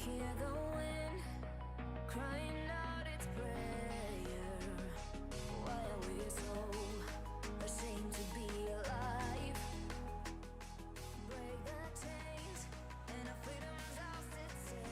hear the wind crying out its prayer. Why are we so ashamed to be alive? Break the chains and our freedom's ours to take.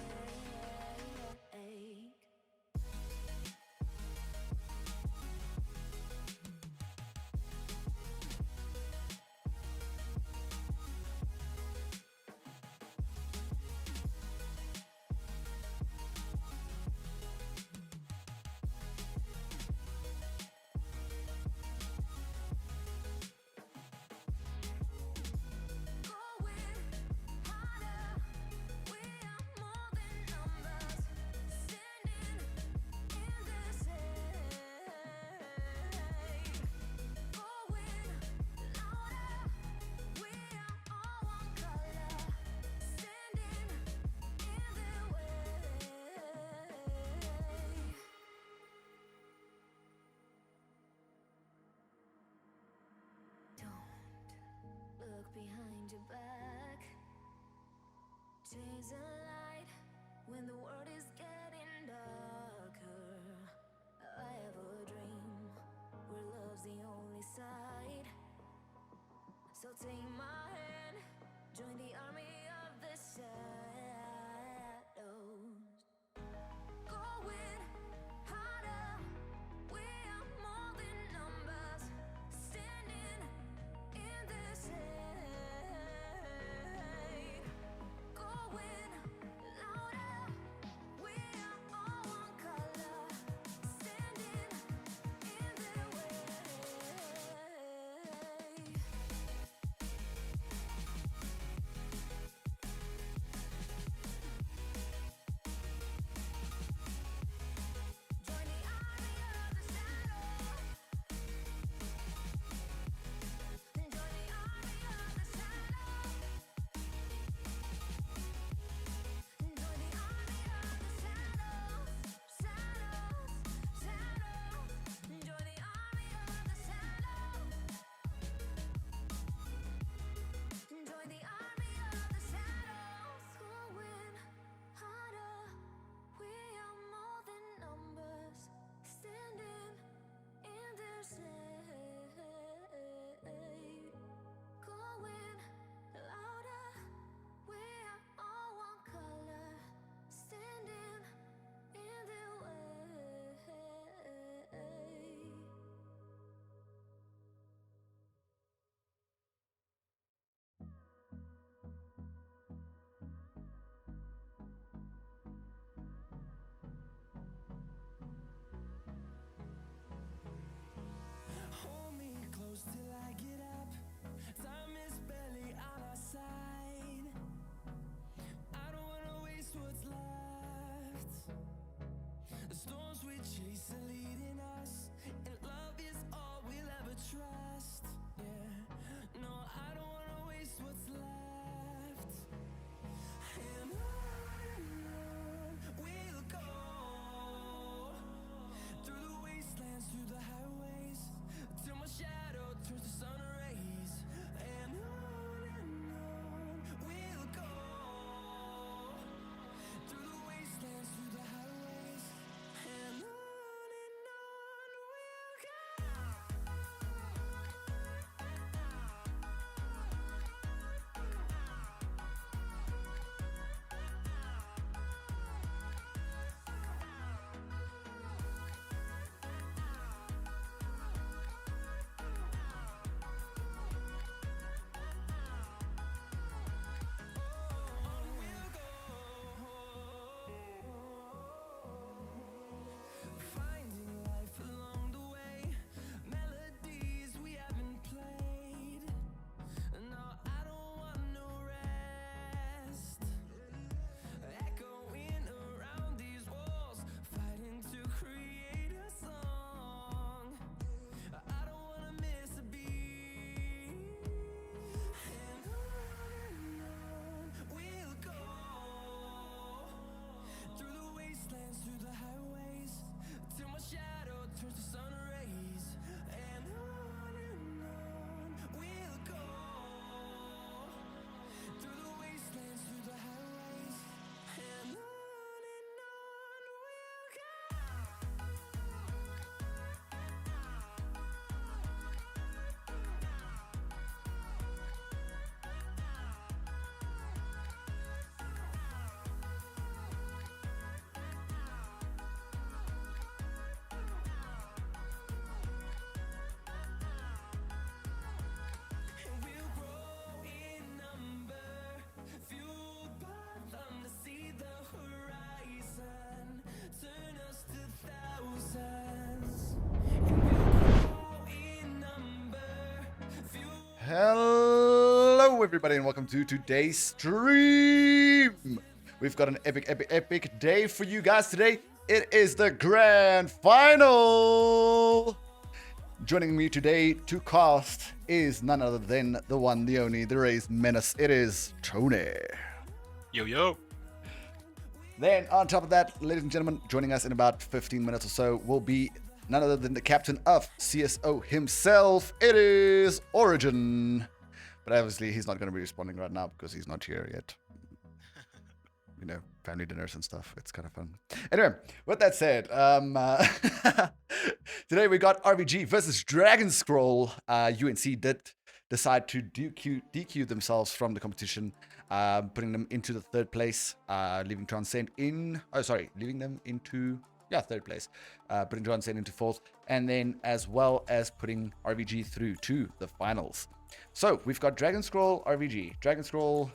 Look behind your back. Chase a light when the world is getting darker. I have a dream where love's the only side. So take my hand, join the army of the shadows. Going harder, we are more than numbers, standing in the shade. everybody, and welcome to today's stream. We've got an epic day for you guys today. It is the grand final. Joining me today to cast is none other than the one, the only, the raised menace. It is Tony. Yo. Then on top of that, ladies and gentlemen, joining us in about 15 minutes or so will be none other than the captain of CSO himself. It is Origin. But obviously, he's not going to be responding right now because he's not here yet. You know, family dinners and stuff. It's kind of fun. Anyway, with that said, today we got RVG versus Dragon Scroll. UNC did decide to DQ themselves from the competition, putting them into the third place, leaving Transcend in. Leaving them into third place, putting Transcend into fourth, and then as well as putting RVG through to the finals. So we've got Dragon Scroll, RVG. Dragon Scroll,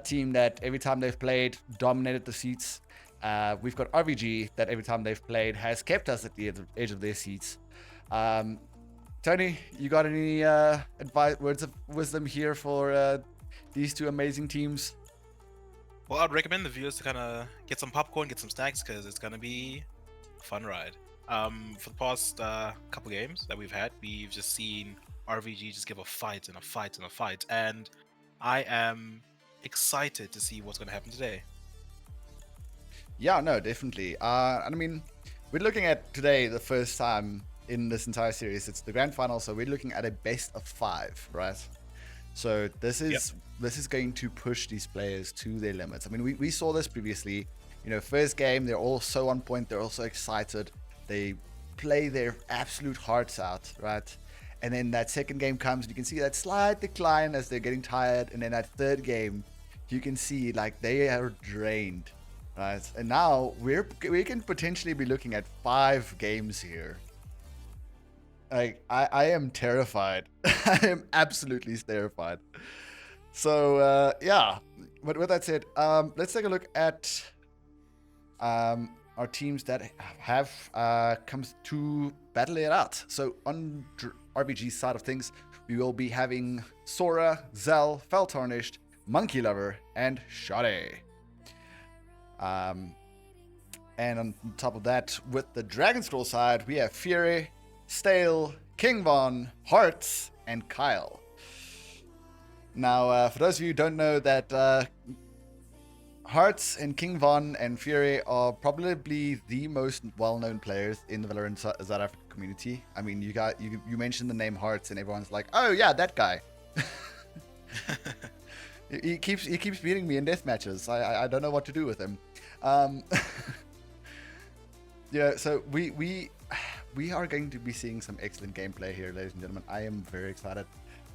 team that every time they've played dominated the seats. We've got RVG that every time they've played has kept us at the edge of their seats. Tony, you got any words of wisdom here for these two amazing teams? Well, I'd recommend the viewers to kind of get some popcorn, get some snacks, because it's going to be a fun ride. For the past couple games that we've had, we've just seen RVG just give a fight and a fight and a fight, and I am excited to see what's going to happen today. Yeah, no, definitely. I mean, we're looking at today the first time in this entire series. It's the grand final, so we're looking at a best of 5, right? So this is going to push these players to their limits. I mean, we saw this previously. You know, first game, they're all so on point. They're all so excited. They play their absolute hearts out, right? And then that second game comes, and you can see that slight decline as they're getting tired. And then that third game, you can see like they are drained, right? And now we can potentially be looking at 5 games here. Like I am terrified. I am absolutely terrified. So yeah. But with that said, let's take a look at our teams that have come to battle it out. So on RVG's side of things, we will be having Sora, Zell, Feltarnished, Monkey Lover, and Shade. And on top of that, with the Dragon Scroll side, we have Fury, Stale, King Von, Hearts, and Kyle. Now, for those of you who don't know that Hearts and King Von and Fury are probably the most well-known players in the Valorant South Africa community. I mean, you mentioned the name Hearts and everyone's like, oh yeah, that guy. he keeps beating me in death matches. I don't know what to do with him. Yeah, so we are going to be seeing some excellent gameplay here, ladies and gentlemen. I am very excited.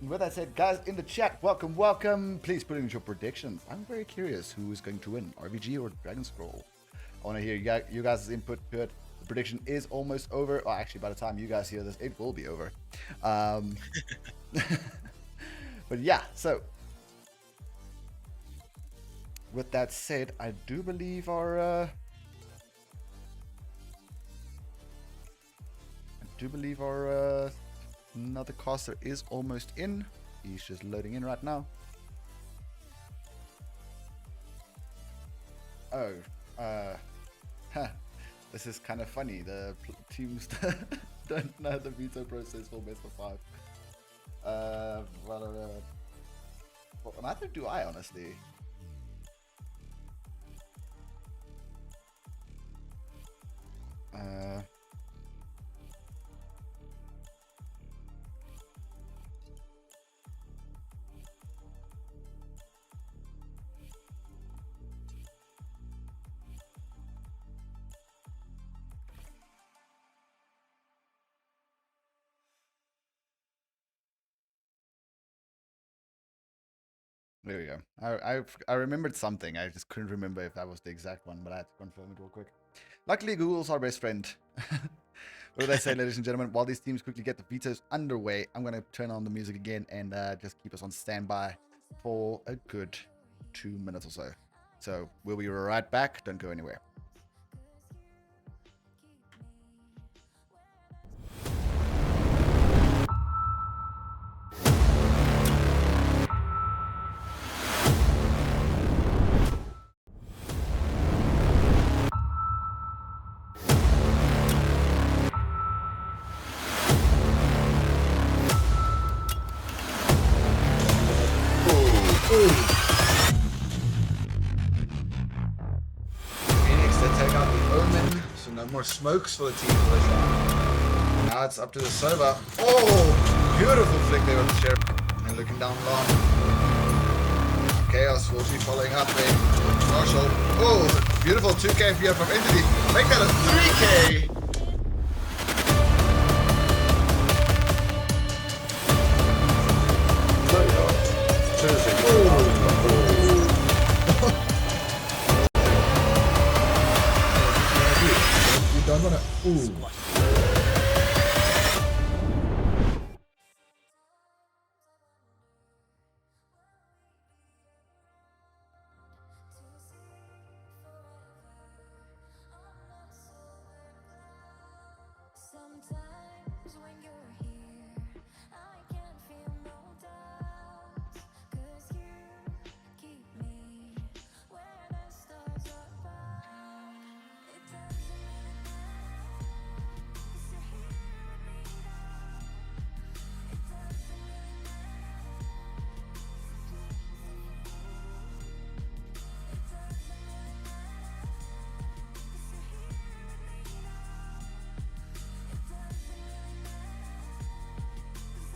And with that said, guys, in the chat, welcome. Please put in your predictions. I'm very curious who is going to win, RVG or Dragon Scroll. I want to hear you guys' input to it. The prediction is almost over. Well, actually, by the time you guys hear this, it will be over. But yeah, so with that said, I do believe our another caster is almost in. He's just loading in right now. Oh, this is kind of funny. The teams don't know the veto process for best of 5. Well, neither do I, honestly. There we go. I remembered something. I just couldn't remember if that was the exact one, but I had to confirm it real quick. Luckily, Google's our best friend. What did I say, ladies and gentlemen? While these teams quickly get the vetoes underway, I'm going to turn on the music again and just keep us on standby for a good 2 minutes or so. So we'll be right back. Don't go anywhere. more smokes for the team. Now it's up to the server. Oh, beautiful flick there with the sheriff. And looking down long. Chaos will be following up there. Marshall. Oh, beautiful 2K FPR from Entity. Make that a 3K. Ooh. Sometimes when you're here, I can feel no doubts, 'cause you keep me where the stars are found. It doesn't really matter, 'cause you're here with me now. It doesn't really matter, it doesn't really matter, 'cause you're here with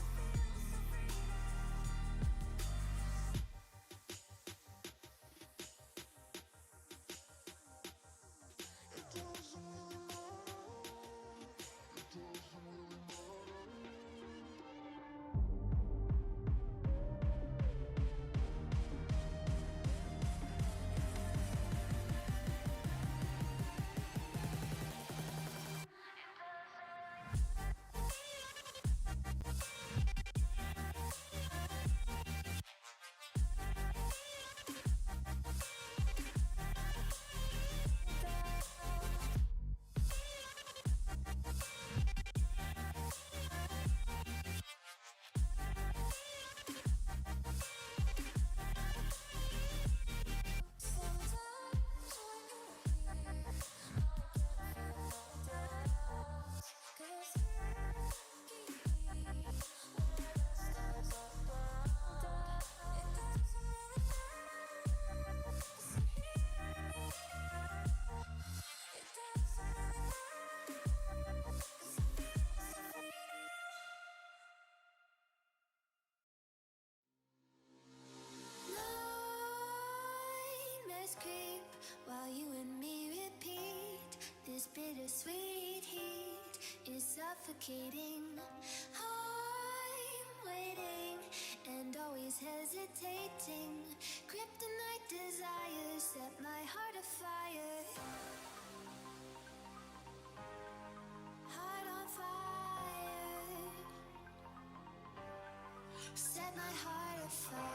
me now. It doesn't really matter, 'cause I feel so free nightmares creep while you and me repeat. This bittersweet heat is suffocating. I'm waiting and always hesitating. Kryptonite desires set my heart afire. Heart on fire. Set my heart afire.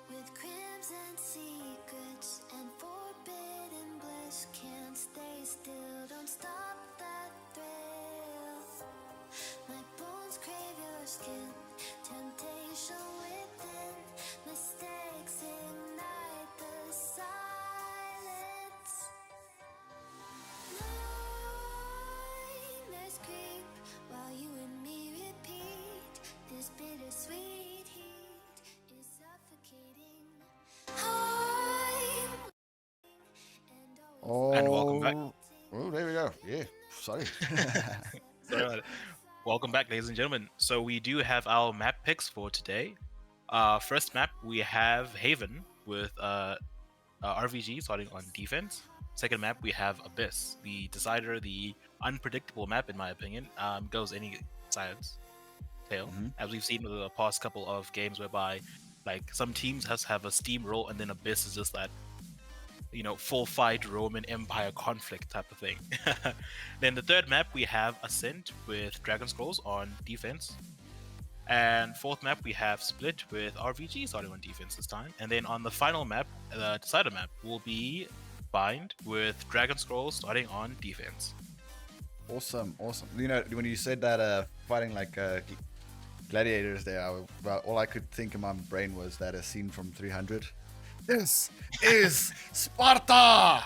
With crimson secrets and forbidden bliss, can't stay still, don't stop that thrill. My bones crave your skin, temptation within, mistakes ignite the silence. Nightmares creep while you and me repeat. This bittersweet heat is suffocating. And welcome back. Oh, there we go. Yeah, sorry. Sorry about it. Welcome back, ladies and gentlemen. So we do have our map picks for today. First map, we have Haven with RVG starting on defense. Second map, we have Abyss, the decider, the unpredictable map, in my opinion. Goes any side's tail, as we've seen with the past couple of games, whereby like some teams have a steamroll, and then Abyss is just that full fight Roman Empire conflict type of thing. Then the third map we have Ascent with Dragon Scrolls on defense. And fourth map we have Split with RVG starting on defense this time. And then on the final map, the decider map, will be Bind with Dragon Scrolls starting on defense. Awesome. When you said that fighting like gladiators there, all I could think in my brain was that a scene from 300. This is Sparta!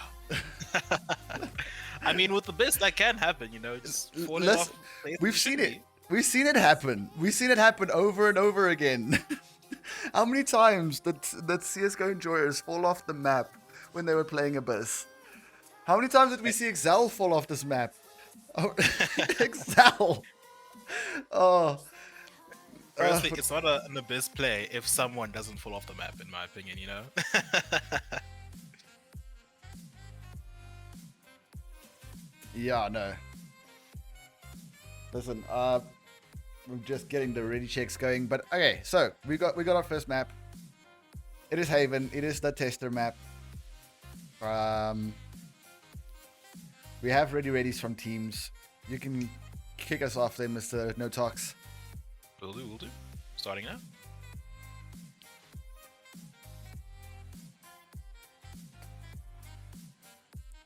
I mean, with the best that can happen, just falling off. We've seen it. We've seen it happen. We've seen it happen over and over again. How many times did CSGO enjoyers fall off the map when they were playing Abyss? How many times did we see Excel fall off this map? Oh, Excel! Oh. Honestly, it's not an Abyss play if someone doesn't fall off the map, in my opinion, Yeah, no. Listen, we're just getting the ready checks going, but okay, so we got our first map. It is Haven. It is the tester map. We have readies from teams. You can kick us off there, Mr. No Talks. Will do. Starting now.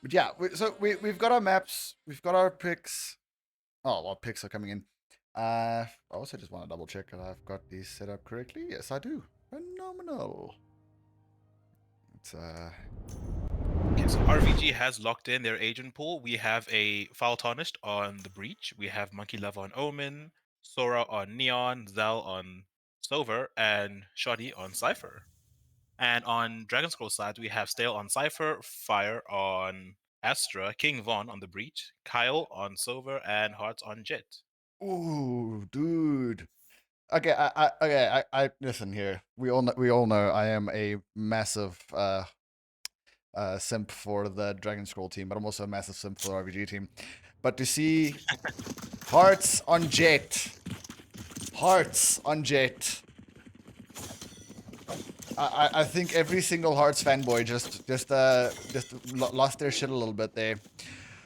But yeah, we've got our maps. We've got our picks. Oh, well, picks are coming in. I also just want to double check that I've got these set up correctly. Yes, I do. Phenomenal. It's Okay, so RVG has locked in their agent pool. We have a Foul Tarnished on the Breach. We have Monkey Lava on Omen, Sora on Neon, Zal on Stover, and Shoddy on Cypher. And on Dragon Scroll side, we have Stale on Cypher, Fire on Astra, King Von on the Breach, Kyle on Silver, and Hearts on Jet. ooh, dude. Okay, I listen here. We all know I am a massive simp for the Dragon Scroll team, but I'm also a massive simp for the RVG team. But to see Hearts on Jet, I think every single Hearts fanboy just lost their shit a little bit there.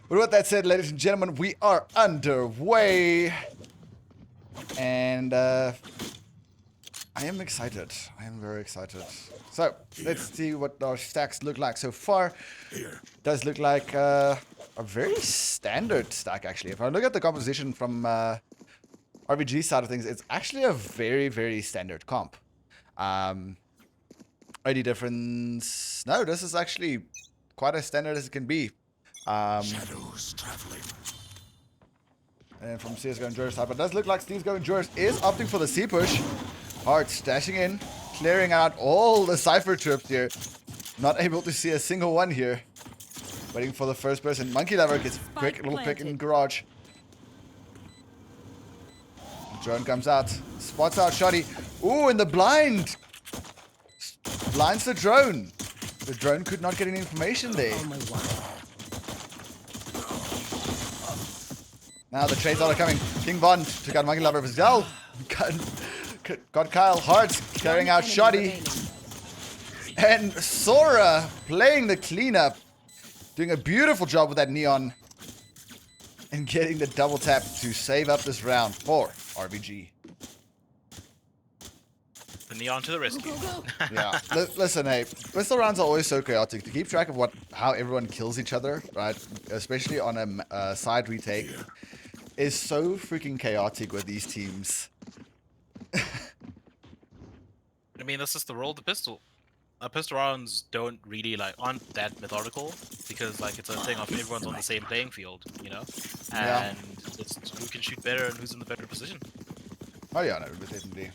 But with that said, ladies and gentlemen, we are underway, and I am excited. I am very excited. So let's see what our stacks look like so far. Does look like a very standard stack, actually. If I look at the composition from RVG side of things, it's actually a very, very standard comp. ID difference. No, this is actually quite as standard as it can be. Shadows traveling. And from CSGO Endurance side, but it does look like CSGO Endurance is opting for the C push. Hearts dashing in, clearing out all the Cypher trips here. Not able to see a single one here. Waiting for the first person. Monkey Lover gets a quick little pick in garage. The drone comes out. Spots out Shoddy. Ooh, in the blind. Blinds the drone. The drone could not get any information there. Now the trades are coming. King Von took out Monkey Lover as well. Got Kyle Hearts carrying out Shoddy. And Sora playing the cleanup. Doing a beautiful job with that Neon. And getting the double tap to save up this round for RVG. The Neon to the rescue. Yeah. Listen, hey, pistol rounds are always so chaotic. To keep track of how everyone kills each other, right? Especially on a side retake, is so freaking chaotic with these teams. I mean, that's just the role of the pistol. Pistol rounds aren't that methodical because it's a thing of everyone's on the same playing field, Yeah. and it's who can shoot better and who's in the better position. Oh yeah, no, definitely.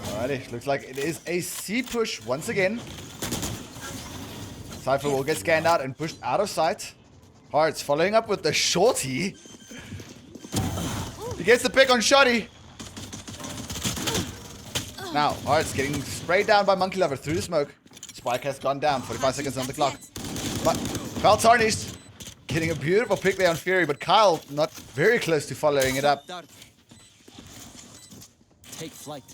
Alrighty, looks like it is a C push once again. Cypher will get scanned out and pushed out of sight. Hearts following up with the shorty. He gets the pick on Shoddy. Now, Hearts getting sprayed down by Monkey Lover through the smoke. Spike has gone down, 45 seconds on the clock. But Kyle Tarnished getting a beautiful pick there on Fury, but Kyle not very close to following it up. Take flight.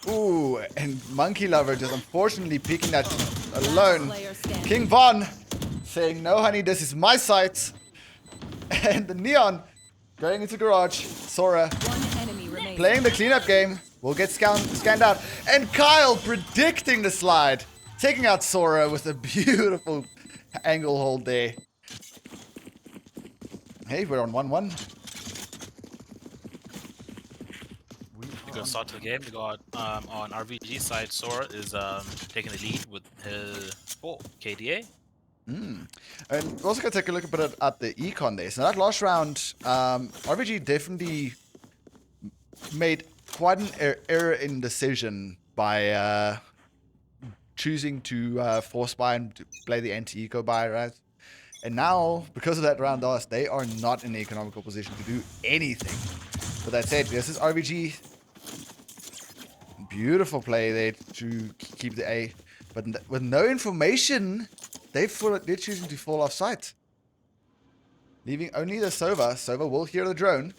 Ooh, and Monkey Lover just unfortunately picking that alone. Player standing. King Von saying, no, honey, this is my site. And the Neon going into garage. Sora One enemy remaining. playing the cleanup game. Will get scanned out. And Kyle predicting the slide. Taking out Sora with a beautiful angle hold there. Hey, we're on 1-1. Good start to the game. We got on RVG side, Sora is taking the lead with his KDA. And we're also going to take a look at the econ there. So that last round, RVG definitely made quite an error in decision by choosing to force buy and to play the anti-eco buy, right? And now, because of that round loss, they are not in an economical position to do anything. But that said, this is RVG. Beautiful play there to keep the A. But with no information, they're choosing to fall off site. Leaving only the Sova. Sova will hear the drone.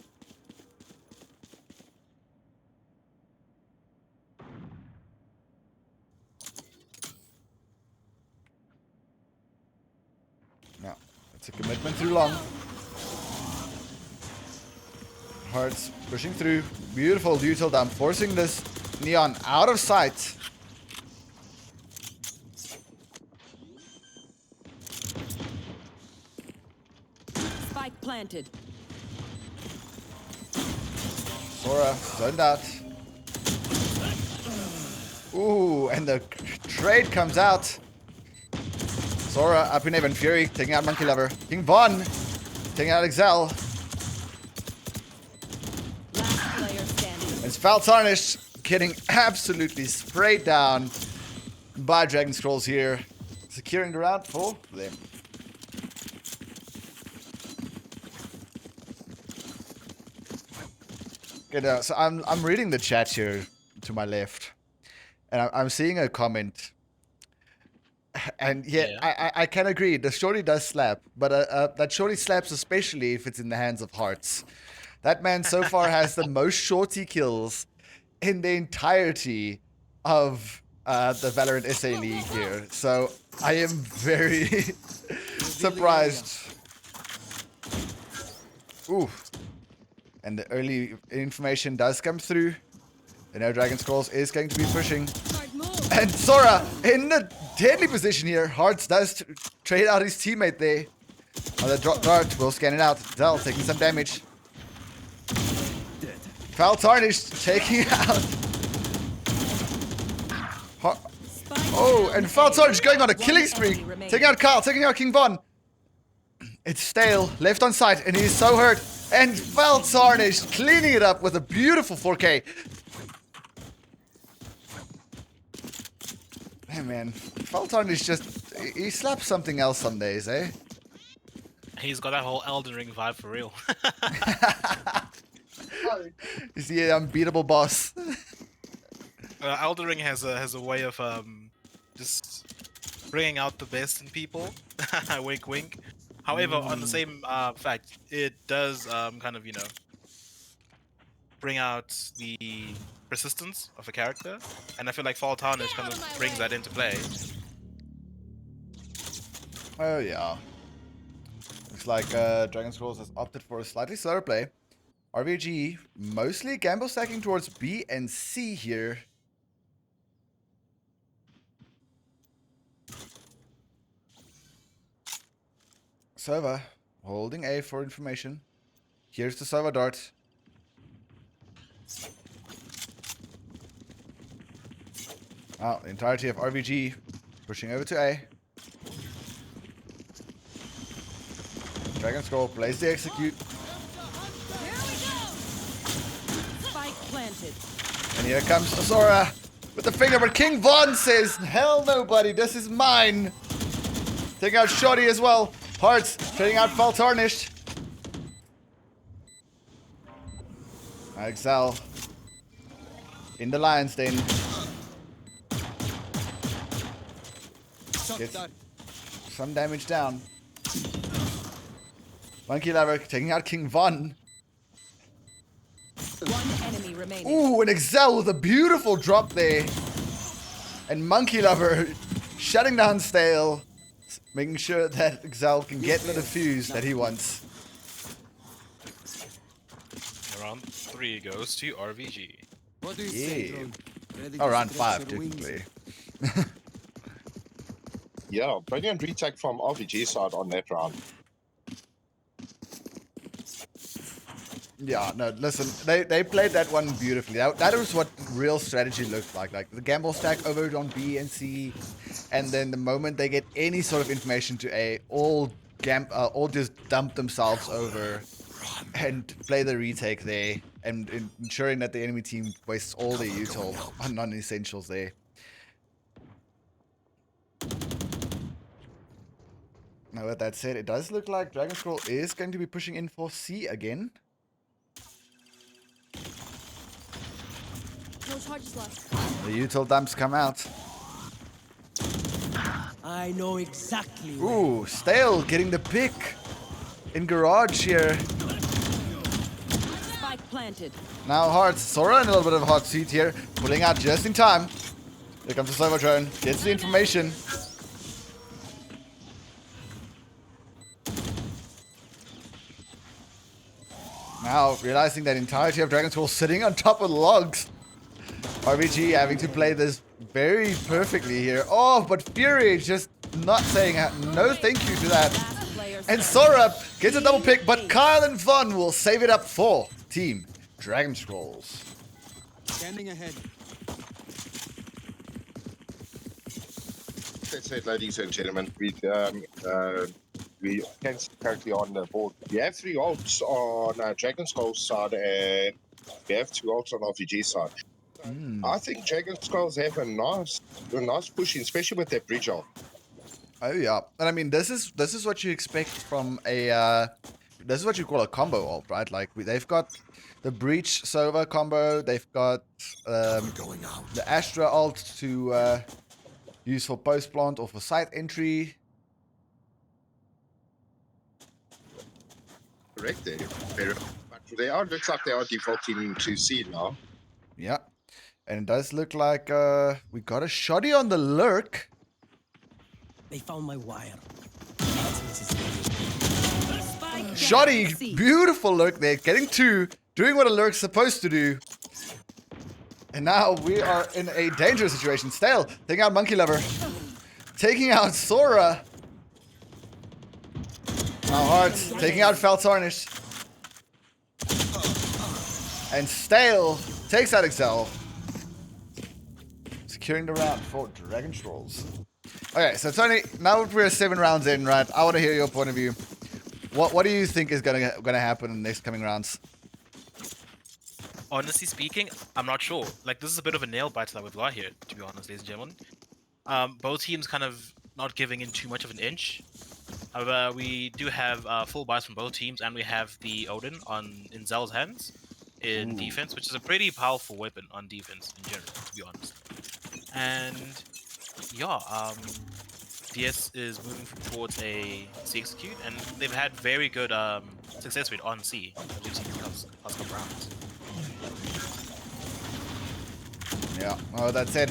No, it's a commitment too long. Hearts pushing through. Beautiful util dump, forcing this Neon out of sight. Spike planted. Sora zoned out. Ooh, and the trade comes out. Sora up in Even Fury, taking out Monkey Lover. King Von taking out Excel. Last player standing. It's Foul Tarnished getting absolutely sprayed down by Dragon Scrolls here. Securing the round for them. Okay, so I'm reading the chat here to my left, and I'm seeing a comment, and yeah. I can agree. The shorty does slap, but that shorty slaps especially if it's in the hands of Hearts. That man so far has the most shorty kills in the entirety of the Valorant SA League here. So I am very surprised. Ooh. And the early information does come through. The No Dragon Scrolls is going to be pushing. And Sora in a deadly position here. Hearts does trade out his teammate there. Oh, the dart will scan it out. Zell taking some damage. Foul Tarnished taking out. Oh, and Foul Tarnished going on a killing spree. Taking out Carl, taking out King Von. It's Stale, left on site, and he's so hurt. And Foul Tarnished cleaning it up with a beautiful 4K. Hey man, Foul Tarnished just, he slaps something else some days, eh? He's got that whole Elden Ring vibe for real. He's the unbeatable boss. Elden Ring has a way of just bringing out the best in people. Wink, wink. However, on the same fact, it does kind of, you know, bring out the persistence of a character, and I feel like Fall Tarnish kind of brings that into play. Oh yeah. Looks like Dragon Scrolls has opted for a slightly slower play. RVG mostly gamble stacking towards B and C here. Sova holding A for information. Here's the Sova dart. Oh, the entirety of RVG pushing over to A. Dragon Scroll plays the execute. Spike planted. And here comes Sora with the finger, but King Von says, hell no, buddy, this is mine. Taking out Shoddy as well. Hearts trading out Foul Tarnished. Excel in the Lion's Den. Gets some damage down. Monkey Lover taking out King Von. One enemy remaining. Ooh, and Excel with a beautiful drop there. And Monkey Lover shutting down Stale, making sure that Excel can get the defuse that he wants. Round 3 goes to RVG. What do you say, Yeah. drone? Ready Oh, to round stretch 5, your wings? technically. Yeah, brilliant retake from RVG side on that round. Yeah, no, listen, they played that one beautifully. That was what real strategy looked like. Like the gamble stack over on B and C, and then the moment they get any sort of information to A, all just dump themselves over and play the retake there, and ensuring that the enemy team wastes all their util on non-essentials there. Now, with that said, it does look like Dragon Scroll is going to be pushing in for C again. No charges left. The util dumps come out. I know exactly. Ooh, Stale getting the pick in garage here. Spike planted. Now Hearts, Sora in a little bit of a hot seat here, pulling out just in time. Here comes the Servo drone, gets the information. Now realizing that entirety of Dragon Scroll sitting on top of logs. RVG having to play this very perfectly here. Oh, but Fury just not saying no thank you to that. Last player And standing. Sora gets a double pick, but Kyle and Von will save it up for Team Dragon Scrolls. Standing ahead. That's it, ladies and gentlemen. We can see currently on the board. We have 3 ults on Dragon Skull's side, and we have 2 ults on RVG side. I think Dragon Skulls have a nice push in, especially with that bridge ult. Oh yeah, and I mean this is what you expect from a this is what you call a combo ult, right? Like they've got the Breach Sova combo, they've got Going out. the Astra ult to use for post plant or for site entry. Correct there. But they are, looks like they are defaulting to C now. Yeah, and it does look like we got a shoddy on the lurk. They found my wire. Spike Shoddy, down. C. beautiful lurk there, getting 2, doing what a lurk's supposed to do. And now we are in a dangerous situation. Stale, taking out Monkey Lover. Taking out Sora. Now Hearts, taking out Feltarnish. And Stale takes out Excel. Securing the round for Dragon Trolls. Okay, so Tony, now that we're 7 rounds in, right? I want to hear your point of view. What do you think is gonna happen in the next coming rounds? Honestly speaking, I'm not sure. Like, this is a bit of a nail biter that we've got here, to be honest, ladies and gentlemen. Both teams kind of not giving in too much of an inch. However, we do have full buys from both teams, and we have the Odin in Zell's hands in defense, which is a pretty powerful weapon on defense in general, to be honest. And yeah, DS is moving towards a C execute, and they've had very good success rate on C. That we've seen in the past couple rounds. Yeah, well, that said,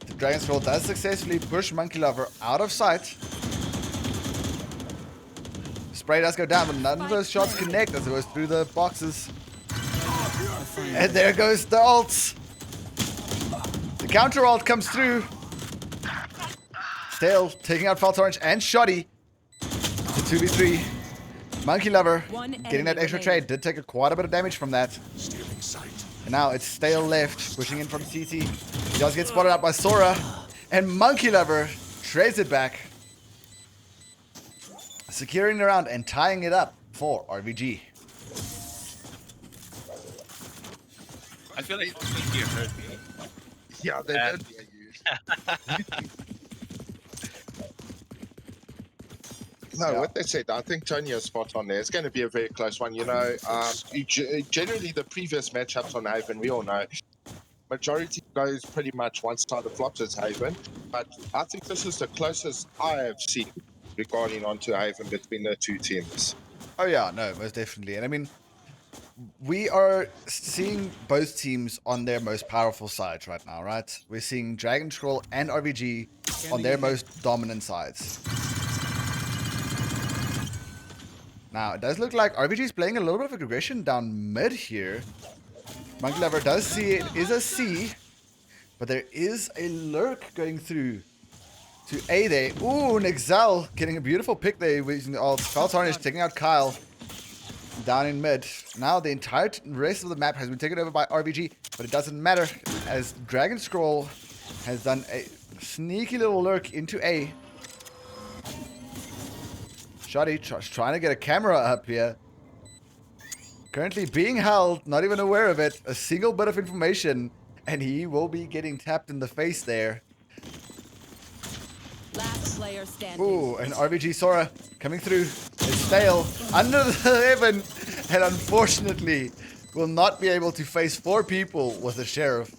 the Dragon Scroll does successfully push Monkey Lover out of sight. Spray does go down, but none of those shots connect as it goes through the boxes. And there goes the ults. The counter ult comes through. Stale taking out False Orange and Shoddy. It's a 2v3. Monkey Lover One getting that enemy extra remaining. trade. Did take quite a bit of damage from that. Stealing sight. And now it's Stale left, pushing in from CT. He does get spotted out by Sora. And Monkey Lover trades it back. Securing the round and tying it up for RVG. I feel like you heard me. Yeah, they And- don't hear you. No, Yeah. what they said, I think Tony is spot on there. It's going to be a very close one. You know, generally the previous matchups on Haven, we all know, majority goes pretty much one side of flops as Haven. But I think this is the closest I have seen regarding onto Haven between the two teams. Oh yeah, no, most definitely. And I mean, we are seeing both teams on their most powerful sides right now, right? We're seeing Dragon Scroll and RVG on their most dominant sides. Now, it does look like RVG is playing a little bit of aggression down mid here. Monkey Lover does see it is a C, but there is a lurk going through to A there. Ooh, Nexel getting a beautiful pick there using the ult. Fel Tarnish taking out Kyle down in mid. Now the entire rest of the map has been taken over by RVG, but it doesn't matter as Dragon Scroll has done a sneaky little lurk into A. Shoddy trying to get a camera up here. Currently being held, not even aware of it. A single bit of information, and he will be getting tapped in the face there. Last player standing. Ooh, and RVG Sora coming through. It's fail under the heaven, and unfortunately will not be able to face 4 people with the Sheriff.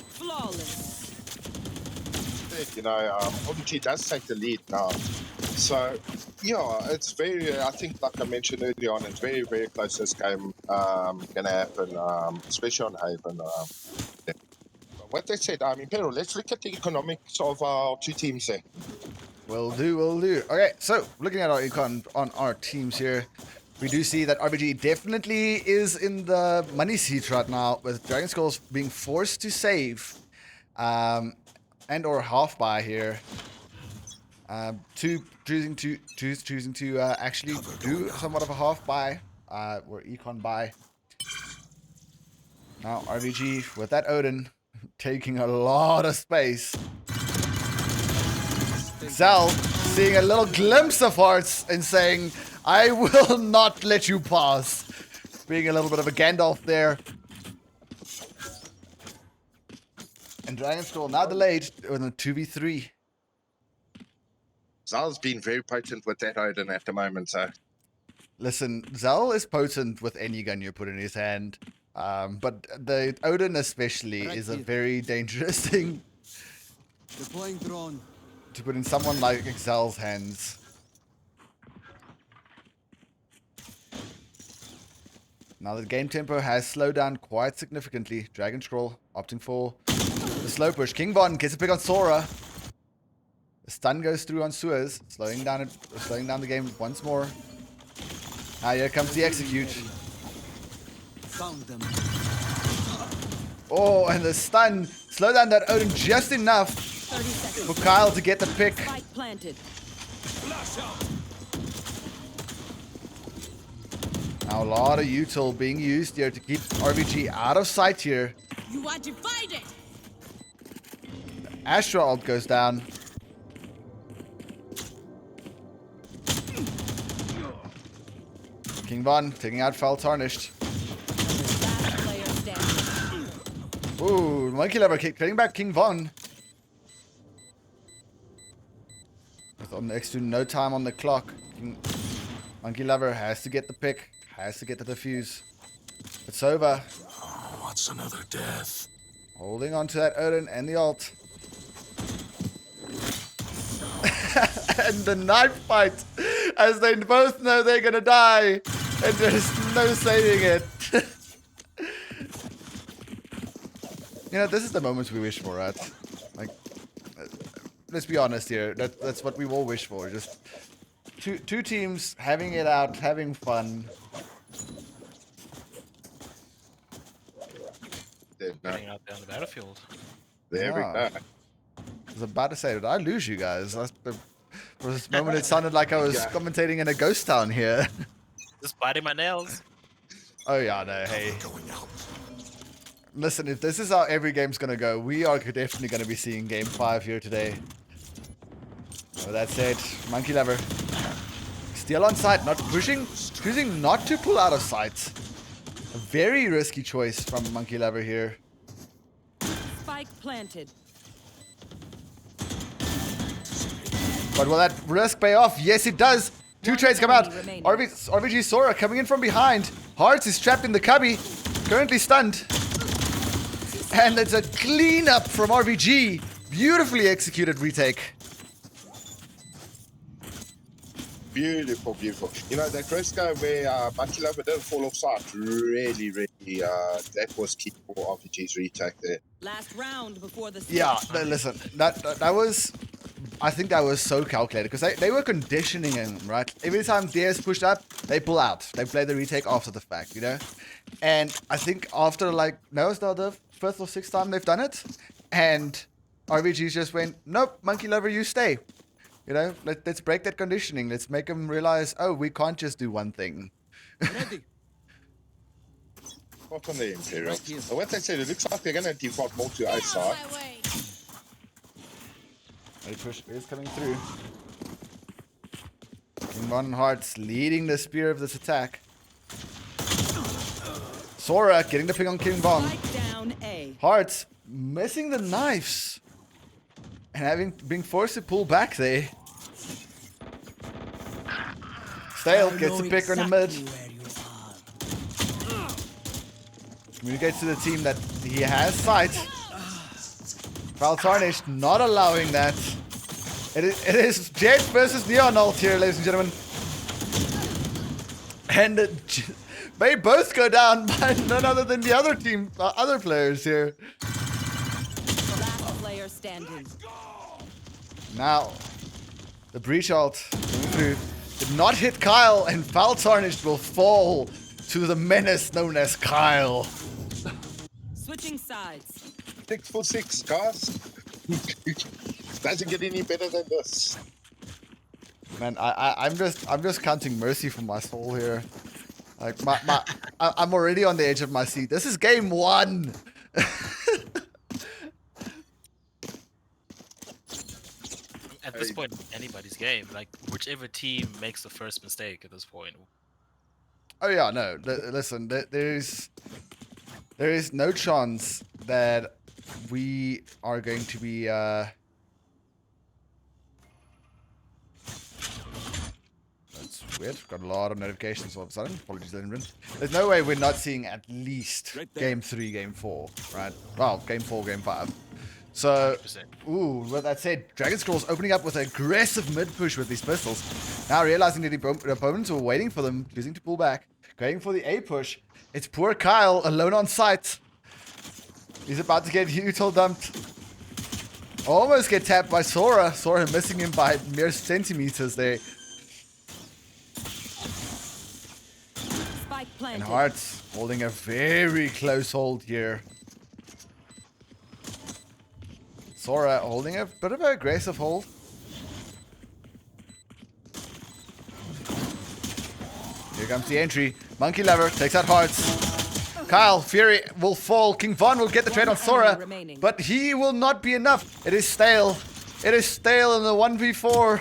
Flawless. You know, RVG does take the lead now. So, yeah, it's very, I think, like I mentioned earlier on, it's very, very close this game going to happen, especially on Haven. Yeah. What they said, Imperial, let's look at the economics of our 2 teams there. Will do, will do. Okay, so looking at our econ on our teams here, we do see that RVG definitely is in the money seat right now, with Dragon Skulls being forced to save, and or half buy here. Choosing to actually do somewhat of a half buy, or econ buy. Now RVG with that Odin taking a lot of space. Zal seeing a little glimpse of hearts and saying, I will not let you pass. Being a little bit of a Gandalf there. And Dragon Scroll now delayed with a 2v3. Zal's been very potent with that Odin at the moment, so. Listen, Zal is potent with any gun you put in his hand. But the Odin especially is a very dangerous thing Deploying drone. to put in someone like Zal's hands. Now the game tempo has slowed down quite significantly. Dragon Scroll opting for the slow push. King Von gets a pick on Sora. The stun goes through on Suez, slowing down the game once more. Now here comes the execute. Found them. Oh, and the stun slow down that Odin just enough 30 seconds. for Kyle to get the pick. Spike planted. Now a lot of util being used here to keep RVG out of sight here. You are divided. Astra ult goes down. King Von taking out Fel Tarnished. Last player standing. Ooh, Monkey Lover kick, getting back King Von. With next to no time on the clock. Monkey Lover has to get the pick, has to get the defuse. It's over. What's another death? Holding on to that Odin and the ult. And the knife fight, as they both know they're gonna die, and there's no saving it. You know, this is the moments we wish for, right? Like, let's be honest here. That's what we all wish for. Just two teams having it out, having fun. Getting out there on the battlefield. There we Yeah. go. I was about to say, did I lose you guys? For this moment, it sounded like I was Yeah. commentating in a ghost town here. Just biting my nails. Oh yeah, no, hey. Going out. Listen, if this is how every game's gonna go, we are definitely gonna be seeing Game 5 here today. With that said, Monkey Lover still on site, not pushing, choosing not to pull out of sight. A very risky choice from Monkey Lover here. Spike planted. But will that risk pay off? Yes, it does. 2 trades come out. enemy remaining. RVG Sora coming in from behind. Hearts is trapped in the cubby, currently stunned. And it's a cleanup from RVG. Beautifully executed retake. Beautiful, beautiful. You know, that first go where Monkey Lover didn't fall off side, really, really, that was key for RVG's retake there. Last round before the switch. Yeah, listen, that was, I think that was so calculated because they were conditioning him, right? Every time DS pushed up, they pull out. They play the retake after the fact, you know? And I think after, like, no, it's the fifth or sixth time they've done it. And RVGs just went, nope, Monkey Lover, you stay. You know, let's break that conditioning. Let's make them realize, oh, we can't just do one thing. Ready. What on the Imperial? Right here. What they said, it looks like they're going to default more to outside. A push is coming through. King Von Hearts leading the spear of this attack. Sora getting the ping on King Von. Spike down A. Hearts missing the knives. And being forced to pull back there. Stale gets the pick on the mid. Communicates to the team that he has sight. Foul Tarnished not allowing that. It is Jet versus Neon Ult here, ladies and gentlemen. And they both go down by none other than the other team, other players here. Last player standing. Now, the breach ult coming through did not hit Kyle, and Foul Tarnished will fall to the menace known as Kyle. Switching sides. 6 for 6, guys. Doesn't get any better than this. Man, I'm just counting mercy for my soul here. Like I'm already on the edge of my seat. This is game 1. At this point, anybody's game. Like whichever team makes the first mistake at this point. Oh yeah, no. Listen, there is no chance that we are going to be. That's weird. Got a lot of notifications all of a sudden. Apologies, Lindgren. There's no way we're not seeing at least Right there. game 3, game 4, right? Well, game 4, game 5. So, 100%. ooh, with that said, Dragon Scrolls opening up with an aggressive mid-push with these pistols. Now realizing that the opponents were waiting for them, choosing to pull back, going for the A push. It's poor Kyle, alone on site. He's about to get util dumped. Almost get tapped by Sora. Sora missing him by mere centimeters there. Spike planted. And Hearts holding a very close hold here. Sora holding a bit of an aggressive hold. Here comes the entry. Monkey Lover takes out Hearts. Kyle, Fury will fall. King Von will get the trade on Sora. remaining. But he will not be enough. It is stale. It is stale in the 1v4.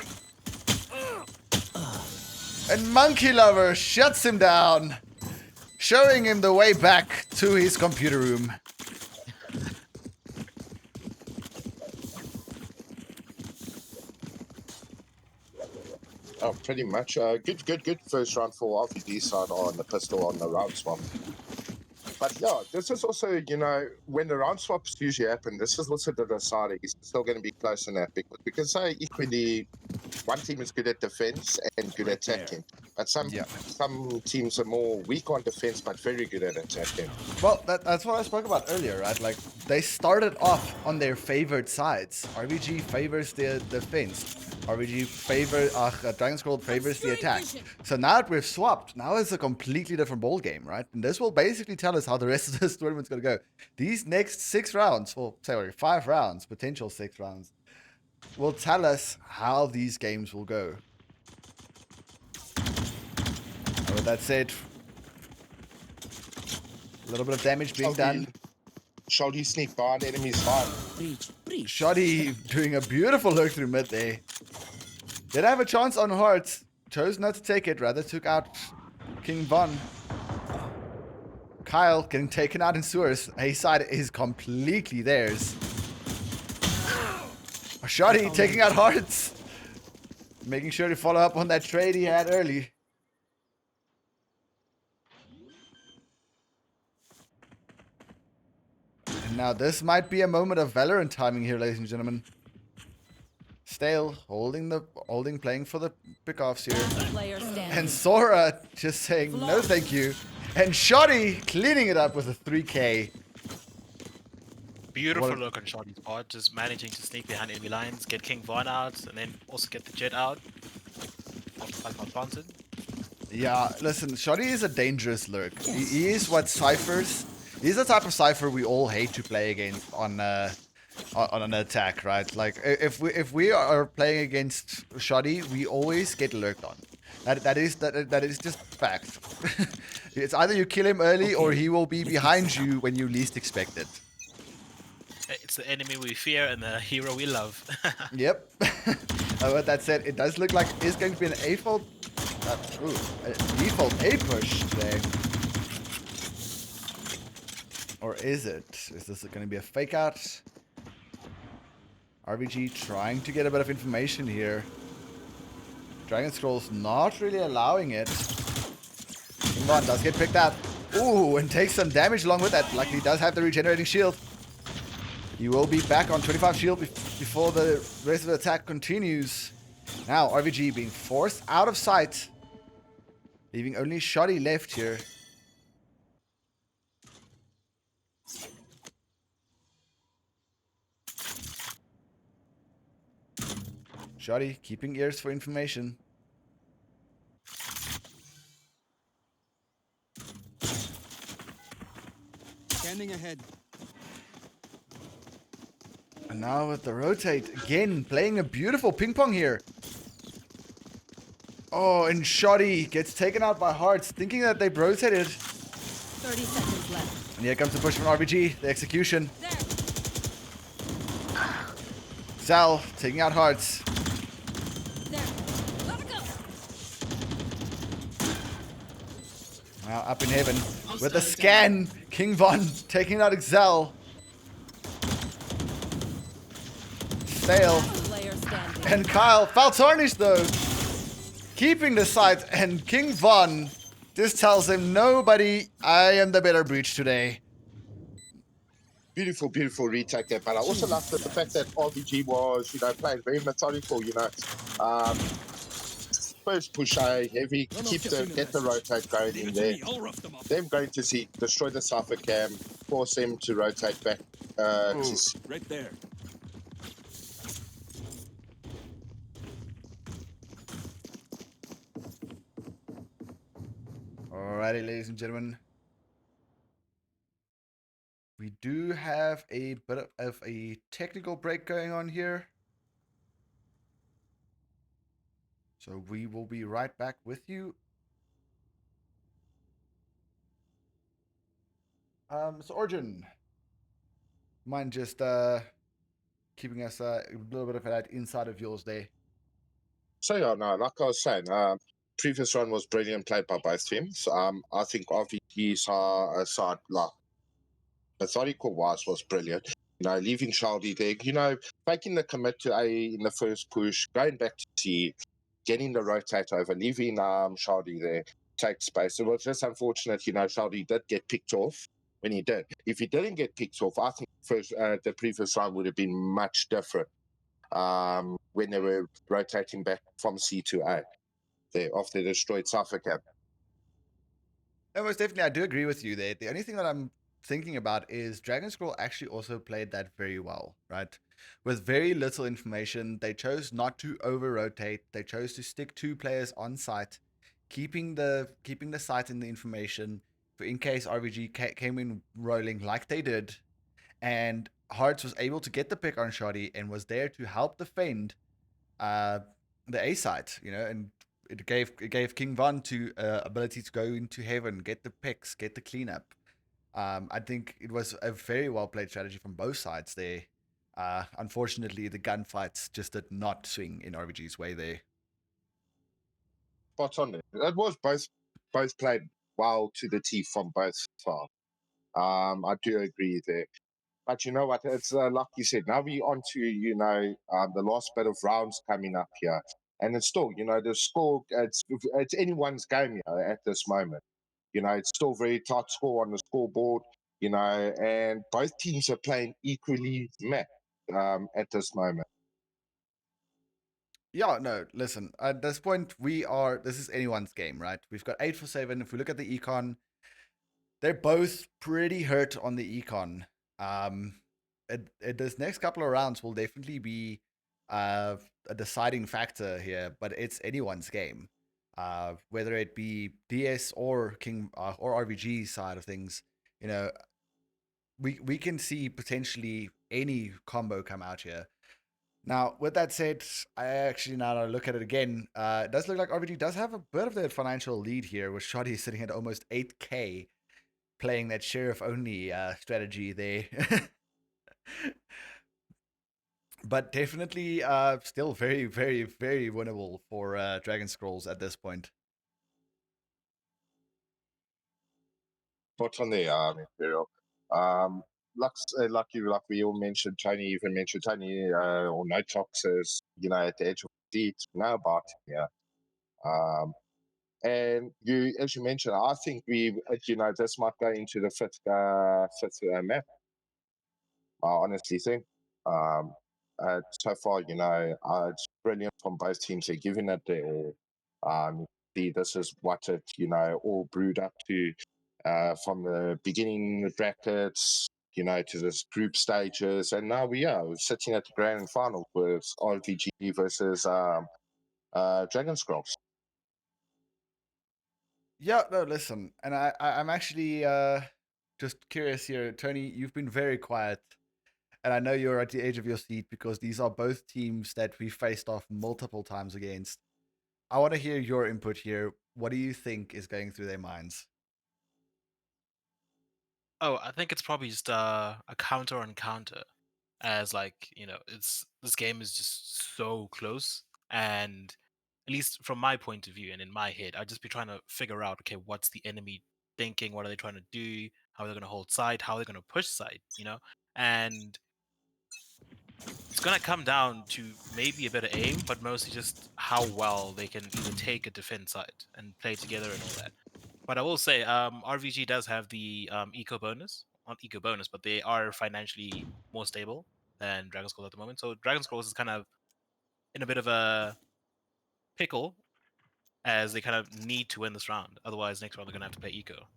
And Monkey Lover shuts him down, showing him the way back to his computer room. Oh, pretty much. Good first round for RVG side on the pistol on the round swap. But yeah, this is also, you know, when the round swaps usually happen, this is also the decider. It's still going to be close in that because we can say equally one team is good at defense and good at attacking. But some teams are more weak on defense but very good at attacking. Well, that's what I spoke about earlier, right? Like, they started off on their favored sides. RVG favors the defense. RVG Dragon Scroll favors the attack. So now that we've swapped, now it's a completely different ball game, right? And this will basically tell us how the rest of this tournament's going to go. These next 6 rounds, well, sorry, 5 rounds, potential 6 rounds, will tell us how these games will go. And with that said, a little bit of damage being done. Shoddy sneak by the enemy's line. Breach. Breach. Shoddy doing a beautiful look through mid there. Did have a chance on Hearts. Chose not to take it, rather took out King Von. Kyle getting taken out in sewers. A side is completely theirs. Shoddy taking out Hearts. Making sure to follow up on that trade he had early. And now this might be a moment of Valorant timing here, ladies and gentlemen. Stale holding, playing for the pickoffs here. Last player And standing. Sora just saying no thank you. And Shoddy cleaning it up with a 3K. Beautiful What a- look on Shoddy's part, just managing to sneak behind enemy lines, get King Von out, and then also get the Jet out. After five not planted. Yeah, listen, Shoddy is a dangerous lurk. He is what ciphers. He's the type of cipher we all hate to play against on an attack, right? Like if we are playing against Shoddy, we always get lurked on. That is just fact. It's either you kill him early or he will be behind you when you least expect it. It's the enemy we fear and the hero we love. Yep. With that said, it does look like it's going to be an a default A push today. Or is it? Is this going to be a fake out? RVG trying to get a bit of information here. Dragon Scroll's not really allowing it. King Von does get picked up. Ooh, and takes some damage along with that. Luckily does have the regenerating shield. He will be back on 25 shield before the rest of the attack continues. Now, RVG being forced out of sight. Leaving only Shoddy left here. Shoddy keeping ears for information. Scanning ahead. And now with the rotate, again, playing a beautiful ping pong here. Oh, and Shoddy gets taken out by Hearts, thinking that they've rotated. 30 seconds left. And here comes the push from RVG, the execution. There. Sal taking out Hearts. There. Let it go. Now up in heaven with the scan. King Von taking out Excel. Fail. Player standing. And Kyle, foul tarnish though. Keeping the site, and King Von just tells him, nobody, I am the better breach today. Beautiful, beautiful retake there. But I also love the fact that RVG was, playing very methodical, First push a heavy, get the rotate going in there. Them going to see, destroy the Cypher cam, force them to rotate back to Right there. Alrighty, ladies and gentlemen. We do have a bit of a technical break going on here. So we will be right back with you. So Origin, mind just keeping us a little bit of that inside of yours there. So yeah, no, like I was saying, previous run was brilliant played by both teams. I think RVG's side, like methodical wise, was brilliant. Leaving Shaldy there, making the commit to A in the first push, going back to C, getting the rotate over, leaving Shaldy there, take space. It was just unfortunate, Shaldy did get picked off when he did. If he didn't get picked off, I think the previous round would have been much different. When they were rotating back from C to A there after they destroyed Suffolk. No, most definitely, I do agree with you there. The only thing that I'm thinking about is Dragon Scroll actually also played that very well, right? With very little information, they chose not to over rotate. They chose to stick two players on site, keeping the site in the information for in case RVG came in rolling like they did, and Hearts was able to get the pick on Shoddy and was there to help defend uh, the A site, and it gave King Von to ability to go into heaven, get the picks, get the cleanup. I think it was a very well played strategy from both sides there. Unfortunately, the gunfights just did not swing in RVG's way there. Spot on. It was both played well to the T from both sides. I do agree there. But you know what? It's like you said. Now we on to the last bit of rounds coming up here, and it's still the score. It's anyone's game at this moment. It's still very tight score on the scoreboard. And both teams are playing equally met at this moment. Yeah, no, listen. At this point, this is anyone's game, right? We've got 8 for 7. If we look at the econ, they're both pretty hurt on the econ. Um, this next couple of rounds will definitely be a deciding factor here, but it's anyone's game. Whether it be DS or King or RVG side of things, you know, we can see potentially any combo come out here. Now, with that said, I actually now that I look at it again, it does look like RVG does have a bit of the financial lead here, with Shoddy sitting at almost 8K, playing that sheriff only strategy there. But definitely still very, very, very winnable for Dragon Scrolls at this point. Thoughts on the Imperial. Like we all mentioned, Tony even mentioned Tony or Nitrox is, at the edge of the seat now about yeah. And as you mentioned, I think this might go into the fifth map. I honestly think. Um, so far, it's brilliant from both teams. They're giving it their all. This is what it, all brewed up to from the beginning brackets, to this group stages, and now we're sitting at the grand final with RVG versus Dragon Scrolls. Yeah, no, listen, and I'm actually just curious here, Tony. You've been very quiet, and I know you're at the edge of your seat because these are both teams that we faced off multiple times against. I want to hear your input here. What do you think is going through their minds? Oh, I think it's probably just a counter on counter, as like it's this game is just so close, and at least from my point of view and in my head, I'd just be trying to figure out, okay, what's the enemy thinking? What are they trying to do? How are they going to hold side? How are they going to push side? And it's going to come down to maybe a bit of aim, but mostly just how well they can either take a defense side and play together and all that. But I will say, RVG does have the eco bonus, not eco bonus, but they are financially more stable than Dragon Scrolls at the moment. So Dragon Scrolls is kind of in a bit of a pickle, as they kind of need to win this round. Otherwise, next round they're gonna have to play eco.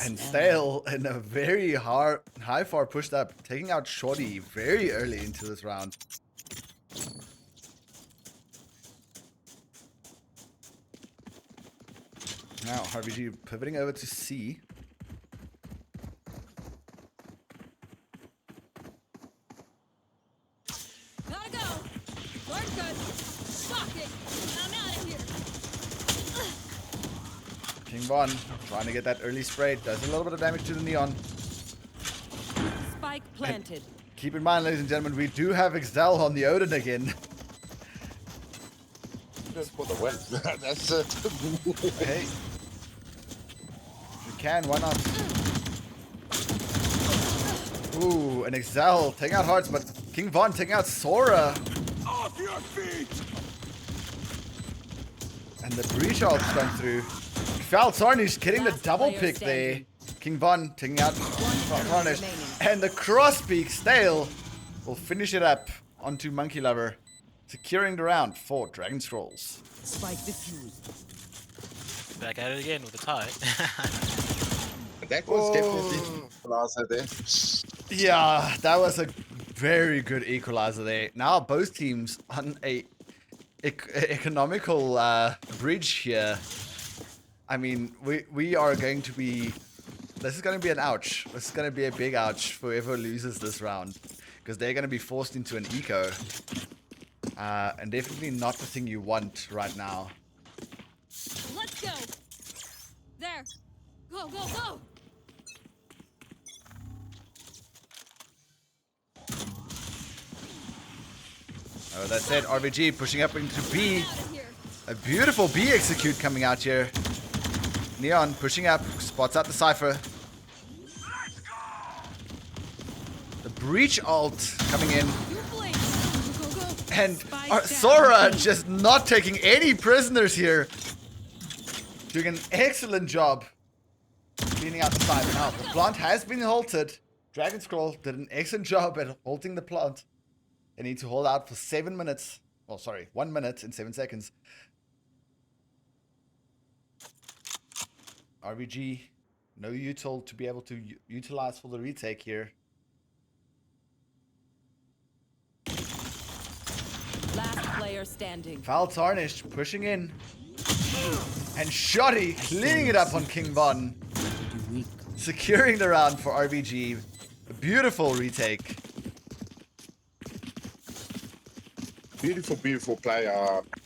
And Stale in a very high far pushed up, taking out Shoddy very early into this round. Now, RVG pivoting over to C. Gotta go. Guard good. Fuck it. I'm out of here. King Von trying to get that early spray. Does a little bit of damage to the Neon. Spike planted. Keep in mind, ladies and gentlemen, we do have Excel on the Odin again. Just for the win. That's it. Hey. We can, why not? Ooh, an Excel taking out Hearts, but King Von taking out Sora. Off your feet! And the breach ult's gone through. Foul Tarnish getting the Last double player pick there. standing. King Von taking out enemy Tarnish. remaining. And the crosspeak Stale will finish it up onto Monkey Lover, securing the round for Dragon Scrolls. Spike diffused. Back at it again with a tie. That was definitely equalizer there. Yeah, that was a very good equalizer there. Now both teams on a economical bridge here. I mean, we are going to be... This is going to be an ouch. This is going to be a big ouch for whoever loses this round. Because they're going to be forced into an eco. And definitely not the thing you want right now. Let's go. There. Go, go, go. Oh, that said, RVG pushing up into B. Out of here. A beautiful B execute coming out here. Neon pushing up, spots out the Cypher. The breach ult coming in. You blink. Go, go, go. And Spike down. Sora just not taking any prisoners here. Doing an excellent job cleaning out the Cypher. Now, the plant has been halted. Dragon Scroll did an excellent job at halting the plant. They need to hold out for 7 minutes Oh, sorry, 1 minute and 7 seconds. RVG, no util to be able to utilize for the retake here. Last player standing. Foul Tarnished pushing in. And Shoddy cleaning it up on King Von. Securing the round for RVG. A beautiful retake. Beautiful, beautiful play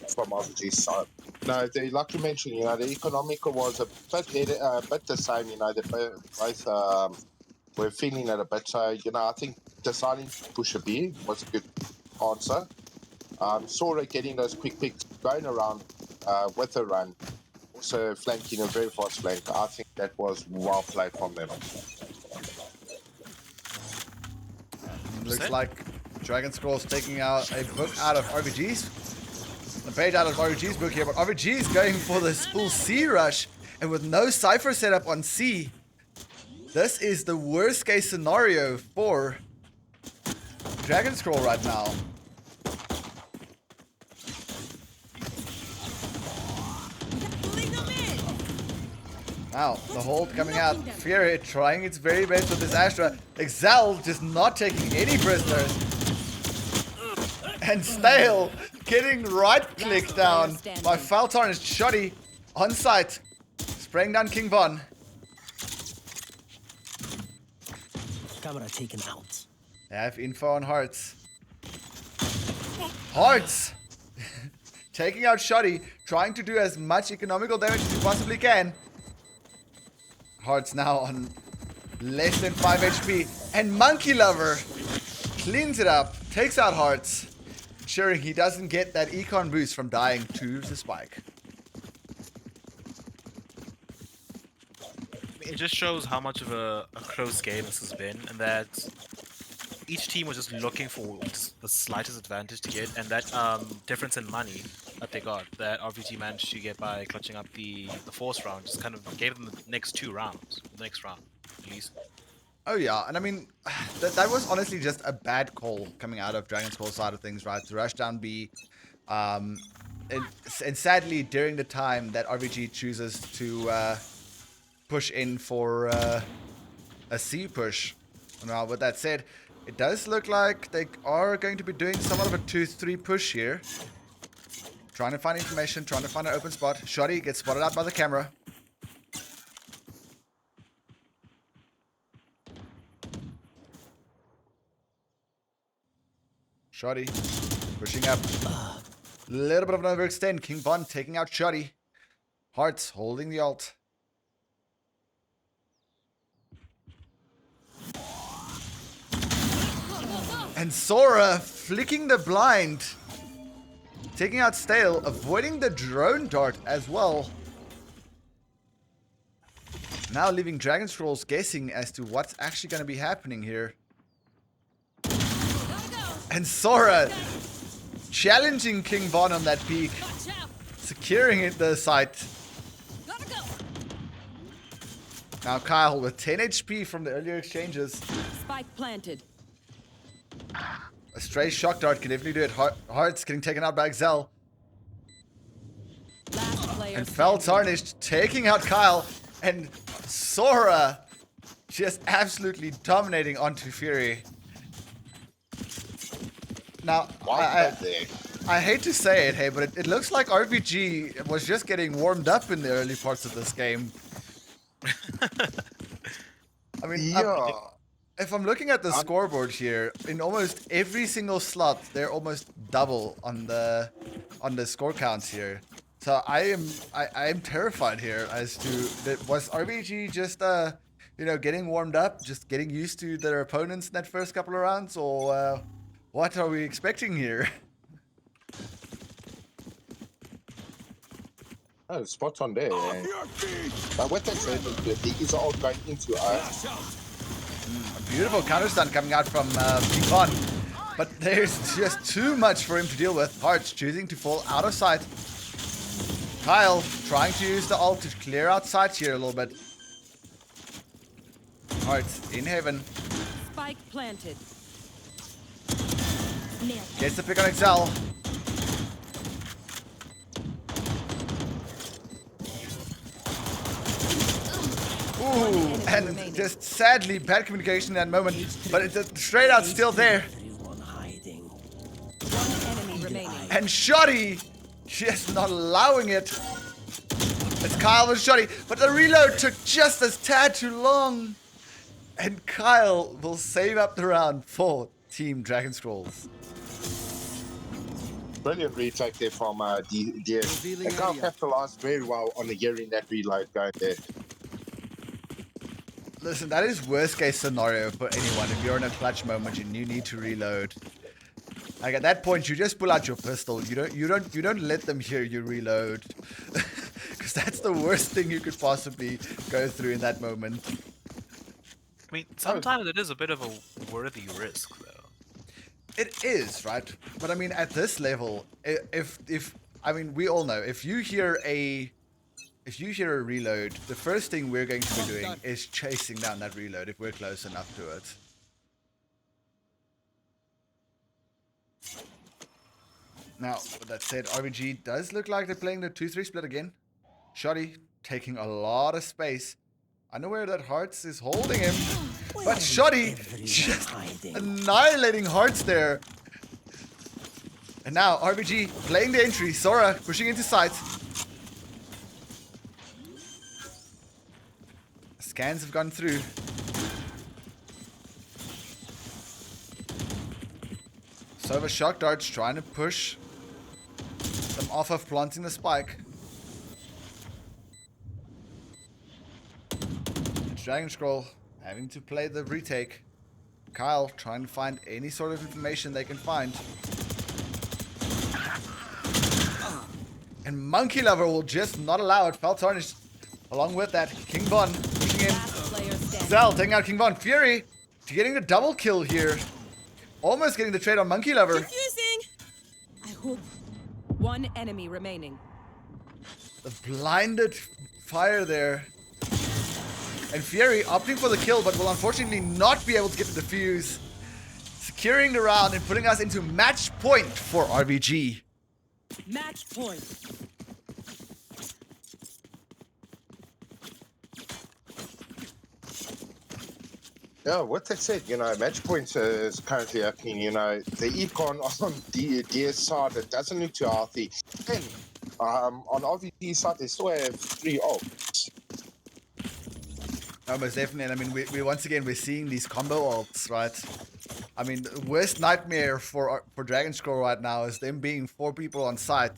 from RVG's side. No, like you mentioned, you know, the economical was a bit the same. You know, they both were feeling it a bit. So, you know, I think deciding to push a B was a good answer. Sora getting those quick picks, going around with a run, also flanking a very fast flank. I think that was well played from them. Looks like Dragon Scrolls taking out a book out of RVG's. A page out of RVG's book here, but RVG is going for this full C rush, and with no Cypher setup on C, this is the worst case scenario for Dragon Scroll right now. Now, the hold coming out. Fury trying its very best with this Astra. Excel just not taking any prisoners. And Stale getting right-clicked down by Foul Tarnished. Shoddy on site. Spraying down King Von. Camera taken out. They have info on Hearts. Hearts! Taking out Shoddy. Trying to do as much economical damage as he possibly can. Hearts now on less than 5 HP. And Monkey Lover cleans it up. Takes out Hearts. Ensuring he doesn't get that econ boost from dying to the spike. It just shows how much of a close game this has been, and that each team was just looking for just the slightest advantage to get, and that difference in money that they got, that RVG managed to get by clutching up the fourth round, just kind of gave them the next 2 rounds, the next round, at least. Oh yeah, and I mean, that was honestly just a bad call coming out of Dragon Scroll side of things, right? To rush down B. And sadly, during the time that RVG chooses to push in for a C push. Now, with that said, it does look like they are going to be doing somewhat of a 2-3 push here. Trying to find information, trying to find an open spot. Shoddy gets spotted out by the camera. Shoddy pushing up. Little bit of an overextend. King Von taking out Shoddy. Hearts holding the ult. And Sora flicking the blind. Taking out Stale. Avoiding the drone dart as well. Now leaving Dragon Scrolls guessing as to what's actually going to be happening here. And Sora challenging King Von on that peak. Securing it the site. Now Kyle with 10 HP from the earlier exchanges. Spike planted. A stray shock dart can definitely do it. Hearts getting taken out by Excel. Last player And Foul Tarnished taking out Kyle. And Sora just absolutely dominating onto Fury. Now, I hate to say it, hey, but it looks like RVG was just getting warmed up in the early parts of this game. I mean, Yeah. if I'm looking at the scoreboard here, in almost every single slot, they're almost double on the score counts here. So I am terrified here as to was RVG just getting warmed up, just getting used to their opponents in that first couple of rounds, or what are we expecting here? Oh, spot on there. Off your feet! But with that said, the Diggies are all going into A beautiful counter stun coming out from Picon. But there's just too much for him to deal with. Hearts choosing to fall out of sight. Kyle trying to use the ult to clear out sight here a little bit. Hearts in heaven. Spike planted. Gets the pick on Excel. Ooh, and remaining. just sadly bad communication in that moment, but it's straight out still there. Everyone hiding. One enemy remaining. And Shoddy just not allowing it. It's Kyle with Shoddy, but the reload took just a tad too long. And Kyle will save up the round for Team Dragon Scrolls. Brilliant retake there from DS. And Kyle capitalized very well on the gearing that reload going there. Listen, that is worst case scenario for anyone. If you're in a clutch moment and you need to reload, like at that point, you just pull out your pistol. You don't let them hear you reload, because that's the worst thing you could possibly go through in that moment. I mean, sometimes it is a bit of a worthy risk, though. It is, right? But I mean, at this level, if I mean, we all know if you hear a reload, the first thing we're going to be doing is chasing down that reload if we're close enough to it. Now, with that said, RVG does look like they're playing the 2-3 split again. Shoddy taking a lot of space. I know where that Hearts is holding him. But Shoddy just annihilating Hearts there. And now RVG playing the entry. Sora pushing into sight. Scans have gone through. Sova shock darts trying to push them off of planting the spike. It's Dragon Scroll having to play the retake. Kyle trying to find any sort of information they can find. And Monkey Lover will just not allow it. Fell Tarnished. Along with that, King Von pushing in. Last player standing. Zell taking out King Von. Fury getting the double kill here. Almost getting the trade on Monkey Lover. Confusing. I hope. One enemy remaining. The blinded fire there. And Fury opting for the kill, but will unfortunately not be able to get the defuse. Securing the round and putting us into match point for RVG. Match point. Yeah, what that said, match points is currently happening. The econ on DS side, it doesn't look too healthy. And on RVG side, they still have 3 ults. No, most definitely. And I mean, we once again, we're seeing these combo ults, right? I mean, the worst nightmare for Dragon Scroll right now is them being 4 people on site.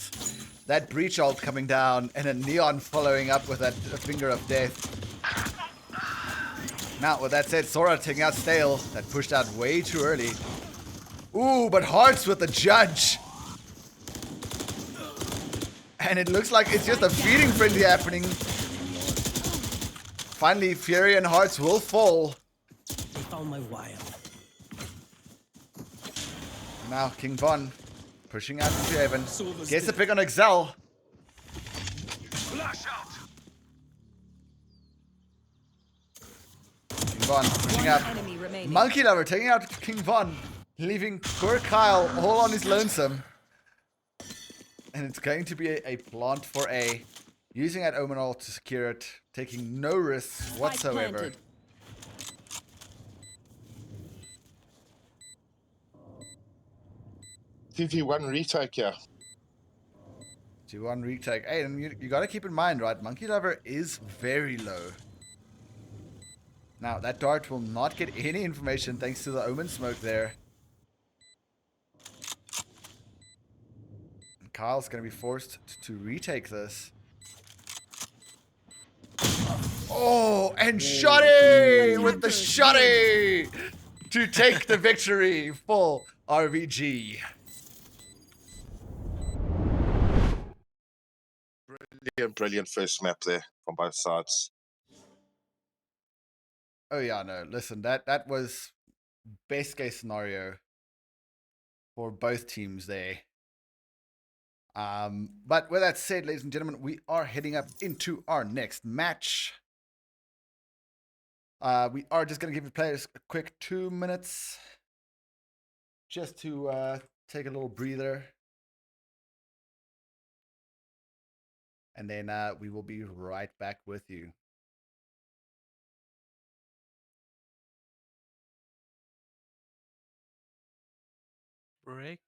That breach ult coming down and a Neon following up with that finger of death. Now, with that said, Sora taking out Stale. That pushed out way too early. Ooh, but Hearts with the judge. And it looks like it's just a feeding frenzy happening. Finally, Fury and Hearts will fall. They found my wire. Now, King Von pushing out into Heaven. Gets the pick on Excel. King Von pushing One out. enemy remaining. Monkey Lover taking out King Von. Leaving poor Kyle all on his lonesome. And it's going to be a plant for A. Using that Omen ult to secure it. Taking no risks Spike whatsoever. planted. TV1 retake here. 2-1 retake. Hey, and you got to keep in mind, right? Monkey Lover is very low. Now, that dart will not get any information thanks to the Omen smoke there. And Kyle's going to be forced to retake this. Oh, and Shoddy with the Shoddy to take the victory for RVG. Brilliant first map there from both sides. Oh yeah, no, listen, that was best case scenario for both teams there. But with that said, ladies and gentlemen, we are heading up into our next match. We are just going to give the players a quick 2 minutes just to take a little breather. And then we will be right back with you. break.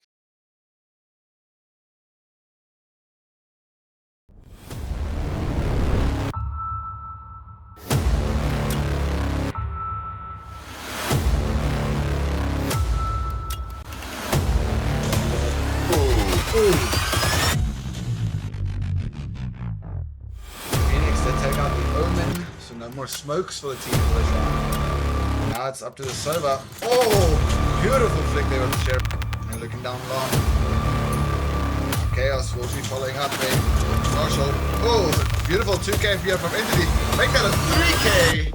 Phoenix did take out the Omen, so no more smokes for the team for this round. Now it's up to the Sova. Oh, beautiful flick there with the Sheriff. And looking down long. Chaos will be following up there. Marshall. Oh, beautiful 2K FBR from Entity. Make that a 3K.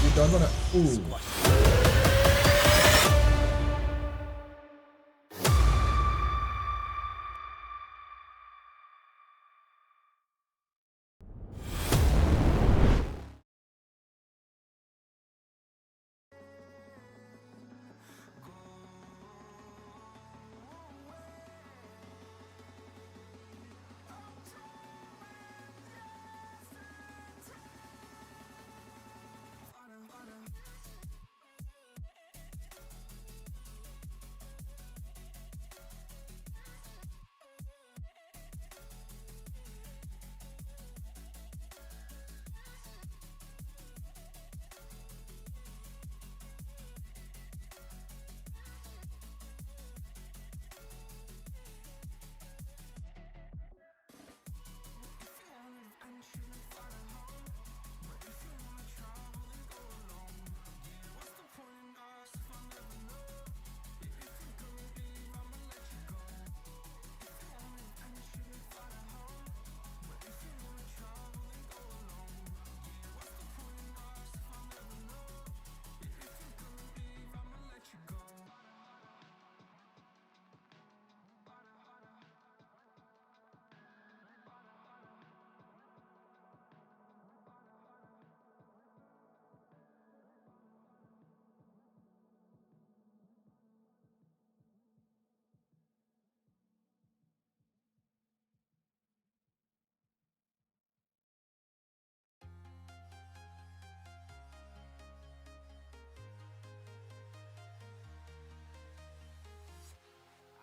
You don't wanna. Ooh.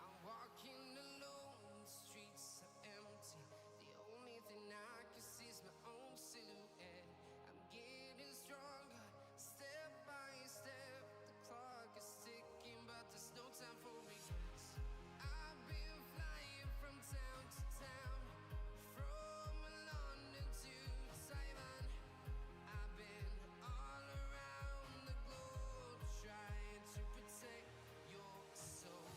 I'm walking alone, the streets are empty. The only thing I can see is my own silhouette. I'm getting stronger, step by step. The clock is ticking, but there's no time for regrets. I've been flying from town to town, from London to Taiwan. I've been all around the globe, trying to protect your soul.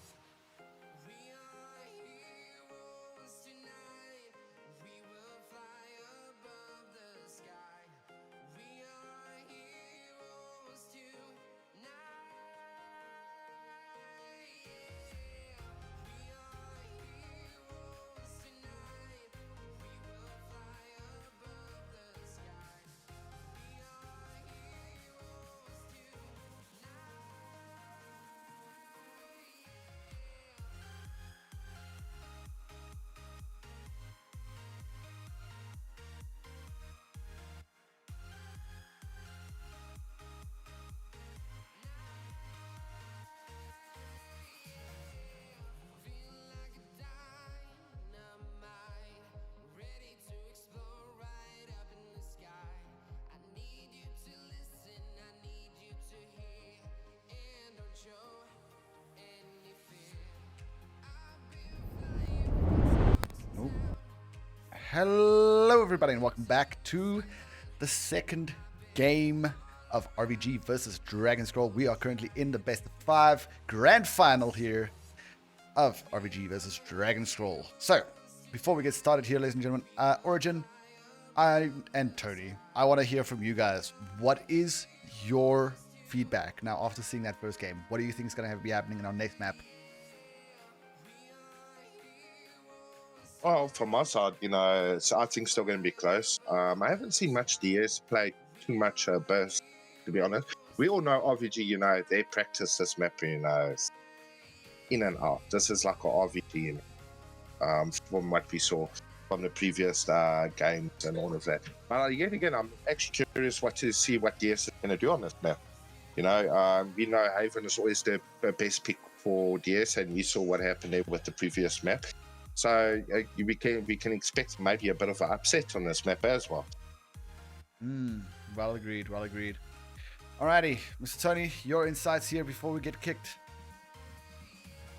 We are heroes tonight. We will fly above the sky. We are heroes tonight. Yeah. We are heroes tonight. We will fly above the sky. We are heroes tonight. Feeling like a dynamite, ready to explode right up in the sky. I need you to listen, I need you to hear, and don't show any fear. I've been flying from town to town. Hello, everybody, and welcome back to the second game of RVG versus Dragon Scroll. We are currently in the best of 5 grand final here of RVG versus Dragon Scroll. So, before we get started here, ladies and gentlemen, Origin, and Tony, I want to hear from you guys. What is your feedback now after seeing that first game? What do you think is going to be happening in our next map? Well, from my side, so I think still going to be close. I haven't seen much DS play too much burst, to be honest. We all know RVG, they practice this map, in and out. This is like a RVG, from what we saw from the previous games and all of that. But yet again, I'm actually curious to see what DS is going to do on this map. You know, we know Haven is always the best pick for DS, and we saw what happened there with the previous map. So we can expect maybe a bit of an upset on this map as well. Well agreed, well agreed. Alrighty, Mr. Tony, your insights here before we get kicked.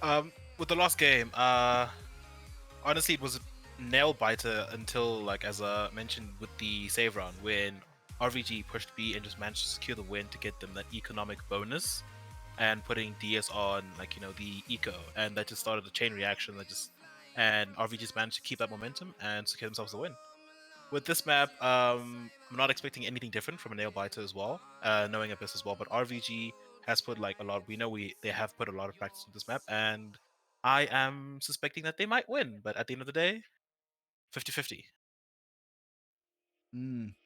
With the last game, honestly, it was a nail biter until, like, as I mentioned with the save round, when RVG pushed B and just managed to secure the win to get them that economic bonus, and putting DS on, like, you know, the eco, and that just started a chain reaction and RVG just managed to keep that momentum and secure themselves the win. With this map, I'm not expecting anything different from a nail biter as well, knowing Abyss as well. But RVG has put like a lot. We know they have put a lot of practice with this map, and I am suspecting that they might win. But at the end of the day, 50-50.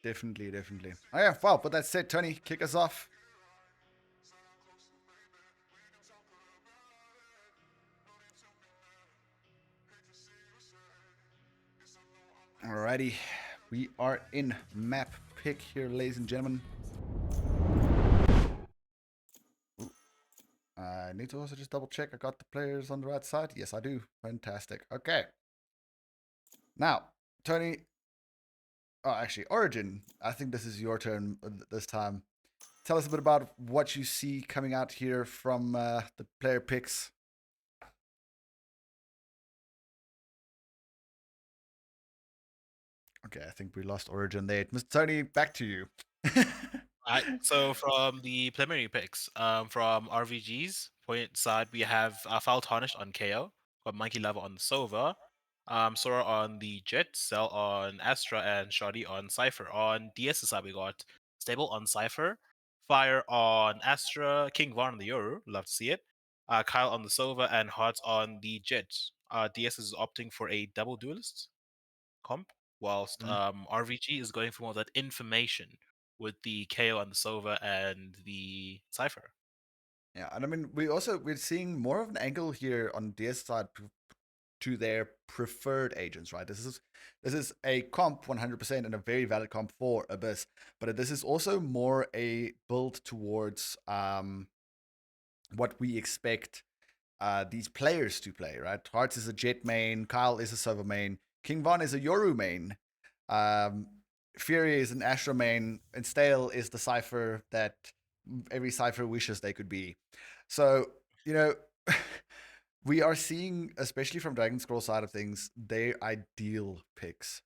Definitely, definitely. Oh yeah, well, with that said, Tony, kick us off. Alrighty, we are in map pick here, ladies and gentlemen. I need to also just double check I got the players on the right side. Yes, I do. Fantastic. Okay. Now, Tony. Oh, actually, Origin. I think this is your turn this time. Tell us a bit about what you see coming out here from the player picks. Okay, I think we lost Origin there. Mr. Tony, back to you. Right. So from the preliminary picks, from RVG's point side, we have Foul Tarnished on KO, got Monkey Lava on the Sova, Sora on the Jet, Cell on Astra, and Shoddy on Cypher. On DS's side, we got Stable on Cypher, Fire on Astra, King Von on the Yoru, love to see it, Kyle on the Sova, and Hearts on the Jet. DS is opting for a double duelist comp, whilst RVG is going for more of that information with the KO on the Sova and the Cypher. Yeah, and I mean, we're seeing more of an angle here on DS side to their preferred agents, right? This is a comp 100% and a very valid comp for Abyss, but this is also more a build towards what we expect these players to play, right? Hearts is a Jet main, Kyle is a Sova main, King Von is a Yoru main, Fury is an Astra main, and Stale is the Cypher that every Cypher wishes they could be. So, you know, we are seeing, especially from Dragon Scroll side of things, their ideal picks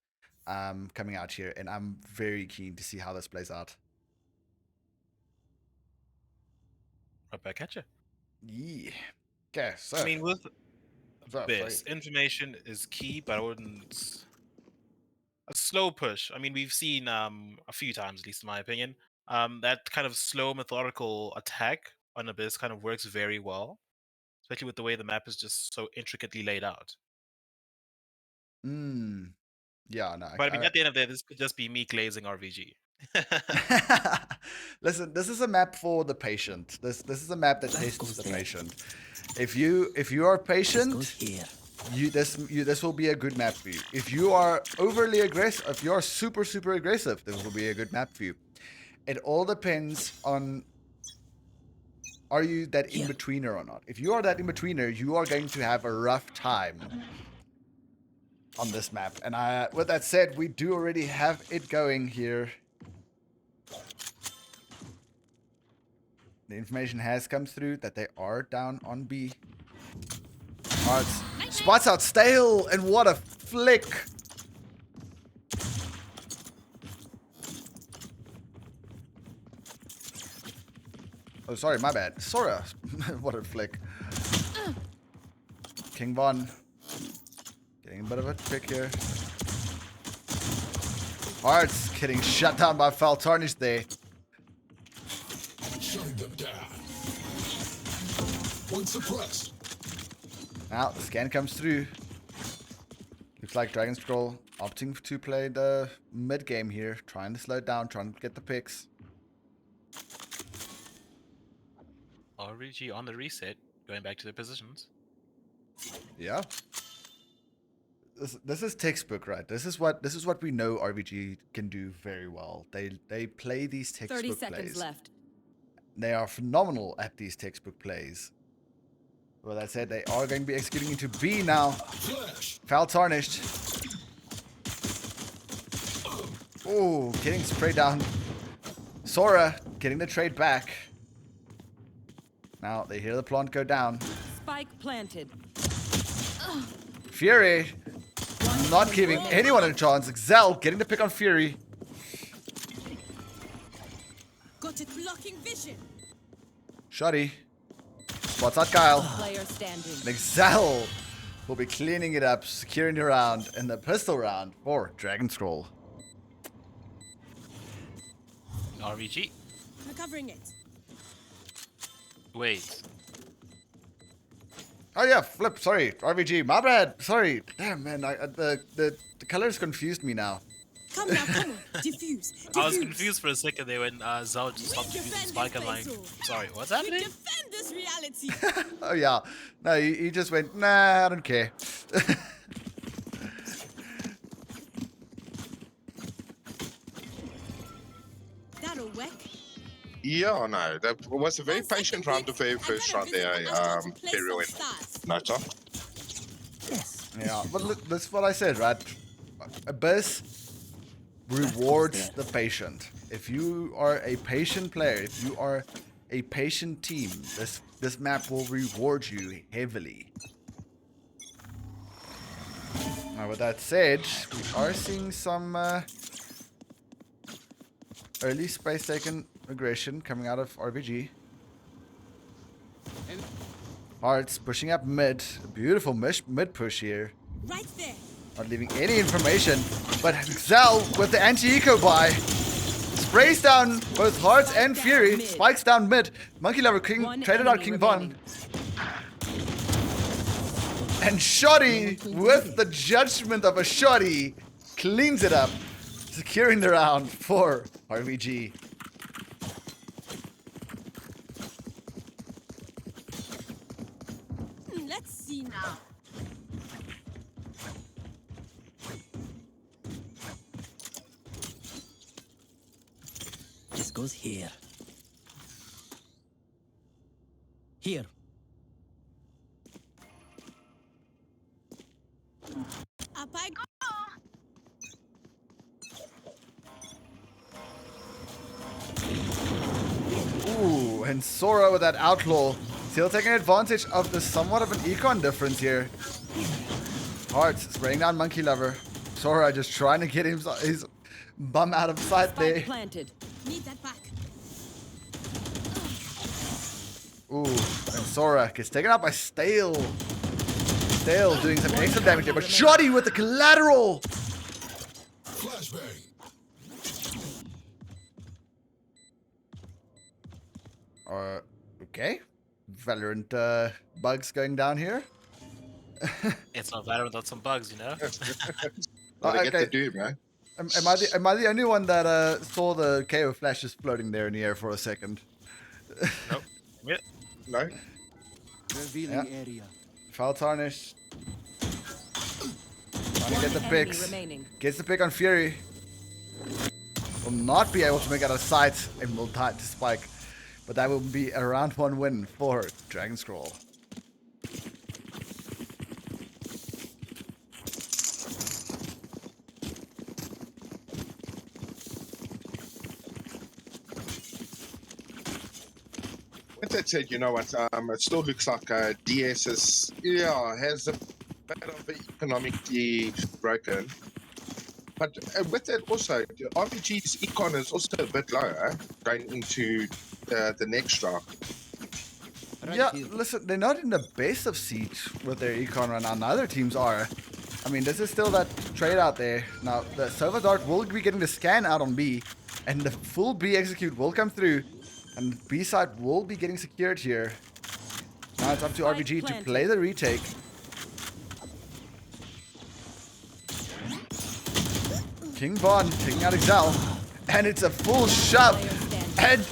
coming out here, and I'm very keen to see how this plays out. Right back at you. Yeah. Okay, so I mean, with sorry. Abyss, information is key, but I wouldn't. A slow push. I mean, we've seen a few times, at least in my opinion, that kind of slow, methodical attack on Abyss kind of works very well, especially with the way the map is just so intricately laid out. Yeah, no. But I mean, at the end of the day, this could just be me glazing RVG. Listen, this is a map for the patient. This is a map that tests the patient. If you are patient, here. this will be a good map for you. If you are overly aggressive, if you are super aggressive, this will be a good map for you. It all depends on, are you that in-betweener or not? If you are that in-betweener, you are going to have a rough time on this map. And with that said, we do already have it going here. The information has come through that they are down on B. Hearts spots out Stale, and what a flick! Oh, sorry, my bad. Sora. What a flick. King Von. Getting a bit of a pick here. Hearts getting shut down by Foul Tarnished there. Shutting them down. One suppressed. Now, the scan comes through. Looks like Dragon Scroll opting to play the mid game here. Trying to slow it down, trying to get the picks. RVG on the reset, going back to their positions. Yeah. This is textbook, right? This is what we know RVG can do very well. They play these 30 textbook seconds plays. left. They are phenomenal at these textbook plays. Well, that said, they are going to be executing into B now. Foul tarnished. Oh, getting sprayed down. Sora getting the trade back. Now they hear the plant go down. Spike planted. Fury not giving anyone a chance. Xel getting the pick on Fury. Got it blocking vision. Shoddy. Spots out Kyle. Player standing. And Xel will be cleaning it up, securing the round in the pistol round for Dragon Scroll. RVG. Recovering it. Wait. Oh yeah, flip. Sorry, RVG. My bad. Sorry. Damn man, the colors confused me now. Come now, come on. Diffuse. I was confused for a second there when Zhao just stopped using Spike. I'm like, sorry, what's We happening? defend this reality. Oh yeah. No, he just went. Nah, I don't care. That'll work. Yeah, no, that was a very 1 second, patient round, the please. very I'm first gonna round there, visit the house to play Imperial some and stars. Nata. Yes. Yeah, but look, that's what I said, right? Abyss rewards the patient. If you are a patient player, if you are a patient team, this map will reward you heavily. Now, with that said, we are seeing some early space taken aggression coming out of RVG. Hearts pushing up mid. A beautiful mid push here. Right there. Not leaving any information, but Xel with the anti-eco buy sprays down both Hearts and Fury, spikes down mid. Monkey Lover King One traded out enemy King remaining. Von. And Shoddy, with the judgment of a Shoddy, cleans it up, securing the round for RVG. Let's see now. This goes here. Here. Up I go. Ooh, and Sora with that outlaw. Still taking advantage of the somewhat of an econ difference here. Hearts spraying down Monkey Lover. Sora just trying to get his bum out of sight Spike there. planted. Need that back. Ooh, and Sora gets taken out by Stale. Stale doing some extra damage there, but Shoddy with the collateral! Flashbang. Okay. Valorant bugs going down here. It's not Valorant without some bugs, you know? What I get okay. to do, man. Am I the only one that saw the KO flashes floating there in the air for a second? Nope. Yeah. No? Revealing Yeah. area. Foul tarnish. Trying to get the Enemy picks. remaining. Gets the pick on Fury. Will not be able to make out of sight and will die to Spike. But that will be a round 1 win for Dragon Scroll. With that said, you know what? It still looks like DS has a bit of economically broken. But with that also, RVG's econ is also a bit lower going into the next round. Yeah, listen, they're not in the best of siege with their econ right now. Neither teams are. I mean, this is still that trade out there. Now, the Silver Dart will be getting the scan out on B, and the full B execute will come through, and B side will be getting secured here. Now it's up to RVG to play the retake. King Von taking out Xel, and it's a full shove, and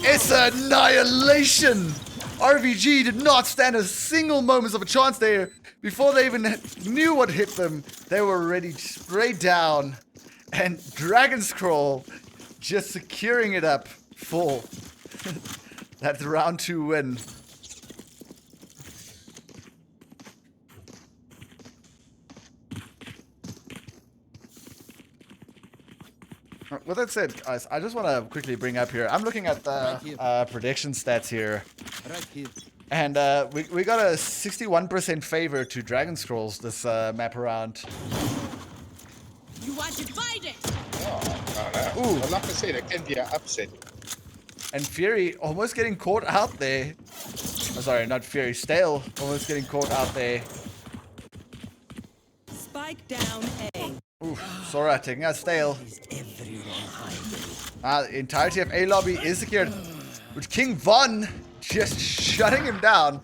it's annihilation! RVG did not stand a single moment of a chance there. Before they even knew what hit them, they were already straight down. And Dragon Scroll just securing it up full. That's round 2 win. With that said, guys, I just want to quickly bring up here. I'm looking at the prediction stats here. Right here. And we got a 61% favor to Dragon Scrolls this map around. You want to fight it? Oh, Ooh. well, like I said, it can be an upset. And Fury almost getting caught out there. Oh, sorry, not Fury. Stale almost getting caught out there. Spike down A. Ooh, Sora taking out Stale. Is everyone hiding? The entirety of A lobby is secured. With King Von just shutting him down.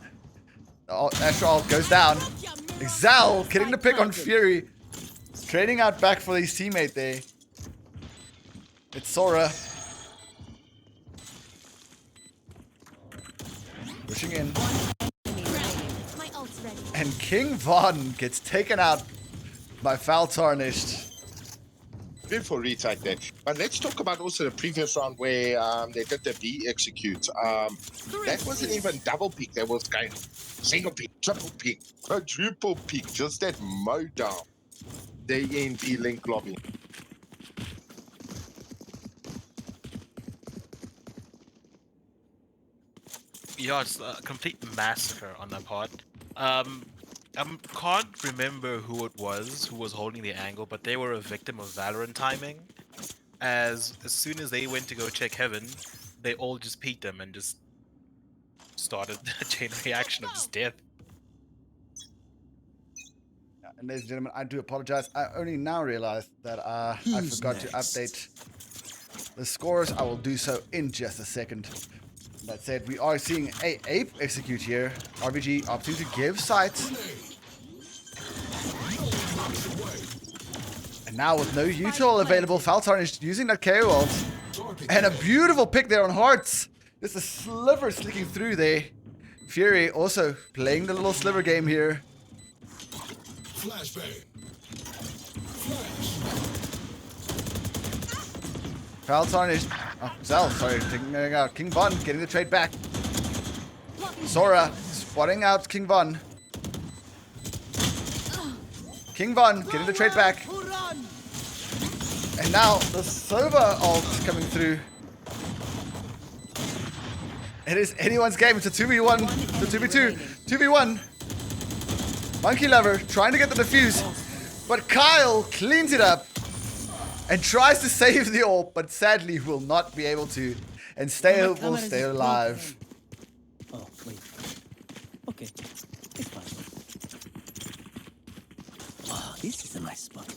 Astro Ult goes down. Exal getting the pick on Fury. Trading out back for his teammate there. It's Sora. Pushing in. My ult's ready. And King Von gets taken out by Foul Tarnished. Beautiful retake there. But let's talk about also the previous round where they did the B execute. That wasn't even double pick. That was going single pick, triple pick, quadruple pick. Just that mow down. The END link lobby. Yeah, it's a complete massacre on that part. Can't remember who it was who was holding the angle, but they were a victim of Valorant timing. As soon as they went to go check heaven, they all just peeked them and just started a chain reaction of just death. And ladies and gentlemen, I do apologize. I only now realized that I forgot to update the scores. I will do so in just a second. That said, we are seeing a ape execute here. RVG opting to give sight. And now with no util available, Foul Tarnished using that KO ult. And a beautiful pick there on Hearts. Just a sliver slicking through there. Fury also playing the little sliver game here. Flashbang. Flash. Foul Tarnished. Oh, Zal, sorry, taking out King Von, getting the trade back. Sora spotting out King Von. King Von getting the trade back. And now the Sova ult coming through. It is anyone's game. It's a 2v1, it's a 2v2, 2v1. Monkey Lover trying to get the defuse. But Kyle cleans it up and tries to save the orb, but sadly will not be able to. And will stay alive. Oh, wait. Okay. It's fine. Oh, this is a nice spot.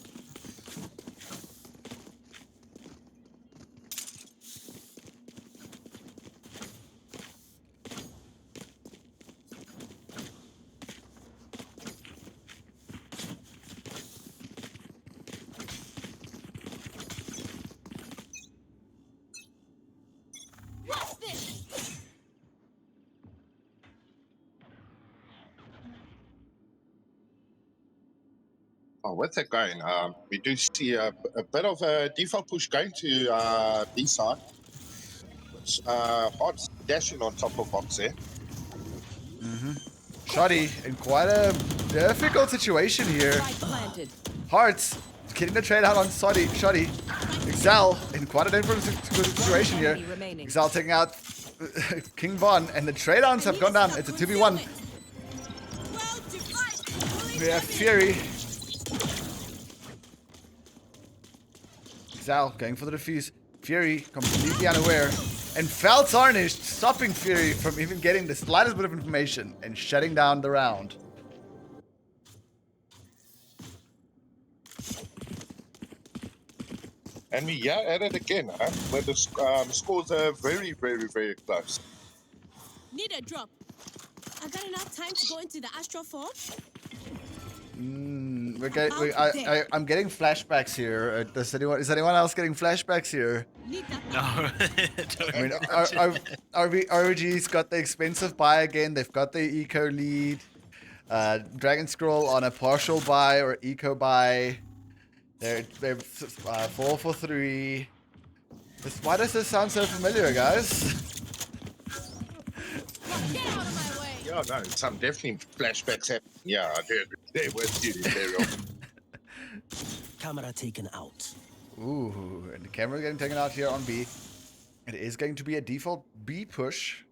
Oh, what's that going? We do see a bit of a default push going to B side. Hot dashing on top of Box there. Shoddy in quite a difficult situation here. Spike planted. Hearts getting the trade out on Shoddy. Exal in quite a different situation here. Remaining. Exal taking out King Von, and the trade outs have gone down. It's a 2v1. We have Fury. Exal going for the defuse. Fury completely unaware. And Foul Tarnished stopping Fury from even getting the slightest bit of information and shutting down the round. And we at it again, huh? Where the scores are very, very, very close. Need a drop. I got enough time to go into the astral form. I'm getting flashbacks here. Is anyone else getting flashbacks here? Need that. No, I mean, RVG's got the expensive buy again. They've got the eco lead. Dragon Scroll on a partial buy or eco buy. They're 4 for 3. Why does this sound so familiar, guys? Get out of my way! Yeah, no, some definitely flashbacks happen. Yeah, I did. They were duty Imperial. Camera taken out. Ooh, and the camera getting taken out here on B. It is going to be a default B push.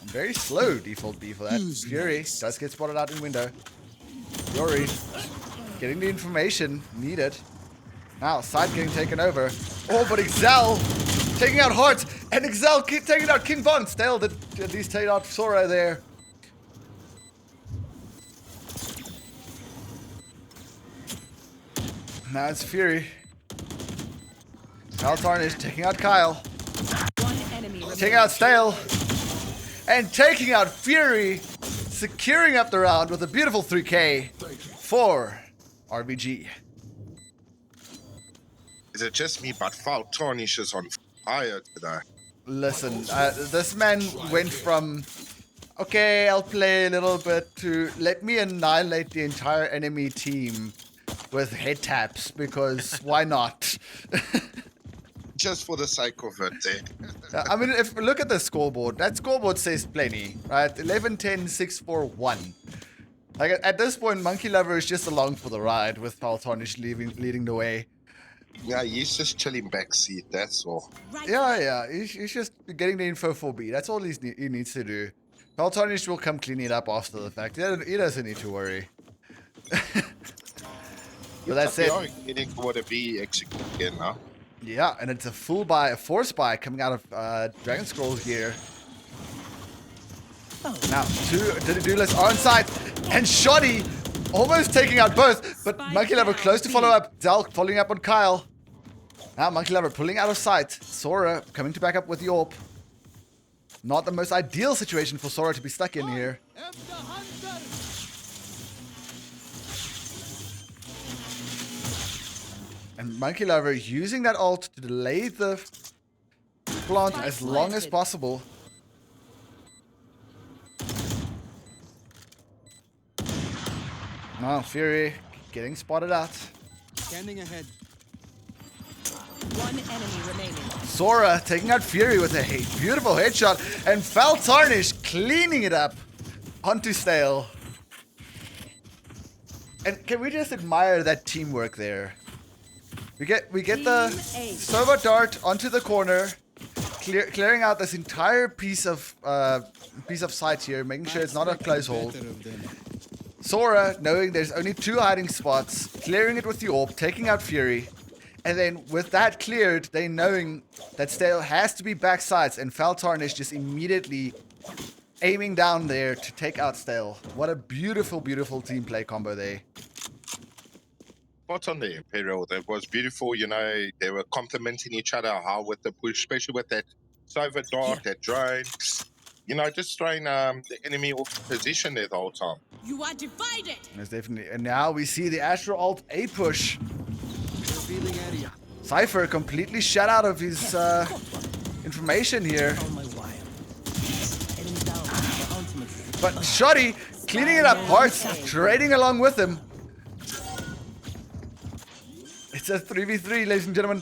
Very slow default B for that. Who's Fury next? does get spotted out in window. Fury getting the information needed. Now, side getting taken over. Oh, but Excel taking out Heart. And Excel taking out King Von. Stale did at least take out Sora there. Now it's Fury. Kyle Tarnish taking out Kyle. One enemy remaining. Taking out Stale. And taking out Fury. Securing up the round with a beautiful 3K for RVG. Is it just me, but Foul Tarnish is on fire today? Listen, this man went from, okay, I'll play a little bit, to let me annihilate the entire enemy team with head taps, because why not? Just for the sake of it, eh? I mean, if look at the scoreboard, that scoreboard says plenty, right? 11, 10, 6, 4, 1. Like, at this point, Monkey Lover is just along for the ride, with Foul Tarnish leading the way. Yeah, he's just chilling backseat, that's all. Yeah, he's just getting the info for B. That's all he needs to do. Foul Tarnish will come clean it up after the fact. He doesn't need to worry. But that's it. Getting what a B execute again now. Yeah, and it's a full buy, a force buy coming out of Dragon Scrolls here. Now, two duelists are on site, and Shoddy almost taking out both, but Monkey Lover close to follow up. Zal following up on Kyle. Now Monkey Lover pulling out of sight. Sora coming to back up with the AWP. Not the most ideal situation for Sora to be stuck in here. And Monkey Lover using that ult to delay the plant as long as possible. Now Fury getting spotted out. Standing ahead. One enemy remaining. Sora taking out Fury with a beautiful headshot, and Foul Tarnish cleaning it up onto Stale. And can we just admire that teamwork there? We get the Team 8. Sova dart onto the corner, clearing out this entire piece of sight here, making sure it's not a close hold. Better of them. Sora, knowing there's only 2 hiding spots, clearing it with the AWP, taking out Fury. And then with that cleared, they knowing that Stale has to be back sides, and Foul Tarnish just immediately aiming down there to take out Stale. What a beautiful, beautiful team play combo there. Spot on the Imperial. That was beautiful. You know, they were complementing each other. How with the push, especially with that Sova dart, that drone. You know, just throwing the enemy off position there the whole time. You are divided! There's definitely, and now we see the Astro Alt A push. Revealing area. Cypher completely shut out of his information here. On my wire. Enemy down. The ultimate. But Shoddy cleaning it up, Hearts trading along with him. It's a 3v3, ladies and gentlemen.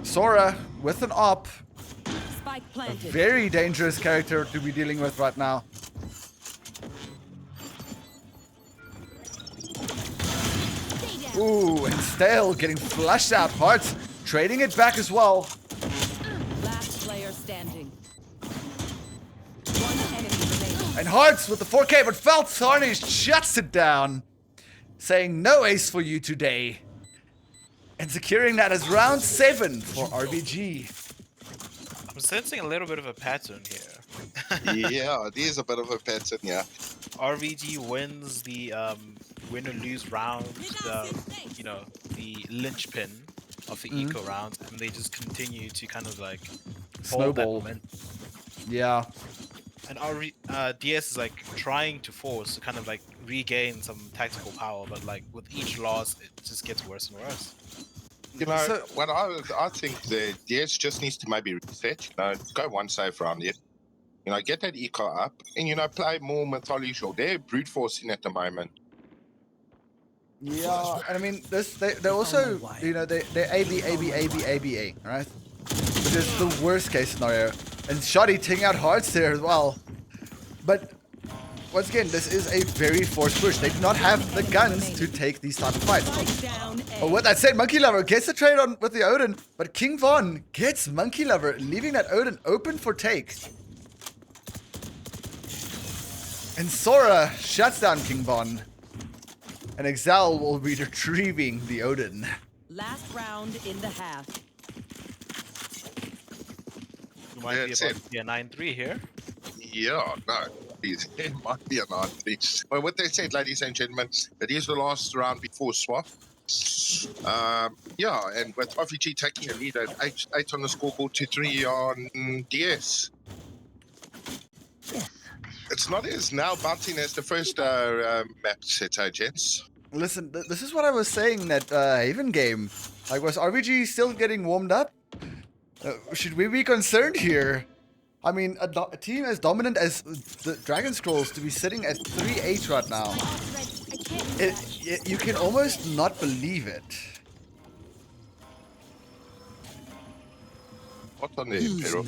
Sora with an op. Spike A planted. very dangerous character to be dealing with right now. Ooh, and Stale getting flushed out. Hearts trading it back as well. Last player standing. One enemy remaining. And Hearts with the 4K, but Foul Tarnish shuts it down, saying no ace for you today. And securing that as round 7 for RVG. I'm sensing a little bit of a pattern here. Yeah, it is a bit of a pattern, yeah. RVG wins the win or lose round, you know, the linchpin of the eco round, and they just continue to kind of like hold that Snowball. momentum. Yeah. And DS is like trying to force to kind of like regain some tactical power, but like with each loss, it just gets worse and worse. You know, So- I think the DS just needs to maybe reset, you know, go one save round yet. get that eco up, and play more mythology. They're brute forcing at the moment. Yeah, and I mean, they also, they're A, right? Which is the worst case scenario. And Shoddy taking out hearts there as well. But once again, this is a very forced push. They do not have the guns to take these type of fights. Spike down A. But with that said, Monkey Lover gets the trade on with the Odin, but King Von gets Monkey Lover, leaving that Odin open for take. And Sora shuts down King Von. And Exal will be retrieving the Odin. Last round in the half. You might be That's about it. to be a 9-3 here. Yeah, no, it might be a nice piece. But what they said, ladies and gentlemen, that is the last round before swap. Yeah, and with RVG taking a lead at 8 on the scoreboard to 3 on DS. It's not as now bouncing as the first map set, gents. Listen, this is what I was saying that Haven game. Like, was RVG still getting warmed up? Should we be concerned here? I mean, a team as dominant as the Dragon Scrolls to be sitting at 3-8 right now. You can almost not believe it. What's on the Imperial?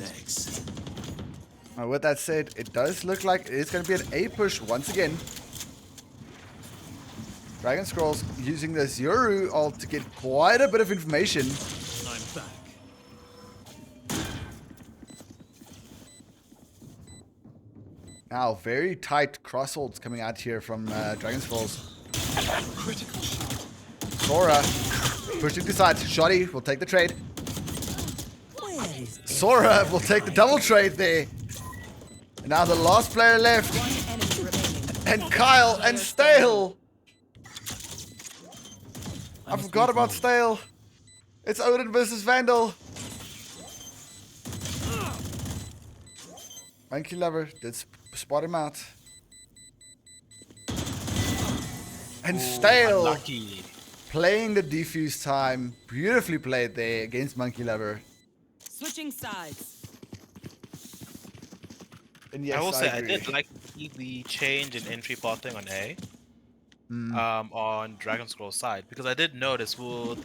With that said, it does look like it's going to be an A push once again. Dragon Scrolls using this Yoru ult to get quite a bit of information. I'm back. Now, very tight cross holds coming out here from Dragon Scrolls. Sora pushing to side. Shoddy will take the trade. Sora will take the double trade there. And now the last player left. One enemy remaining. And Kyle and Stale. I forgot about Stale. It's Odin versus Vandal. Monkey Lover did spot him out. And Stale Unlucky. playing the defuse time. Beautifully played there against Monkey Lover. Switching sides. And yes, I will say I agree. did like the change in entry pathing on A. On Dragon Scroll side, because I did notice a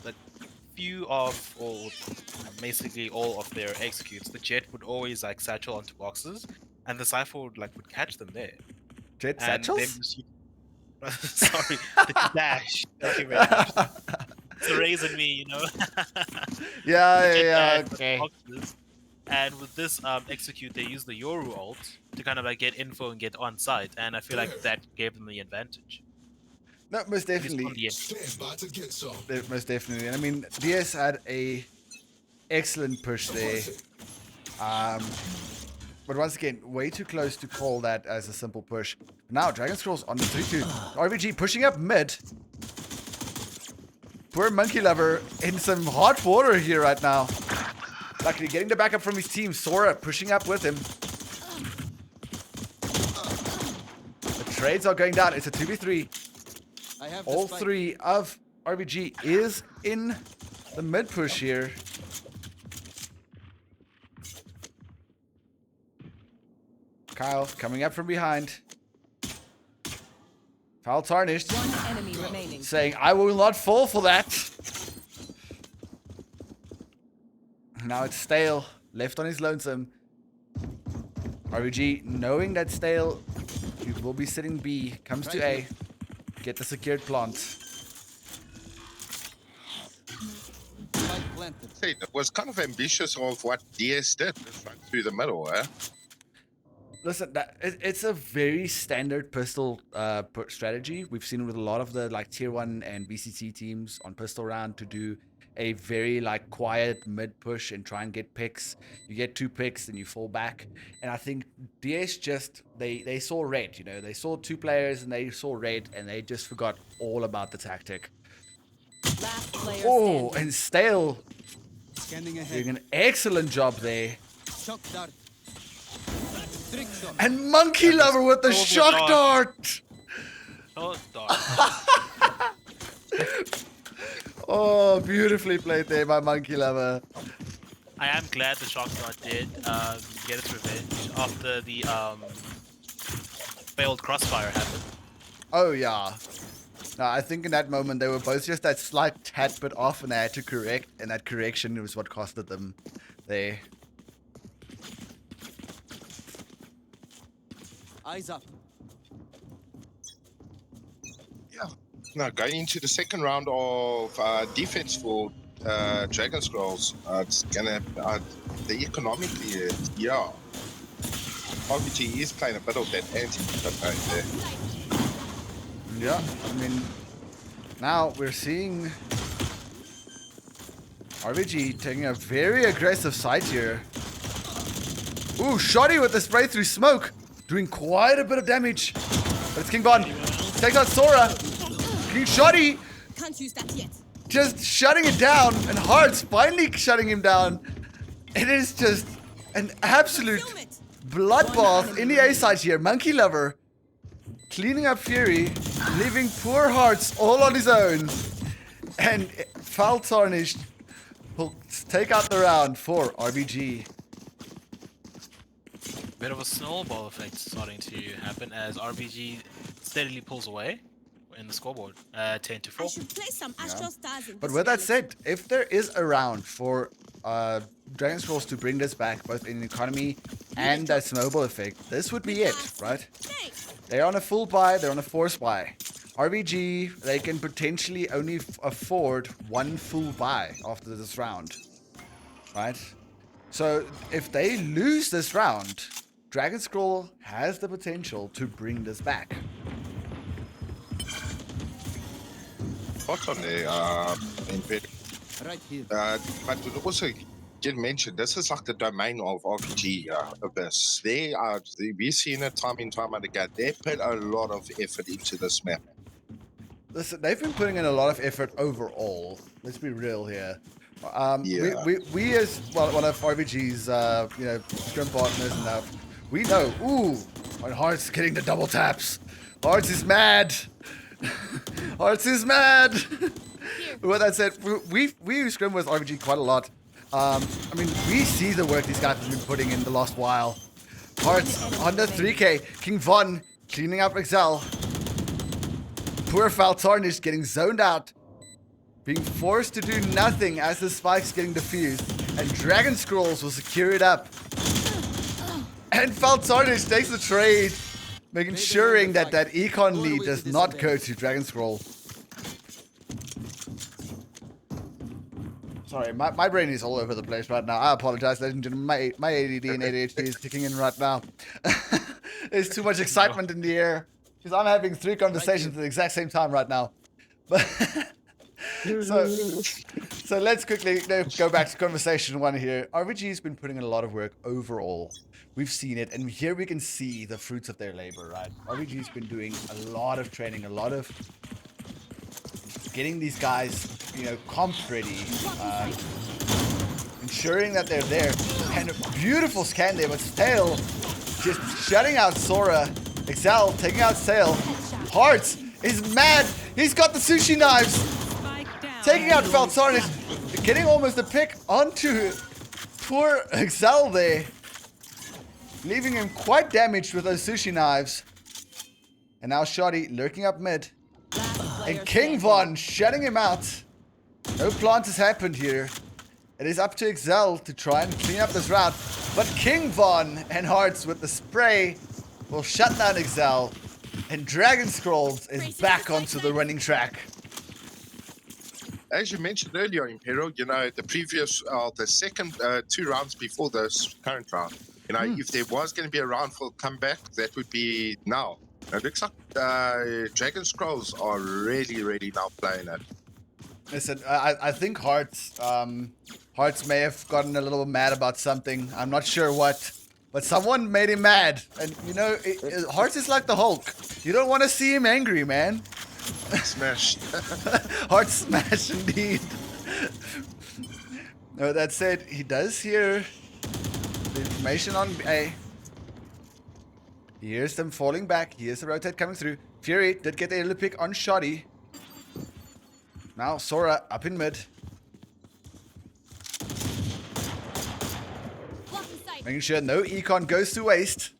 few of, or basically all of their executes, the Jet would always like satchel onto boxes, and the Cypher would catch them there. Jet And then satchels? sorry, the dash. Thank you very much. It's a raise in me, Yeah, Jet yeah, dash okay. boxes. And with this execute, they use the Yoru ult to kind of like get info and get on site, and I feel like that gave them the advantage. No, most At least on definitely. the end. Most definitely. And I mean, DS had a excellent push there. But once again, way too close to call that as a simple push. Now, Dragon Scrolls on the 3-2. RVG pushing up mid. Poor Monkey Lover in some hot water here right now. Luckily, getting the backup from his team. Sora pushing up with him. The trades are going down. It's a 2v3. I have the All spike. three of RVG is in the mid push here. Kyle coming up from behind. Foul tarnished, One enemy remaining. saying, I will not fall for that. Now it's Stale, left on his lonesome. RVG, knowing that Stale he will be sitting B, comes to A. Get the secured plant. Spike planted. Hey, it was kind of ambitious of what DS did, just right through the middle, eh? Listen, it's a very standard pistol strategy. We've seen it with a lot of the like tier 1 and BCT teams on pistol round to do a very like quiet mid push and try and get picks. You get 2 picks and you fall back. And I think DS just they saw red, they saw 2 players and they saw red and they just forgot all about the tactic. Last player Oh, standing. and Stale Scanning ahead. doing an excellent job there. Shock dart. Trick shot. And Monkey Lover with the Oh, shock God. dart. Oh, darn. Oh, beautifully played there by Monkey Lover. I am glad the Sharkstar did get its revenge after the failed crossfire happened. Oh yeah. No, I think in that moment they were both just that slight tad bit off, and they had to correct, and that correction was what costed them there. Eyes up. Yeah. Now, going into the second round of defense for Dragon Scrolls, it's gonna the economically, yeah. RVG is playing a bit of that anti there. Yeah, I mean, now we're seeing RVG taking a very aggressive side here. Ooh, Shoddy with the spray through smoke, doing quite a bit of damage. But it's King Von. Takes out Sora. King Shoddy Can't use that yet. just shutting it down, and Hearts finally shutting him down. It is just an absolute Film it. bloodbath in the A side here. Monkey Lover cleaning up Fury, leaving poor Hearts all on his own. And Foul Tarnished will take out the round for RVG. Bit of a snowball effect starting to happen as RVG steadily pulls away in the scoreboard, 10 to 4. I should play some Astral Stars in But this with that reality. said, if there is a round for Dragon Scrolls to bring this back, both in economy and that snowball effect, this would be it, right? Thanks. They're on a full buy, they're on a force buy. RVG, they can potentially only afford one full buy after this round, right? So if they lose this round, Dragon Scroll has the potential to bring this back. Spot on there, Right here. but we also did mention this is like the domain of RPG Abyss. We've seen it time and time again. They put a lot of effort into this map. Listen, they've been putting in a lot of effort overall. Let's be real here. Yeah. We as one of RVG's scrum partners and that, we know. Ooh, when Hearts getting the double taps. Hearts is mad. Hearts is mad. With that said, we scrum with RVG quite a lot. I mean, we see the work these guys have been putting in the last while. Hearts under 3K. King Von cleaning up Excel. Poor Foul Tarnished getting zoned out. Being forced to do nothing as the spike's getting defused. And Dragon Scrolls will secure it up. And Foul Tarnished takes the trade. Making sure that econ lead does not go to Dragon Scroll. Sorry, my brain is all over the place right now. I apologize, ladies and gentlemen. My ADD and ADHD is kicking in right now. There's too much excitement in the air. Because I'm having 3 conversations at the exact same time right now. But so let's quickly go back to conversation 1 here. RVG's been putting in a lot of work overall. We've seen it, and here we can see the fruits of their labor, right? RVG's been doing a lot of training, a lot of getting these guys, comp ready, ensuring that they're there. And a beautiful scan there, but Stale just shutting out Sora. Excel taking out Sail. Hearts is mad. He's got the sushi knives. Spike down. Taking out Valsarnish. Getting almost a pick onto poor Excel there. Leaving him quite damaged with those sushi knives. And now Shoddy lurking up mid. And King Von shutting him out. No plant has happened here. It is up to Excel to try and clean up this round. But King Von and Hearts with the spray will shut down Excel. And Dragon Scrolls is back onto the running track. As you mentioned earlier, Imperial, the previous, the second 2 rounds before this current round, if there was going to be a round for comeback, that would be now. It looks like Dragon Scrolls are really, really now playing it. Listen, I think Hearts may have gotten a little mad about something. I'm not sure what. But someone made him mad. And, Hearts is like the Hulk. You don't want to see him angry, man. Smash. Heart smash indeed. No, that said, he does hear the information on A. He hears them falling back. He hears the rotate coming through. Fury did get a little pick on Shoddy. Now Sora up in mid. Making sure no econ goes to waste.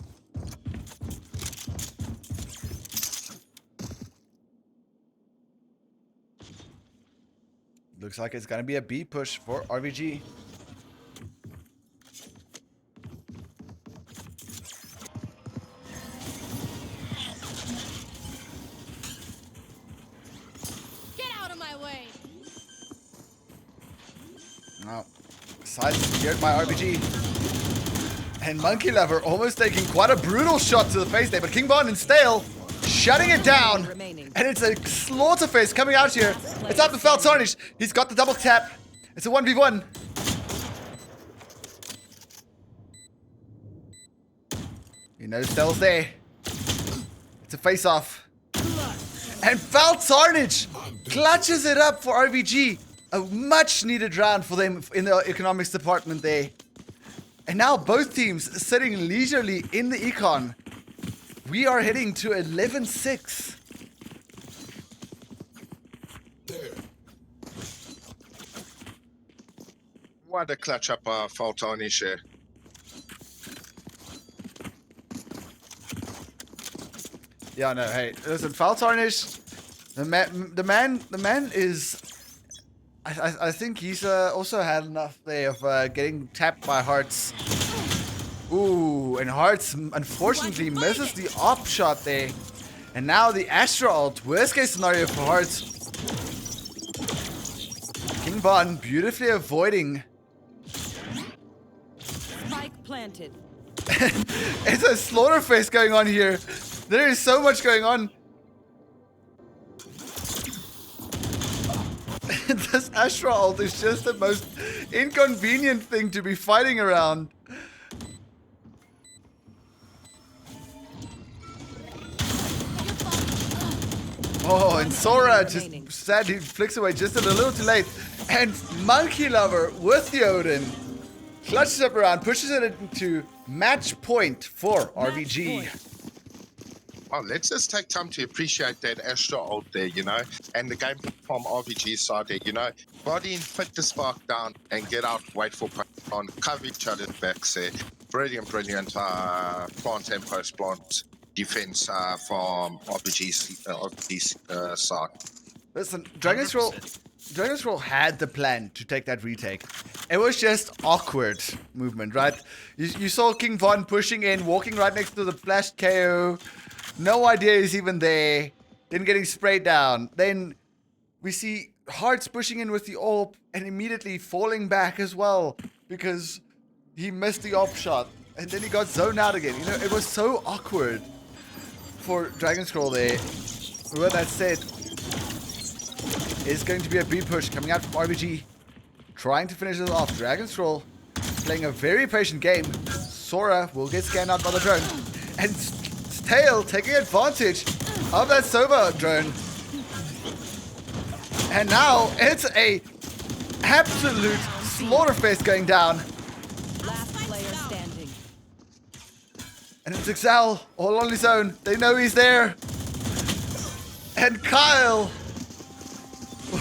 Looks like it's gonna be a B push for RVG. Get out of my way! Now, side secured by RVG. And Monkey Lover almost taking quite a brutal shot to the face there, but King Von and Stale shutting it down. Remaining. And it's a slaughter face coming out here. It's out the Felt Tarnish. He's got the double tap. It's a 1v1. You know Stale's there. It's a face-off. And Felt Tarnish clutches it up for RVG. A much needed round for them in the economics department there. And now both teams sitting leisurely in the econ. We are heading to 11-6. What a clutch up Faltonish here. Yeah, no, hey, listen, Foul Tarnish, the man is, I think he's also had enough there of getting tapped by Hearts. Ooh, and Hearts unfortunately misses the op shot there. And now the Astra ult, worst case scenario for Hearts. King Von beautifully avoiding. Spike planted. It's a slaughter face going on here. There is so much going on. This Astra ult is just the most inconvenient thing to be fighting around. Oh, and Sora just sadly flicks away just a little too late. And Monkey Lover with the Odin clutches up around, pushes it into match point for RVG. Well, let's just take time to appreciate that Astra ult there, you know, and the game from RVG's side there, you know. Body in, put the spark down, and get out, wait for on, cover each other's backs there. Brilliant plant and post-plant defense from RVG's side. Listen, Dragon's Roll had the plan to take that retake. It was just awkward movement, right? You saw King Von pushing in, walking right next to the flashed KO. No idea he's even there. Then getting sprayed down. Then we see Hearts pushing in with the AWP and immediately falling back as well because he missed the AWP shot. And then he got zoned out again. You know, it was so awkward for Dragon Scroll there. With that said, it's going to be a B push coming out from RVG. Trying to finish it off. Dragon Scroll playing a very patient game. Sora will get scanned out by the drone. And Tail taking advantage of that Sova drone. And now it's a absolute slaughterfest going down. Last player standing. And it's Excel all on his own. They know he's there. And Kyle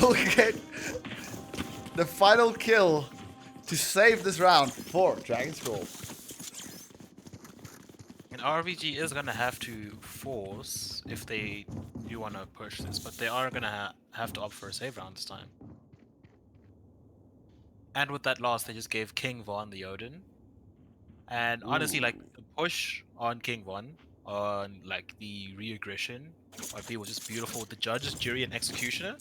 will get the final kill to save this round for Dragon Scroll. And RVG is gonna have to force if they do want to push this, but they are gonna have to opt for a save round this time. And with that loss, they just gave King Von the Odin. And honestly, like the push on King Von, on like the re-aggression, RP was just beautiful with the judges, jury, and executioner.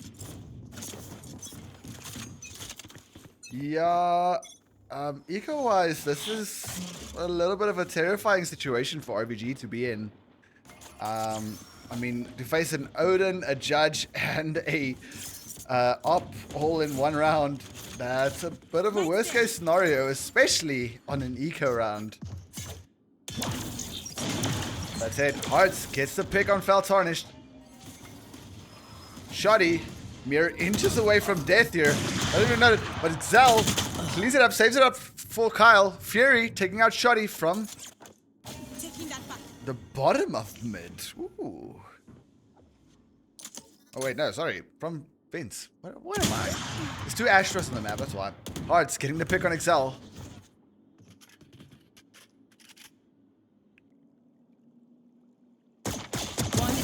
Yeah, eco-wise, this is a little bit of a terrifying situation for RVG to be in. I mean, to face an Odin, a judge, and a op all in one round, that's a bit of a worst case scenario, especially on an eco round. That's it. Hearts gets the pick on Foul Tarnished. Shoddy, mere inches away from death here. I don't even know, but it's Zell. Cleans it up, saves it up for Kyle. Fury taking out Shoddy from the bottom of mid. Ooh. Oh wait, no, sorry. From Vince. What am I? There's two Astros on the map, that's why. Hearts getting the pick on Excel.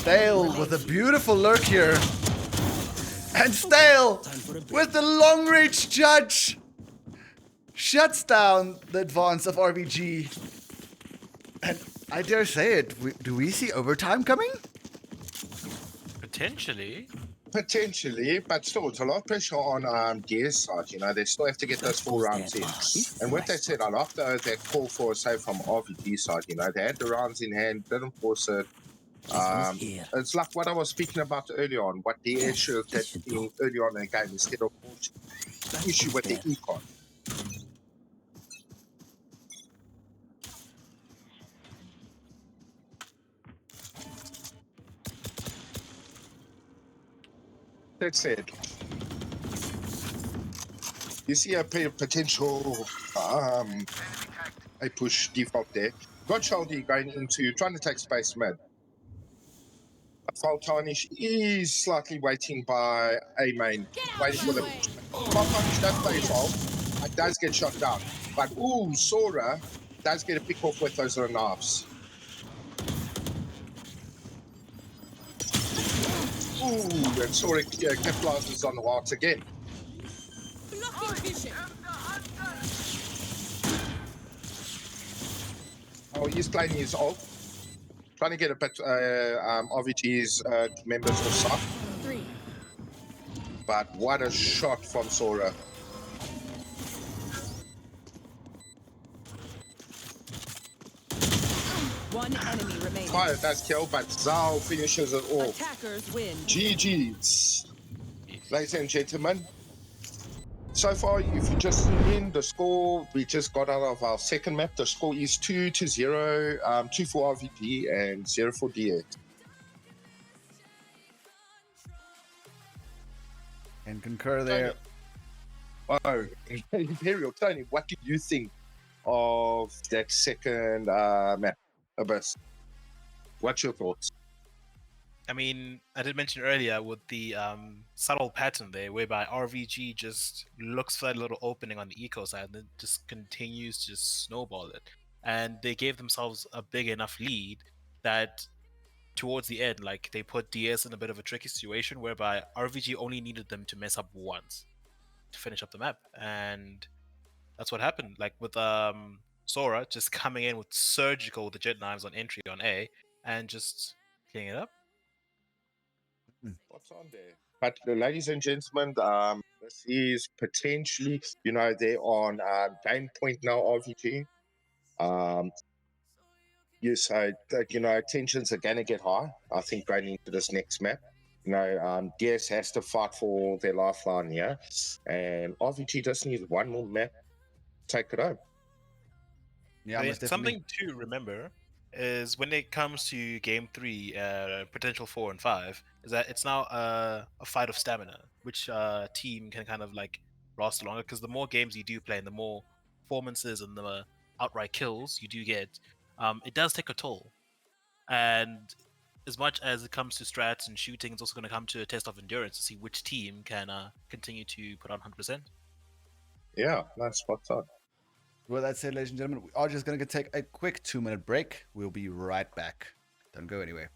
Stale with a beautiful lurk here. And Stale with the long reach judge shuts down the advance of RVG. And I dare say it, do we see overtime coming? Potentially. Potentially, but still, it's a lot of pressure on Gear's side. You know, they still have to get those 4 rounds in. And with that said, I like that call for a save from RVG side. You know, they had the rounds in hand, didn't force it. It's like what I was speaking about earlier on, what the should have had in early on in the game instead of the issue with the econ. That said, you see a potential a push default there. Got Shaldi going into trying to take space mid. Tarnish is slightly waiting by A main, waiting for the push. Tarnish does play his ult, and does get shot down. But Sora does get a pick off with those knives. And Sora capitalizes on the hearts again. Blocking vision. Oh, he's playing his ult. Trying to get a bit RVG's members off side. 3. But what a shot from Sora. One enemy remaining. Fire does kill, but Zhao finishes it all. Attackers win. GG's. Ladies and gentlemen, so far, if you just tuned in, the score, we just got out of our second map. The score is 2-0, 2 for RVG and 0 for DX. And concur there. Oh, Imperial, Tony, what do you think of that second map, Abyss? What's your thoughts? I mean, I did mention earlier with the subtle pattern there, whereby RVG just looks for that little opening on the eco side and then just continues to just snowball it. And they gave themselves a big enough lead that towards the end, like, they put DS in a bit of a tricky situation whereby RVG only needed them to mess up once to finish up the map. And that's what happened. Like with Sora just coming in with surgical the jet knives on entry on A and just cleaning it up. What's on there? But ladies and gentlemen, this is potentially, you know, they're on game point now, RVG. You say that, you know, tensions are going to get high, I think, going into this next map. You know, DS has to fight for their lifeline here. And RVG just needs one more map to take it home. Yeah, I mean, most definitely. something to remember is when it comes to game 3, potential 4 and 5, is that it's now a fight of stamina, which team can kind of like last longer, because the more games you do play and the more performances and the outright kills you do get, it does take a toll. And as much as it comes to strats and shooting, it's also going to come to a test of endurance to see which team can continue to put on 100%. Yeah, that's spot on. With that said, ladies and gentlemen, we are just going to take a quick 2-minute break. We'll be right back. Don't go anywhere.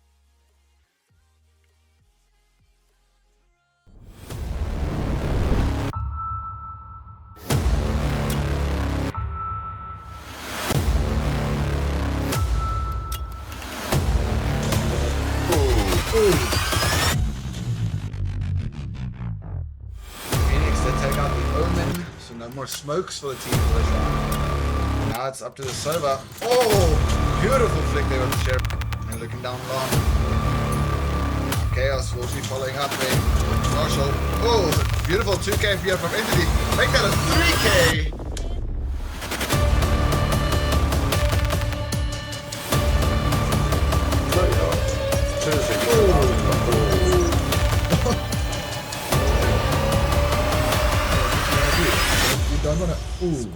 Phoenix, they take out the Omen, so no more smokes for the team for this round. Now it's up to the server. Oh, beautiful flick there with the sheriff. And looking down long. Chaos will be following up there. Marshall. Oh, beautiful 2K here from Entity. Make that a 3K. Ooh.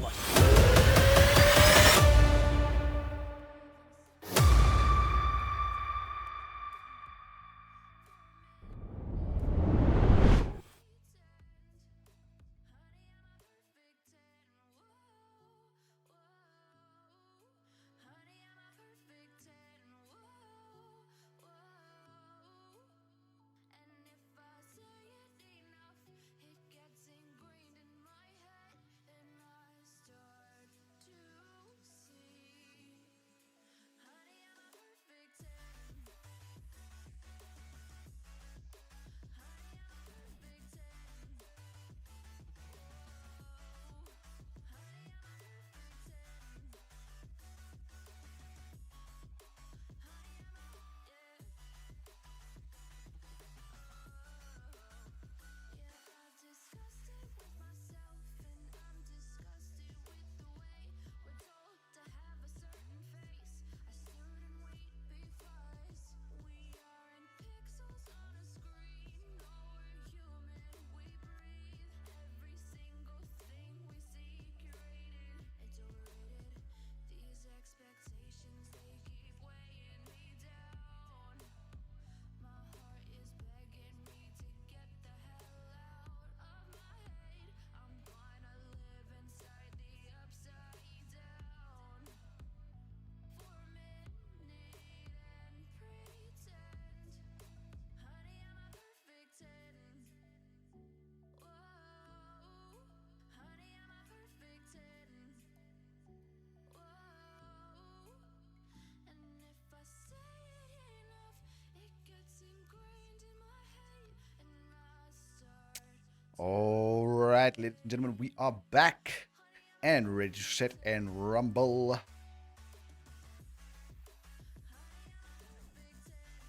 ladies and gentlemen, we are back and ready to set and rumble.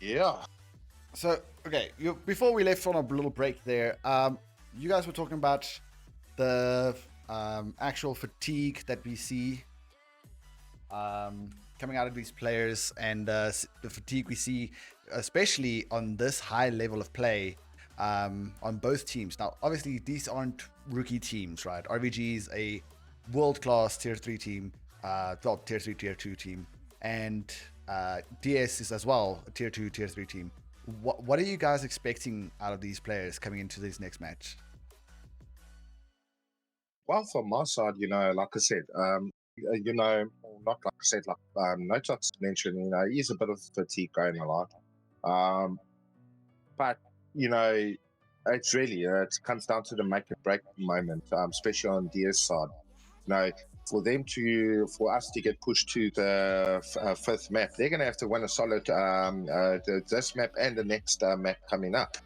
Yeah. So, okay, before we left on a little break there, you guys were talking about the actual fatigue that we see coming out of these players, and the fatigue we see, especially on this high level of play on both teams. Now, obviously, these aren't rookie teams, right? RVG is a world-class tier 3 team, tier 3, tier 2 team, and DS is as well a tier 2, tier 3 team. What are you guys expecting out of these players coming into this next match? Well, from my side, like I said, not like I said, like Notox mentioned, he's a bit of fatigue going along. But it's really it comes down to the make or break moment, especially on DS side. For us to get pushed to the fifth map, they're going to have to win a solid this map and the next map coming up.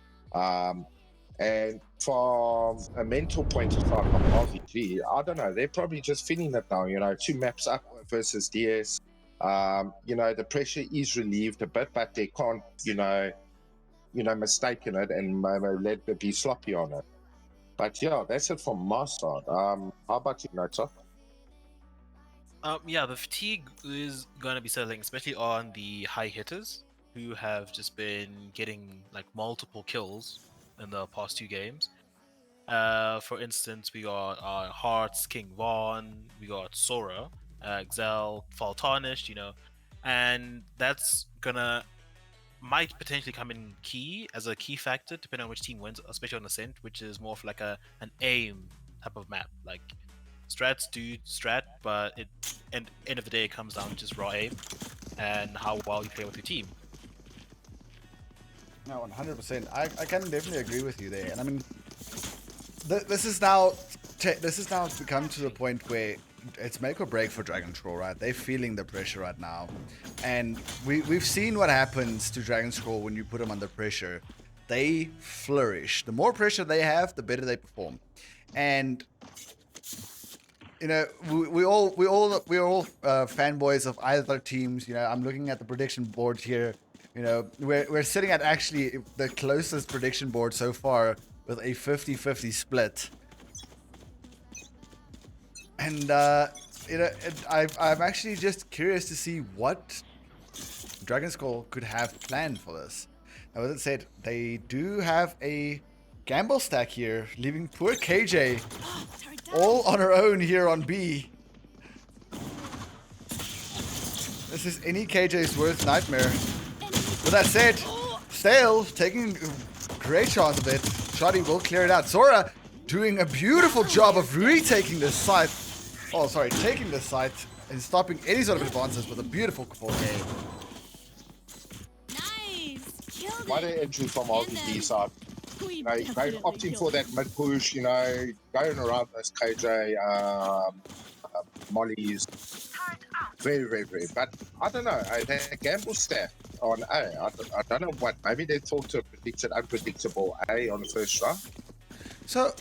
And from a mental point of view of RVG, I don't know, they're probably just feeling it now, 2 maps up versus DS. The pressure is relieved a bit, but they can't, mistake in it and let it be sloppy on it. But yeah, that's it from my side. How about you, Nota? Yeah, the fatigue is going to be settling, especially on the high hitters who have just been getting like multiple kills in the past 2 games. For instance, we got Hearts, King Von, we got Sora, Excel, Fall Tarnished, and that's might potentially come in key as a key factor depending on which team wins, especially on Ascent, which is more of like an aim type of map. Like strats do strat, but end of the day it comes down to just raw aim and how well you play with your team. No, 100%. I can definitely agree with you there. And I mean, this is now become to the point where it's make or break for Dragon Scroll, right? They're feeling the pressure right now, and we've seen what happens to Dragon Scroll when you put them under pressure. They flourish. The more pressure they have, the better they perform. And we're all fanboys of either teams. I'm looking at the prediction board here. We're sitting at actually the closest prediction board so far with a 50-50 split. And I'm actually just curious to see what Dragon Skull could have planned for this. Now, as I said, they do have a gamble stack here, leaving poor KJ all on her own here on B. This is any KJ's worst nightmare. With that said, Stale taking a great chance of it. Shoddy will clear it out. Sora doing a beautiful job of retaking this site. Oh, sorry, taking this site and stopping any sort of advances with a beautiful 4K. Nice! Killed What an it! entry from RVG side. We They definitely opting killed for it. that mid push, going around those KJ mollies. Very, very, very. But I don't know. That gamble stack on A, I don't know what. Maybe they thought to predicted unpredictable A on the first round. So,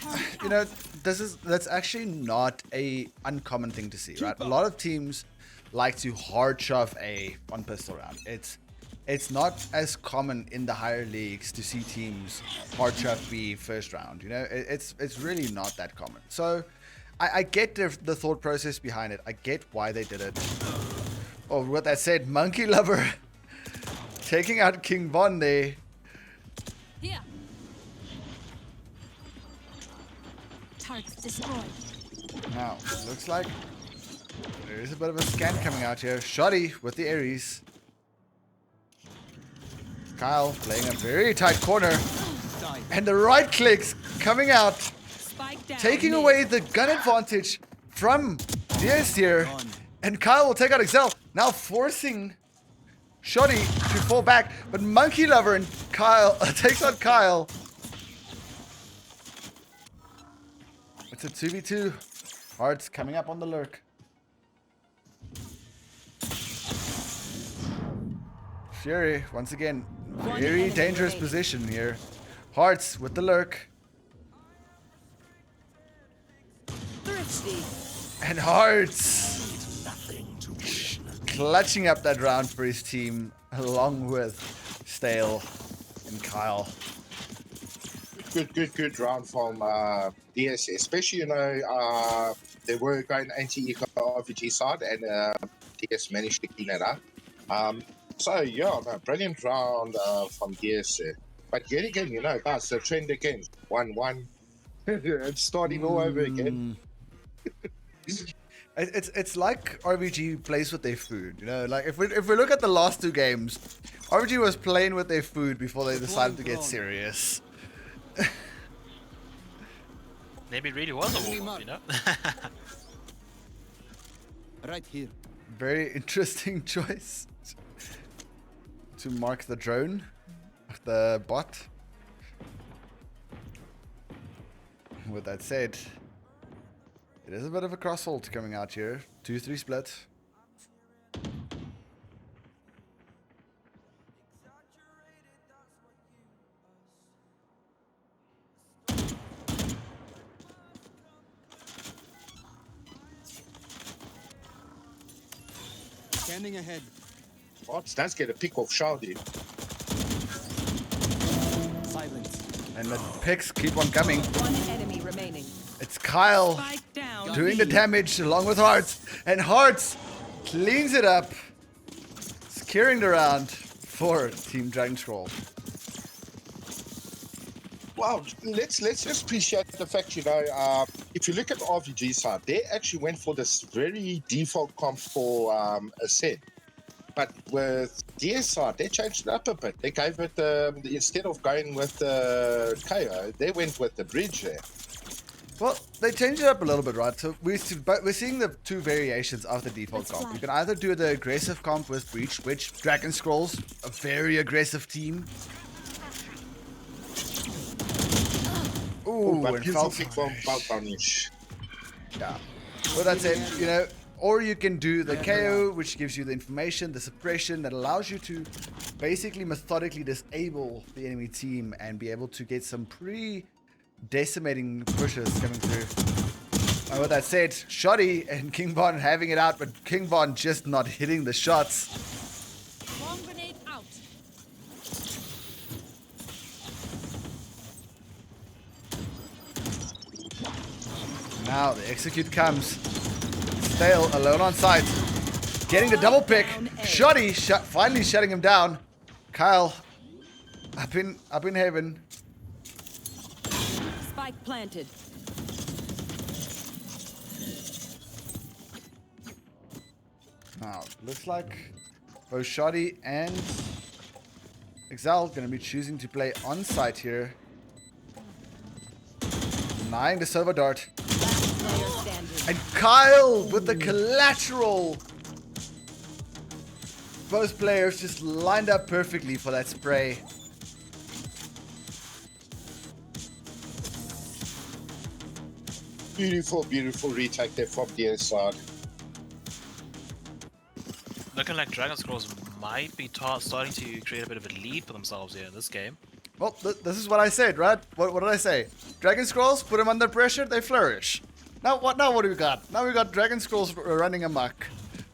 that's actually not a uncommon thing to see, right? A lot of teams like to hard shove A on pistol round. It's not as common in the higher leagues to see teams hard shove B first round. It's really not that common. So, I get the thought process behind it. I get why they did it. Oh, with that said, Monkey Lover taking out King Von there. Here. Targets destroyed. Now, looks like there is a bit of a scan coming out here. Shoddy with the Ares. Kyle playing a very tight corner. And the right clicks coming out, Spike down. taking mid. away the gun advantage from DS here. And Kyle will take out Excel, now forcing Shoddy to fall back. But Monkey Lover and Kyle takes out Kyle. It's a 2v2. Hearts coming up on the lurk. Fury, once again, One very enemy dangerous remaining. position here. Hearts with the lurk. HD. And Hearts clutching up that round for his team, along with Stale and Kyle. Good round from DS, especially, they were going anti-eco RVG side, and DS managed to clean it up. So yeah, no, brilliant round from DS. But yet again, guys, the trend again, 1-1. It's starting all over again. It's like RVG plays with their food, Like if we look at the last two games, RVG was playing with their food before they decided to get serious. Maybe it really was a warm-up, Right here. Very interesting choice to mark the drone, the bot. With that said, it is a bit of a crosshold coming out here. 2-3 split. Scanning ahead. Bots does get a pick off Shawty. Silence. And the picks keep on coming. One enemy remaining. It's Kyle Spike down. doing the damage along with Hearts. And Hearts cleans it up. Securing the round for Team Dragon Scroll. Well, let's just appreciate the fact, if you look at the RVG side, they actually went for this very default comp for Ascent. But with DS side, they changed it up a bit. They gave it, instead of going with the KO, they went with the bridge there. Well, they changed it up a little bit, right? So we're seeing the two variations of the default comp. You can either do the aggressive comp with Breach, which Dragon Scrolls, a very aggressive team. Ooh, But and beautiful felt pick from Balkanish. yeah. Well, that's it, Or you can do the KO, which gives you the information, the suppression that allows you to basically methodically disable the enemy team and be able to get some pretty decimating pushes coming through. And with that said, Shoddy and King Von having it out, but King Von just not hitting the shots. Bomb grenade out. Now the execute comes. Stale alone on site. Getting the double pick. Shoddy finally shutting him down. Kyle up in heaven. Spike planted. Now, looks like both Shoddy and Exile going to be choosing to play on site here. Denying the server dart. Player standing. And Kyle with the collateral. Both players just lined up perfectly for that spray. Beautiful retake there from the side. Looking like Dragon Scrolls might be starting to create a bit of a lead for themselves here in this game. Well, this is what I said, right? What did I say? Dragon Scrolls, put them under pressure, they flourish. Now what do we got? Now we got Dragon Scrolls running amok.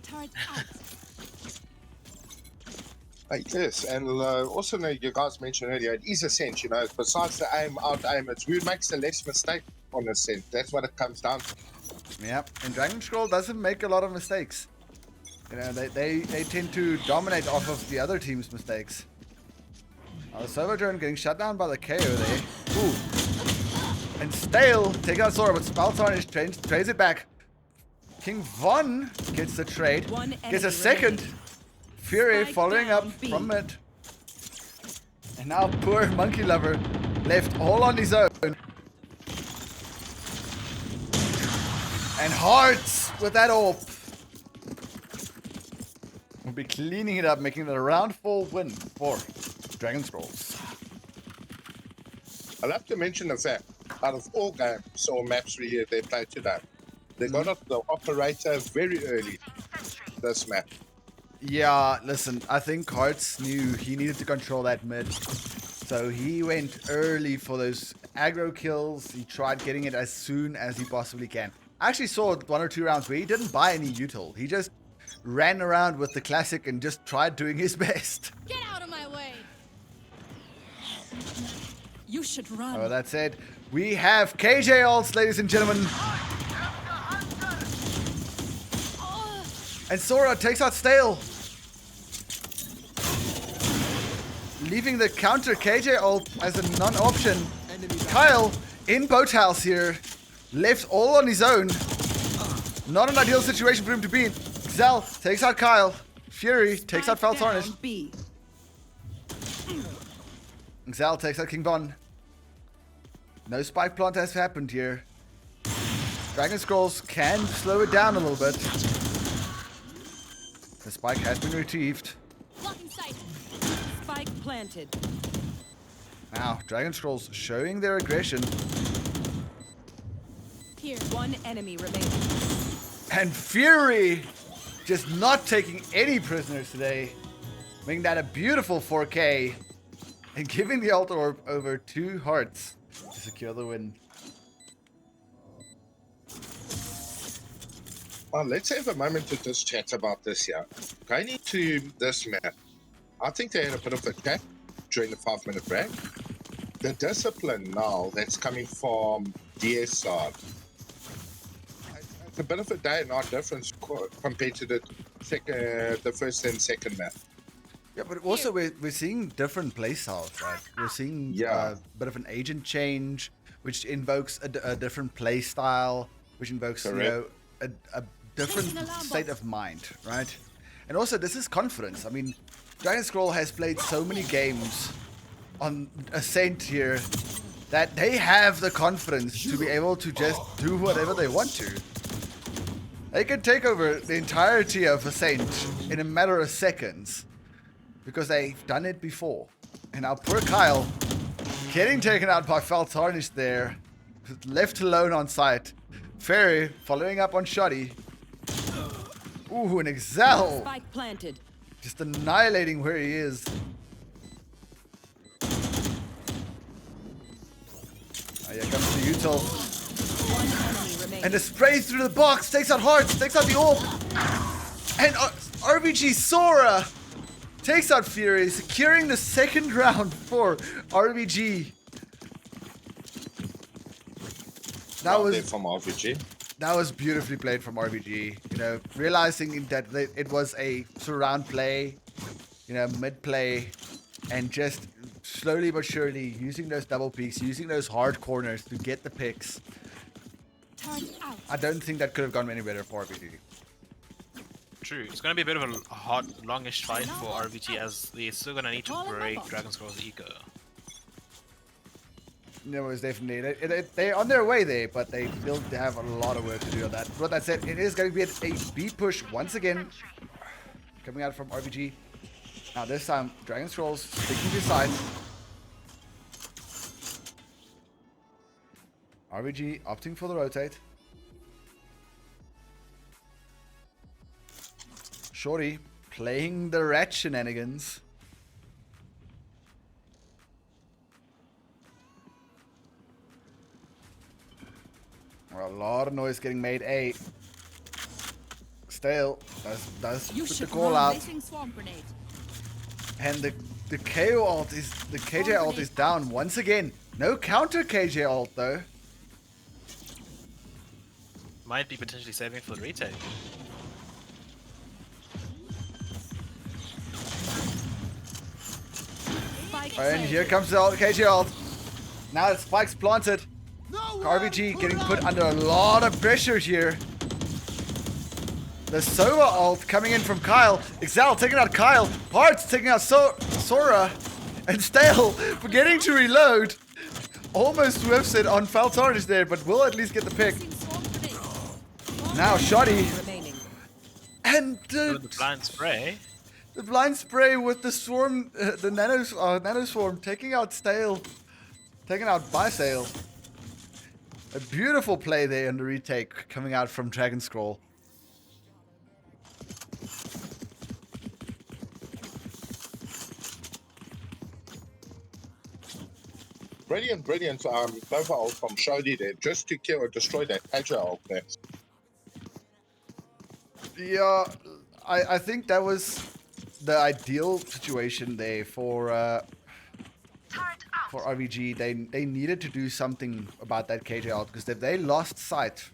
Turret out. Like this, and also you guys mentioned earlier, it is Ascent, besides the out aim, it's who makes the less mistake on Ascent. That's what it comes down to. Yep, and Dragon Scroll doesn't make a lot of mistakes. They tend to dominate off of the other team's mistakes. Now the server drone getting shut down by the KO there. Ooh. And Stale taking out Sora, but Spaltarnish trades it back. King Von gets the trade. One Gets a enemy second. remaining. Fury Spike following down up B. from mid. And now poor Monkey Lover left all on his own. And Hearts with that AWP. Will be cleaning it up, making it a round 4 win for Dragon Scrolls. I'll have to mention the fact, out of all games or maps they played today, they got up the operator very early this map. Yeah, listen, I think Hearts knew he needed to control that mid. So he went early for those aggro kills. He tried getting it as soon as he possibly can. I actually saw 1 or 2 rounds where he didn't buy any util. He just ran around with the classic and just tried doing his best. Get out of my way! You should run. Oh, that said, we have KJ ults, ladies and gentlemen. And Sora takes out Stale. Leaving the counter KJ ult as a non-option. Kyle in boathouse here. Left all on his own. Not an ideal situation for him to be in. Xel takes out Kyle. Fury takes out Spike Faltarnish. down B. Xel takes out King Von. No spike plant has happened here. Dragon Scrolls can slow it down a little bit. The spike has been retrieved. Blocking sight. Spike planted. Now, Dragon Scrolls showing their aggression. Here. One enemy remaining. And Fury just not taking any prisoners today. Making that a beautiful 4K. And giving the ult orb over 2 hearts to secure the win. Let's have a moment to just chat about this here. Going into this map, I think they had a bit of a chat during the 5-minute break. The discipline now that's coming from DS side, it's a bit of a day and night difference compared to the first and second map. Yeah, but also we're seeing different playstyles, right? We're seeing a bit of an agent change, which invokes a different playstyle, which invokes a different state of mind, right? And also, this is confidence. I mean, Dragon Scroll has played so many games on Ascent here that they have the confidence to be able to just do whatever they want to. They can take over the entirety of Ascent in a matter of seconds because they've done it before. And now poor Kyle getting taken out by Faltarnish there, left alone on site. Fairy following up on Shoddy. Ooh, and Xel Spike planted. just annihilating where he is. Oh, here comes the util. One enemy remaining. And the spray through the box takes out Hearts, takes out the orb. And RVG Sora takes out Fury, securing the second round for RVG. From RVG. That was beautifully played from RVG. You know, realizing that it was a surround play, you know, mid play, and just slowly but surely using those double peaks, using those hard corners to get the picks. Turn out. I don't think that could have gone any better for RVG. True. It's going to be a bit of a hot, longish fight for RVG as they're still going to need to break Dragon Scroll's ego. No, it was definitely they're on their way there, but they still have a lot of work to do on that. But that said, it is going to be a B push once again, coming out from RVG. Now this time, Dragon Scrolls sticking to side. RVG opting for the rotate. Shorty playing the rat shenanigans. A lot of noise getting made. A Stale does You put the should call run. out, Placing swamp grenade. and the KO ult is the KJ ult is down once again. No counter KJ ult though. Might be potentially saving for the retake. Spike And here planted. comes the KJ ult. Now the spike's planted. RVG getting put under a lot of pressure here. The Sova ult coming in from Kyle. Xel taking out Kyle. Hearts taking out Sora. And Stale forgetting to reload. Almost whiffs it on Faltarnish there, but will at least get the pick. Placing swamp grenade. Now Shoddy. Remaining. And With the blind spray. the blind spray with the swarm, the nano swarm taking out Stale. Taken out by Stale. A beautiful play there in the retake coming out from Dragon Scroll. Brilliant, brilliant. Overall from Shody there, just to kill or destroy that casual there. Yeah, I think that was the ideal situation there for RVG. They needed to do something about that KJ out, because if they lost sight,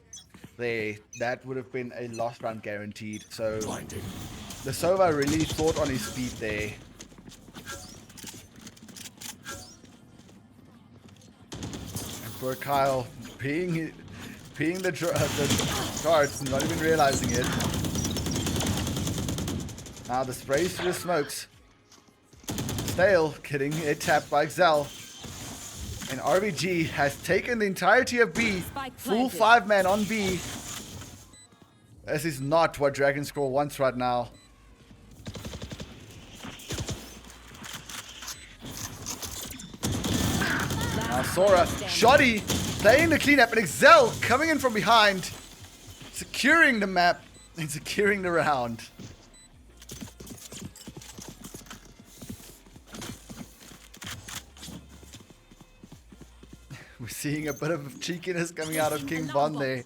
that would have been a lost round guaranteed. So the Sova really thought on his feet there. And poor Kyle peeing the cards, not even realizing it. Now the sprays through the smokes. Stale getting it tapped by Xel. And RVG has taken the entirety of B. Full 5-man on B. This is not what Dragon Scroll wants right now. Now Sora, Shoddy playing the cleanup, and Xel coming in from behind, securing the map and securing the round. We're seeing a bit of cheekiness coming out of King Von there.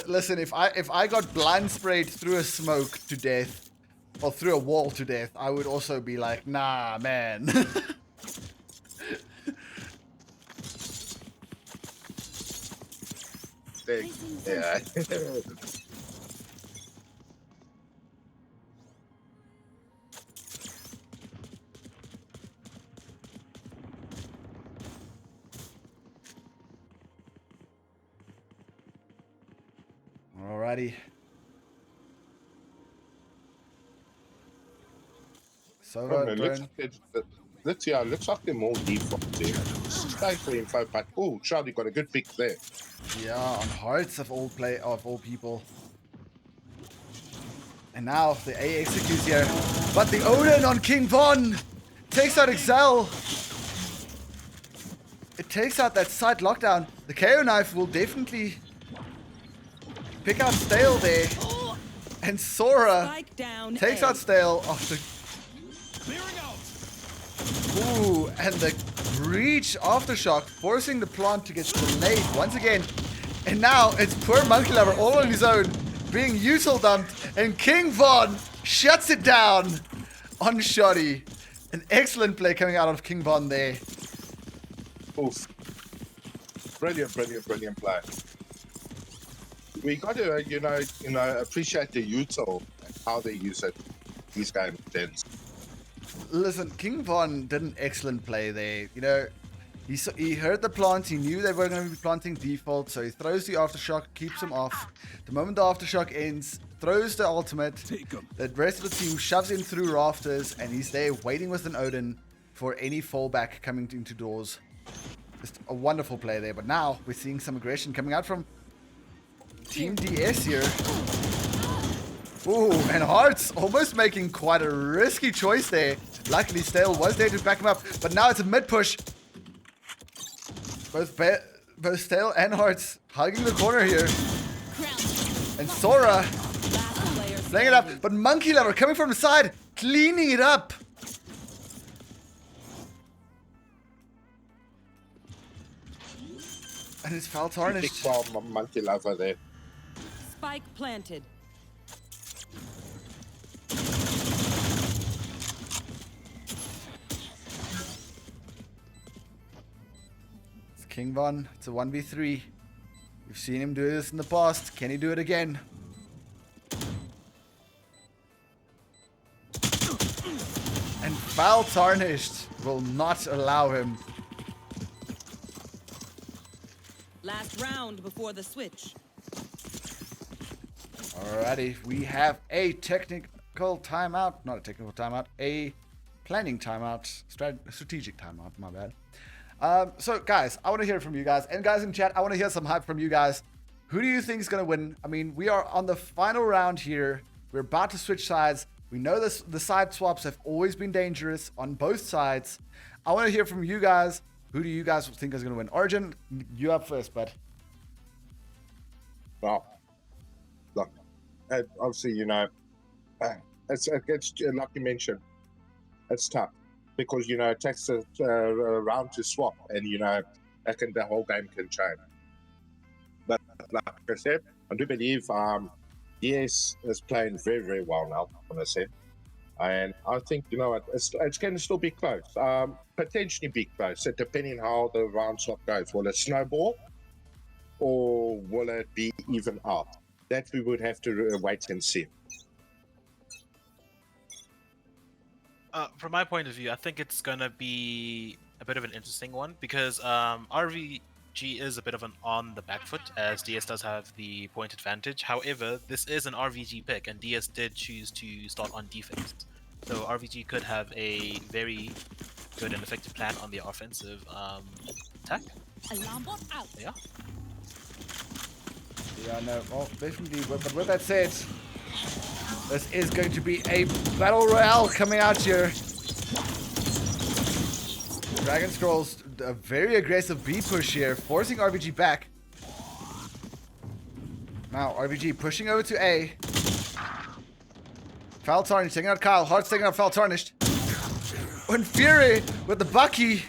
Listen, if I got blind sprayed through a smoke to death, or through a wall to death, I would also be like, nah, man. Yeah. Alrighty. So looks like they're more default there. Stay for info, but oh, Charlie got a good pick there. yeah, on hearts of all people. And now the A executes here, but the Odin on King Von takes out Xel. It takes out that side lockdown. The KO knife will definitely pick out Stale there. And Sora Spike down takes A. out Stale after. Ooh, and the breach aftershock forcing the plant to get delayed once again. And now it's poor Monkey Lover all on his own, being util dumped, and King Von shuts it down on Shoddy. An excellent play coming out of King Von there. Oof. Brilliant play. We got to, appreciate the util and how they use it. These games tends. Listen, King Von did an excellent play there. You know, he heard the plants. He knew they were going to be planting default, so he throws the aftershock, keeps him off. The moment the aftershock ends, throws the ultimate. The rest of the team shoves him through rafters, and he's there waiting with an Odin for any fallback coming into doors. Just a wonderful play there. But now we're seeing some aggression coming out from Team DS here. Ooh, and Hearts almost making quite a risky choice there. Luckily, Stale was there to back him up, but now it's a mid push. Both Stale and Hearts hugging the corner here. And Sora playing it up, but Monkey Lover coming from the side, cleaning it up. And it's foul tarnished. Big Monkey Lover there. Spike planted. It's King Von. It's a 1v3. We've seen him do this in the past. Can he do it again? And foul tarnished will not allow him. Last round before the switch. Alrighty, we have a technical timeout. Not a technical timeout, a planning timeout. Strategic timeout, my bad. So, guys, I want to hear from you guys. And guys in chat, I want to hear some hype from you guys. Who do you think is going to win? I mean, we are on the final round here. We're about to switch sides. We know this, the side swaps have always been dangerous on both sides. I want to hear from you guys. Who do you guys think is going to win? Origin, you up first, bud. Well, look, obviously, it's like you mentioned, it's tough. because it takes a round to swap, and the whole game can change. But like I said, I do believe DS is playing very, very well now, honestly. And I think, it's going to still be close. Potentially be close, depending how the round swap goes. Will it snowball or will it be even out? That we would have to wait and see. From my point of view, I think it's gonna be a bit of an interesting one because RVG is a bit of an on the back foot as DS does have the point advantage. However, this is an RVG pick and DS did choose to start on defense. So RVG could have a very good and effective plan on the offensive attack. Alarm bot out. Yeah. Yeah, no, well, definitely. But with that said, this is going to be a battle royale coming out here. Dragon Scrolls, a very aggressive B push here, forcing RVG back. Now, RVG pushing over to A. Foul Tarnished, taking out Kyle. Heart's taking out Foul Tarnished. And Fury with the Bucky.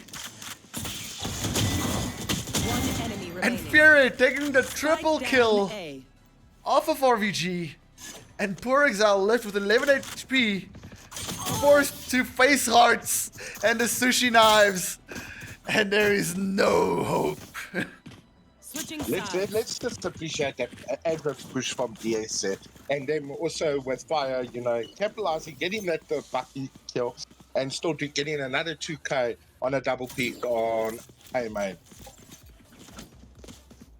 One enemy remaining. And Fury taking the triple Strike kill down A. off of RVG. And poor Exile left with 11 HP. Forced to face Hearts and the sushi knives. And there is no hope. Switching Let's sides. let's just appreciate that aggro push from DS, and then also with Fire, capitalizing, getting that Bucky kill, and still getting another 2K on a double peak on A main.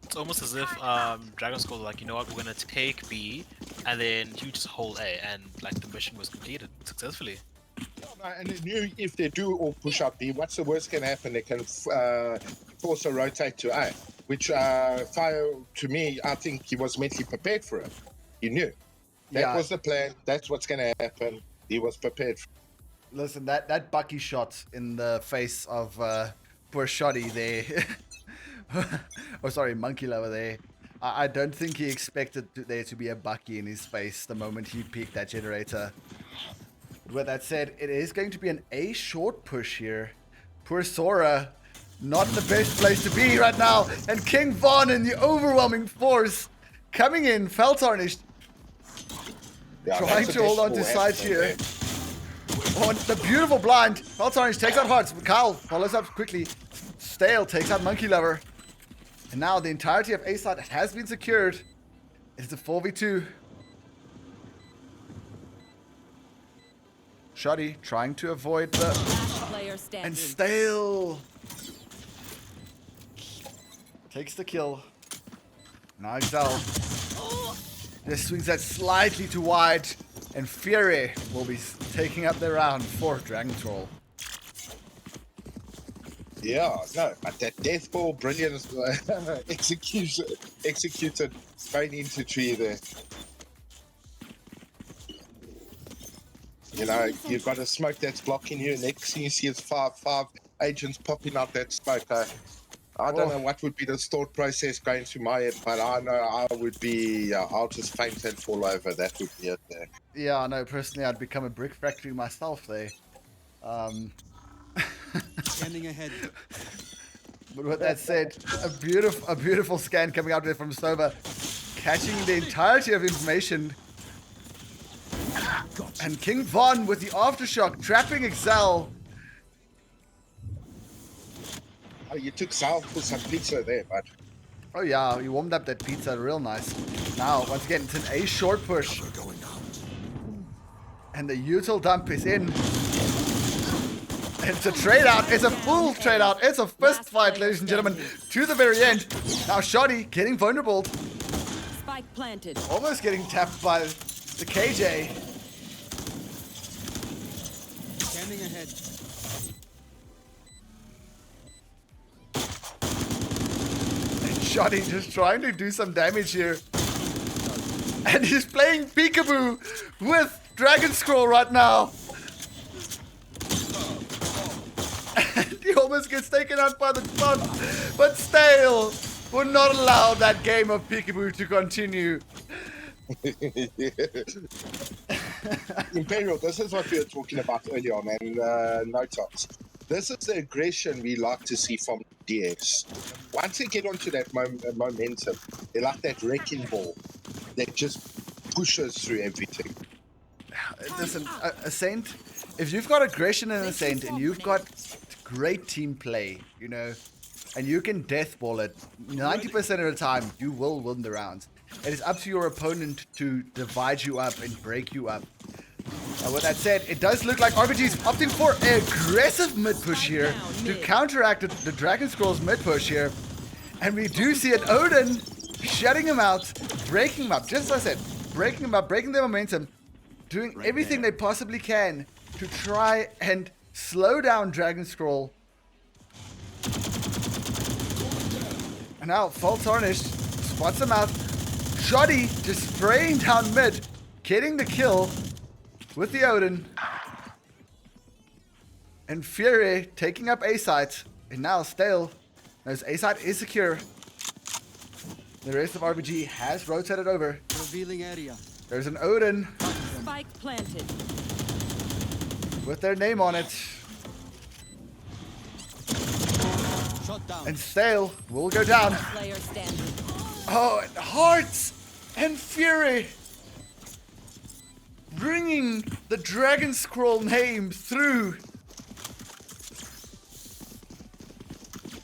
It's almost as if Dragon Skull like, you know what, we're gonna take B and then you just hold A and like the mission was completed successfully. And if they do all push up B, what's the worst can happen? They can force a rotate to A, which Fire, to me, I think he was mentally prepared for it. He knew. That was the plan. That's what's going to happen. He was prepared. Listen, that Bucky shot in the face of poor Shoddy there. Oh, sorry, Monkey Lover there. I don't think he expected there to be a Bucky in his face the moment he peeked that generator. With that said, it is going to be an A short push here. Poor Sora, not in the best place to be right now. And King Von in the overwhelming force coming in, Foul Tarnished. Yeah, Trying to hold on to sides here. Oh, and the beautiful blind. Foul Tarnished takes out Hearts. Kyle follows up quickly. Stale takes out Monkey Lover. And now the entirety of A side has been secured. It's a 4v2. Shoddy trying to avoid the... Last player standing. And Stale takes the kill. Now Exile just swings that slightly too wide. And Fury will be taking up the round for Dragon Troll. Yeah, no, but that death ball brilliance executed straight into tree there. You've got a smoke that's blocking you. Next thing you see is five agents popping out that smoke. I don't know what would be the thought process going through my head, but I know I would be, I'll just faint and fall over. That would be it there. Yeah, I know. Personally, I'd become a brick factory myself there. Scanning ahead. But with that said, a beautiful scan coming out there from Sova, catching the entirety of information. And King Von with the aftershock, trapping Excel. Oh, you took Sal for some pizza there, but Oh yeah, he warmed up that pizza real nice. Now, once again, it's an A short push. And the util dump is in. It's a trade out. It's a full trade out. It's a fist fight, ladies and gentlemen, to the very end. Now Shoddy getting vulnerable. Spike planted. Almost getting tapped by the KJ. Scanning ahead. And Shoddy just trying to do some damage here. And he's playing peekaboo with Dragon Scroll right now. And he almost gets taken out by the clock. But Stale would not allow that game of peekaboo to continue. Imperial, this is what we were talking about earlier on, and Notox. This is the aggression we like to see from DS. Once they get onto that momentum, they're like that wrecking ball that just pushes through everything. Listen, a Saint, if you've got aggression in a Saint and you've got great team play, you know, and you can deathball it, 90% of the time, you will win the rounds. It is up to your opponent to divide you up and break you up. With that said, it does look like RVG is opting for an aggressive mid push here to counteract the Dragon Scrolls mid push here. And we do see an Odin shutting him out, breaking him up, just as I said, breaking him up, breaking their momentum, doing everything they possibly can to try and slow down Dragon Scroll. And now, Full Tarnished spots him out. Shoddy just spraying down mid, getting the kill with the Odin. And Fury taking up A site. And now Stale knows A site is secure. The rest of RVG has rotated over. Revealing area. There's an Odin Spike planted. with their name on it. Shot down. And Stale will go down. Player standing. Oh, and Hearts and Fury bringing the Dragon Scroll name through.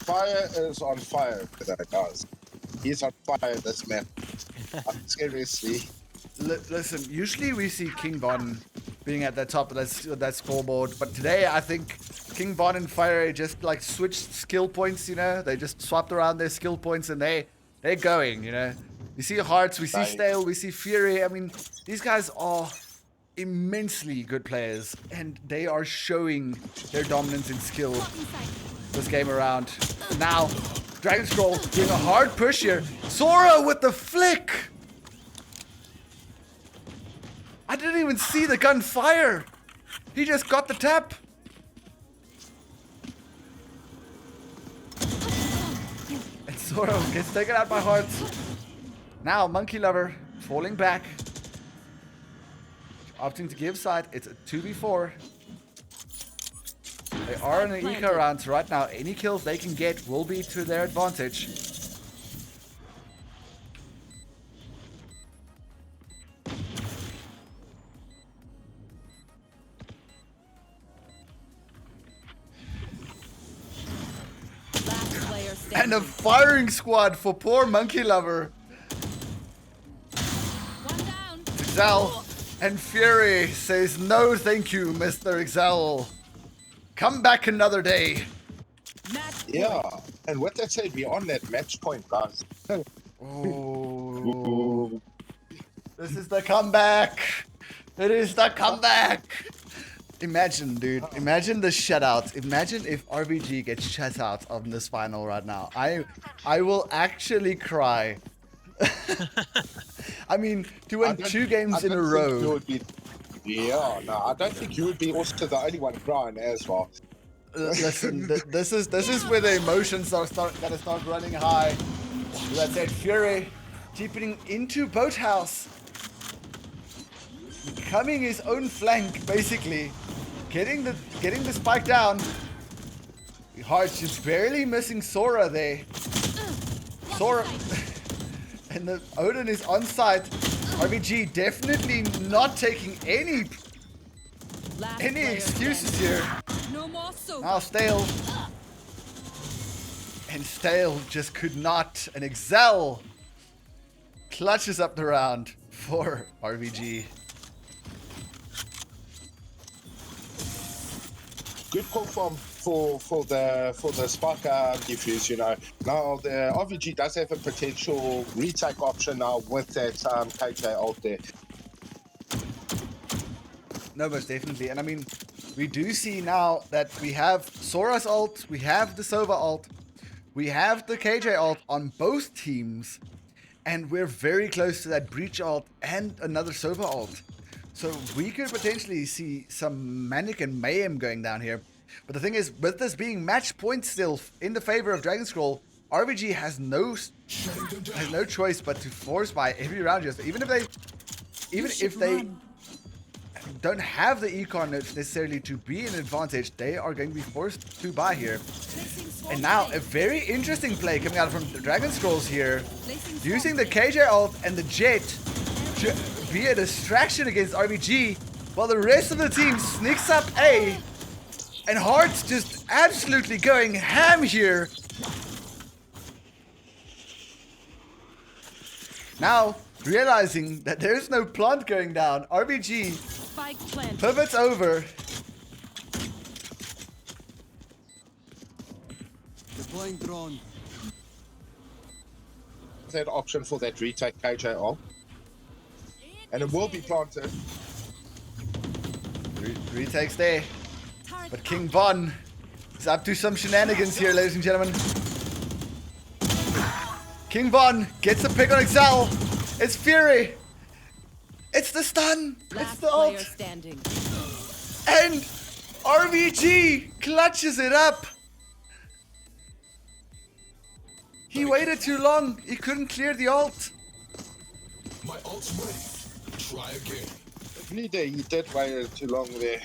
Fire is on fire today, guys. He's on fire this map. Seriously. Listen, usually we see King Von being at the top of that scoreboard, but today I think King Von and Fire just like switched skill points, you know? They just swapped around their skill points and they're going, you know? We see Hearts, we see Stale, we see Fury. I mean, these guys are immensely good players and they are showing their dominance in skill this game around. Now, Dragon Scroll doing a hard push here. Sora with the flick! I didn't even see the gun fire. He just got the tap. And Sora gets taken out by Hearts. Now, Monkey Lover falling back. Opting to give side. It's a 2v4. They are in the eco rounds right now. Any kills they can get will be to their advantage. Last player And standing. a firing squad for poor Monkey Lover. One down. Exal and Fury says no thank you, Mr. Exal. Come back another day. Match Yeah. And with that said, we're on that match point, guys. Oh, this is the comeback. It is the comeback. Imagine, dude. Imagine the shutout. Imagine if RVG gets shut out on this final right now. I will actually cry. I mean, to win 2 games in a row. I don't think you would be also the only one crying as well. Listen, this is where the emotions gotta start running high. With that said, Fury deepening into Boathouse, becoming his own flank, basically, getting the spike down. Hearts just barely missing Sora there. Sora, and the Odin is on site. RVG definitely not taking any Last player excuses standing. here. No more soap. Now Stale. And Stale just could not. And Excel clutches up the round for RVG. Good call for the spark defuse, you know. Now the RVG does have a potential retake option now with that KJ out there. No, most definitely. And I mean, we do see now that we have Sora's ult, we have the Sova ult, we have the KJ ult on both teams, and we're very close to that Breach ult and another Sova ult. So we could potentially see some manic and mayhem going down here. But the thing is, with this being match point still in the favor of Dragon Scroll, RVG has no choice but to force buy every round. Just even if they don't have the econ necessarily to be an advantage, they are going to be forced to buy here. And now a very interesting play coming out from the Dragon Scrolls here, using the KJ ult and the Jet to be a distraction against RVG, while the rest of the team sneaks up A, and Heart's just absolutely going ham here. Now, realizing that there's no plant going down, RVG Spike planted. pivots over. Deploying drone. That option for that retake KJ off. And it will be planted. Retakes there. But King Von is up to some shenanigans here, ladies and gentlemen. King Von gets the pick on Excel. It's Fury. It's the stun. It's Last the player ult. standing. And RVG clutches it up. He waited too long. He couldn't clear the ult. My ult's ready. Try again. He did wait too long there.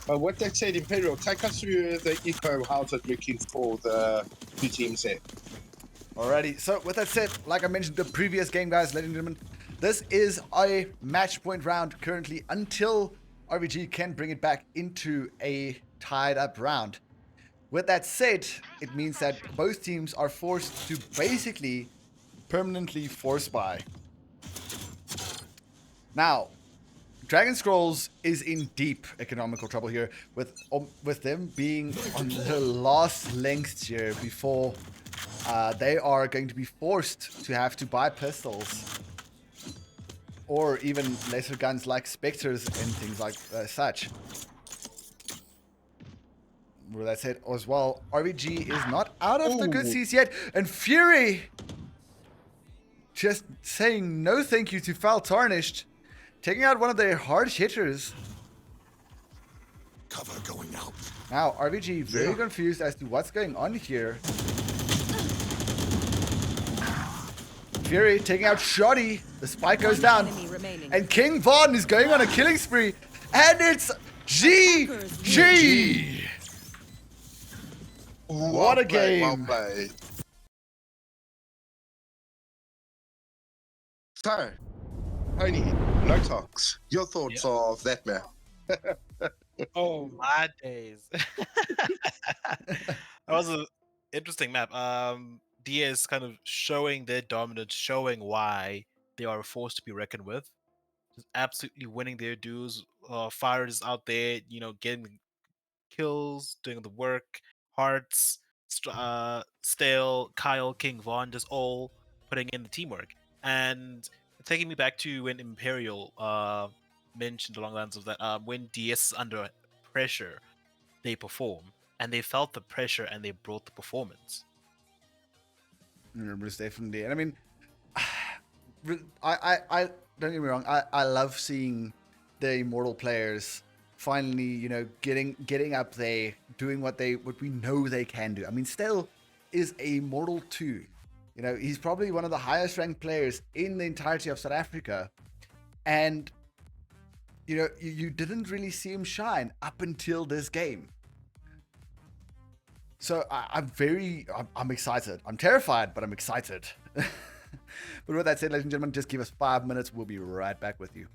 But what that said, Imperial, take us through the eco. How's it looking for the two teams there? Alrighty, so with that said, like I mentioned the previous game, guys, ladies and gentlemen, this is a match point round currently until RVG can bring it back into a tied up round. With that said, it means that both teams are forced to basically permanently force buy. Now, Dragon Scrolls is in deep economical trouble here with them being on the last length here before they are going to be forced to have to buy pistols or even lesser guns like Spectres and things like such. With that said as well, RVG is not out of the good seats yet, and Fury just saying no thank you to Foul Tarnished, taking out one of their hard hitters. Cover going out. Now, RVG very confused as to what's going on here. Fury taking out Shoddy. The spike goes down. Enemy remaining. And King Von is going on a killing spree. And it's GG. What a game. Well played. So, Tony, no talks. Your thoughts of that map? Oh my days. That was an interesting map. DS kind of showing their dominance, showing why they are a force to be reckoned with. Just absolutely winning their dues. Fire is out there, getting kills, doing the work. Hearts, Stale, Kyle, King Von, just all putting in the teamwork. And taking me back to when Imperial mentioned along the lines of that, when DS is under pressure, they perform. And they felt the pressure and they brought the performance. Most definitely. And I mean, I don't get me wrong. I love seeing the Immortal players finally, getting up there, doing what we know they can do. I mean, Stell is a Immortal 2. He's probably one of the highest ranked players in the entirety of South Africa. And, you didn't really see him shine up until this game. So I'm excited. I'm terrified, but I'm excited. But with that said, ladies and gentlemen, just give us 5 minutes. We'll be right back with you.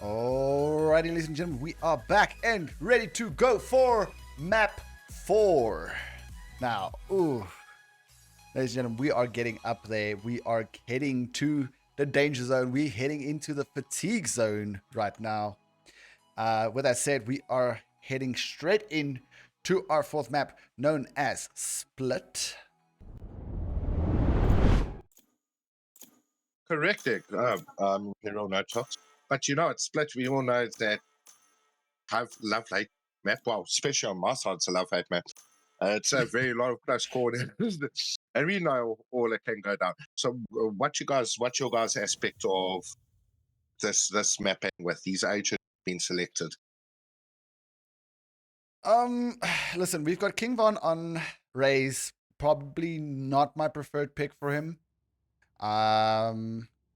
Alrighty, ladies and gentlemen, we are back and ready to go for map 4. Now, ladies and gentlemen, we are getting up there. We are heading to the danger zone. We're heading into the fatigue zone right now. With that said, we are heading straight in to our 4th map, known as Split. Correct. Hero no talks. But you know, it's Split. We all know that have love-hate map. Well, especially on my side, it's a love-hate map. It's a very lot of close corners, and we know all it can go down. So, what's your guys' aspect of this mapping with these agents being selected? Listen, we've got King Von on Raze. Probably not my preferred pick for him.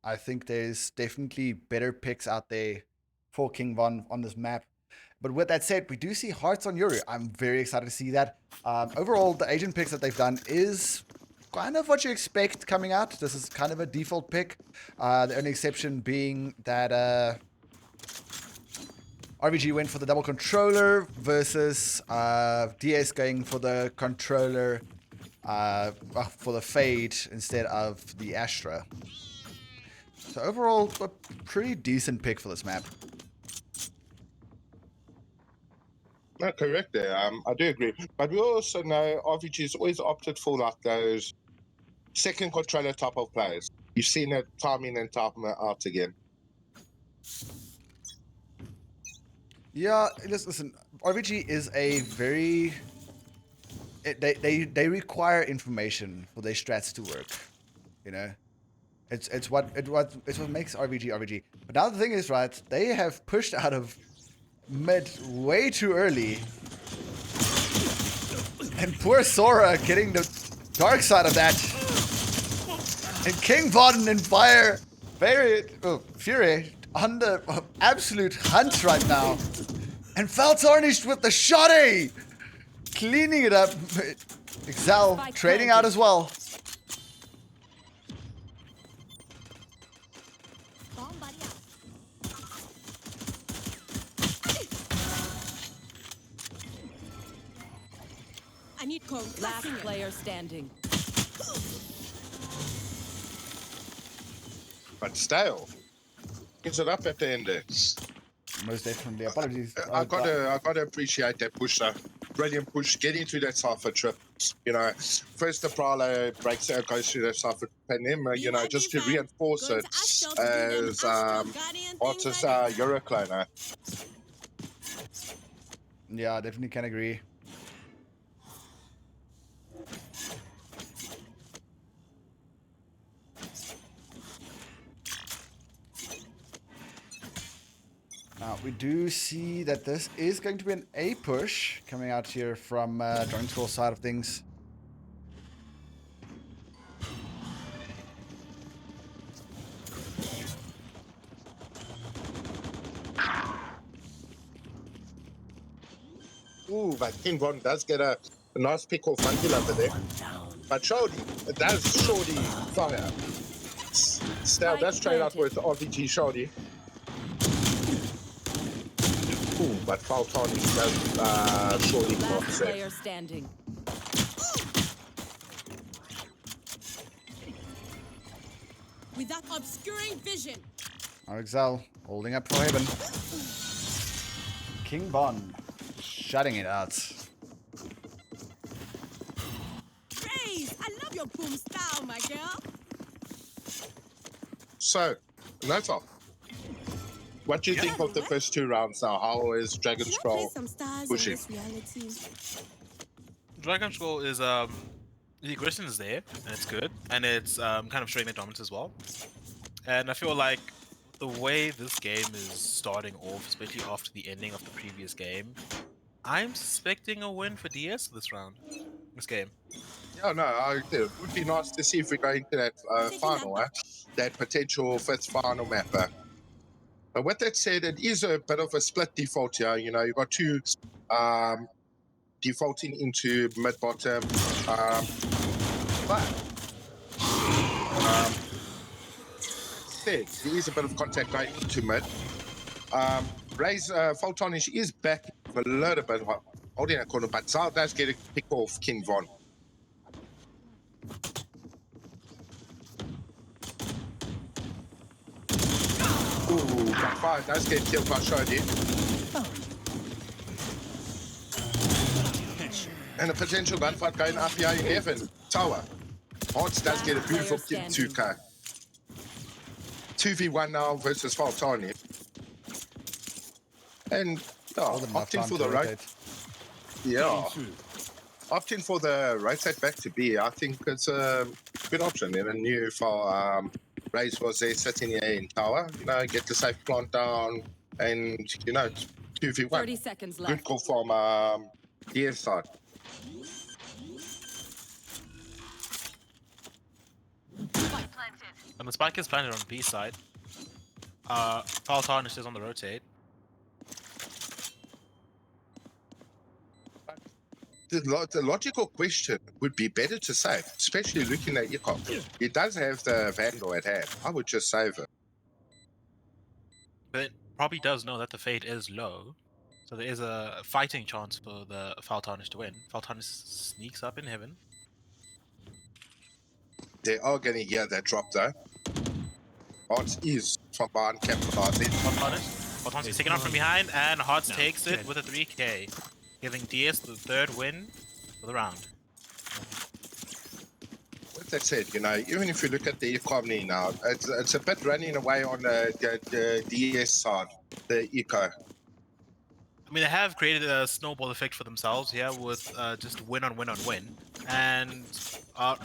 I think there's definitely better picks out there for King Von on this map. But with that said, we do see Hearts on Yuri. I'm very excited to see that. Overall, the agent picks that they've done is kind of what you expect coming out. This is kind of a default pick. The only exception being that RVG went for the double controller versus DS going for the controller for the Fade instead of the Astra. So overall, a pretty decent pick for this map. No, correct there. I do agree. But we also know RVG's always opted for like those second controller type of players. You've seen it time in and time out again. Yeah, listen, RVG is a very... They require information for their strats to work, you know? It's what makes RVG RVG. But now the thing is, right, they have pushed out of mid way too early. And poor Sora getting the dark side of that. And King Von and Fury on the absolute hunt right now. And fell tarnished with the shotty. Cleaning it up. Excel Spike trading planted. out as well. Bomb buddy out. I need code. Last player standing. But still, gives it up at the end there. Most definitely. Apologies. I gotta appreciate that push, though. Brilliant push, getting through that Cypher trip. You know, first the Prowler breaks out, goes through that Cypher, and then, you know, just to reinforce it as artist Eurocloner. Yeah, I definitely can agree. Now, we do see that this is going to be an A push coming out here from Dragon Skull side of things. Ooh, but King Von does get a nice pick off until over there. But Shorty, that's Shorty fire. Still, that's trade out with RVG Shorty. Ooh, but Falcon does Shorty Last not set. player standing. Without obscuring vision. Excel holding up for Heaven. King Bond shutting it out. Praise! I love your boom style, my girl. So, that's all. What do you think of the first two rounds now? How is Dragon Should I play Scroll some stars pushing? in this reality? Dragon Scroll is the aggression is there and it's good, and it's kind of showing their dominance as well. And I feel like the way this game is starting off, especially after the ending of the previous game, I'm suspecting a win for DS this round, this game. Yeah, no, it would be nice to see if we go into that final, that potential fifth final map. But with that said, it is a bit of a split default here. You know, you've got two defaulting into mid-bottom. But there is a bit of contact going into mid. Ray's Fultonish is back a little bit holding that corner, but Zal does get a pick off King Von. Ooh, but fire does get killed by Shodi. And a potential gunfight going up here in heaven. Tower. Odds does get a beautiful kill 2K. 2v1 now versus Faltoni. And opting for the right. Yeah. Opting for the right side back to B, I think it's a good option. And I knew if Raze was there sitting here in tower, you know, get the safe plant down and, you know, 2v1. 30 seconds left. Good call from DS side. And the spike is planted on B side. Foul Tarnish is on the rotate. The logical question would be better to save, especially looking at Yukon. He does have the Vandal at hand. I would just save it. But it probably does know that the fate is low. So there is a fighting chance for the Foul Tarnish to win. Foul Tarnish sneaks up in heaven. They are going to hear that drop though. Odds is from behind capitalizing. Foul Tarnish is taken out from behind, and Hearts takes it with a 3k. Giving DS the third win for the round. With that said, you know, even if you look at the economy now, it's a bit running away on the DS side, the eco. I mean, they have created a snowball effect for themselves here with just win on win on win. And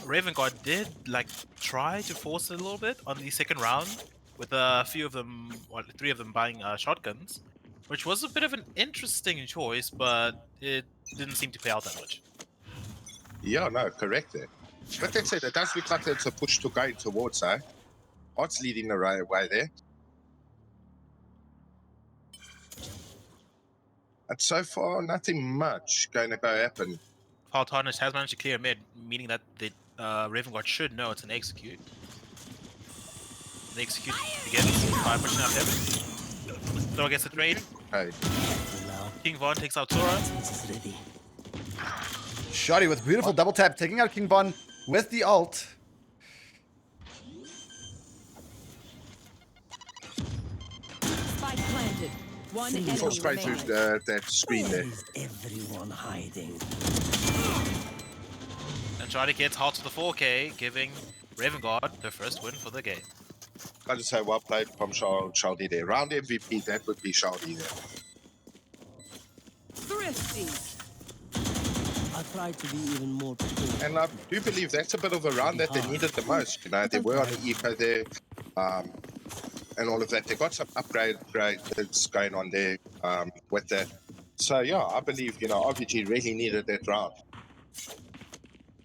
Raven God did like try to force it a little bit on the second round with a few of them, well, 3 of them buying shotguns, which was a bit of an interesting choice, but it didn't seem to pay out that much. Yeah, no, correct there. But that said, it does look like it's a push to go towards, Odds leading the right way there. And so far, nothing much going to go happen. Paul Tarnish has managed to clear mid, meaning that the Raven Guard should know it's an execute. The execute begins. Fire pushing out heaven. Throw gets the trade. Okay. Now, King Von takes out Sora. this is ready. Shoddy with beautiful double tap, taking out King Von with the ult. Spike planted. One Single enemy Falls straight through remaining. that screen Where there. is everyone hiding? And Charlie gets half to the 4K, giving Raven Guard their first win for the game. Got to say, well played from Shaldi there. Round MVP, that would be Shaldi there. Thrifty. I tried to be even more prepared. And I do believe that's a bit of a round that they needed the most. You know, they were on the eco there, and all of that. They got some upgrades going on there with that. So yeah, I believe RVG really needed that round.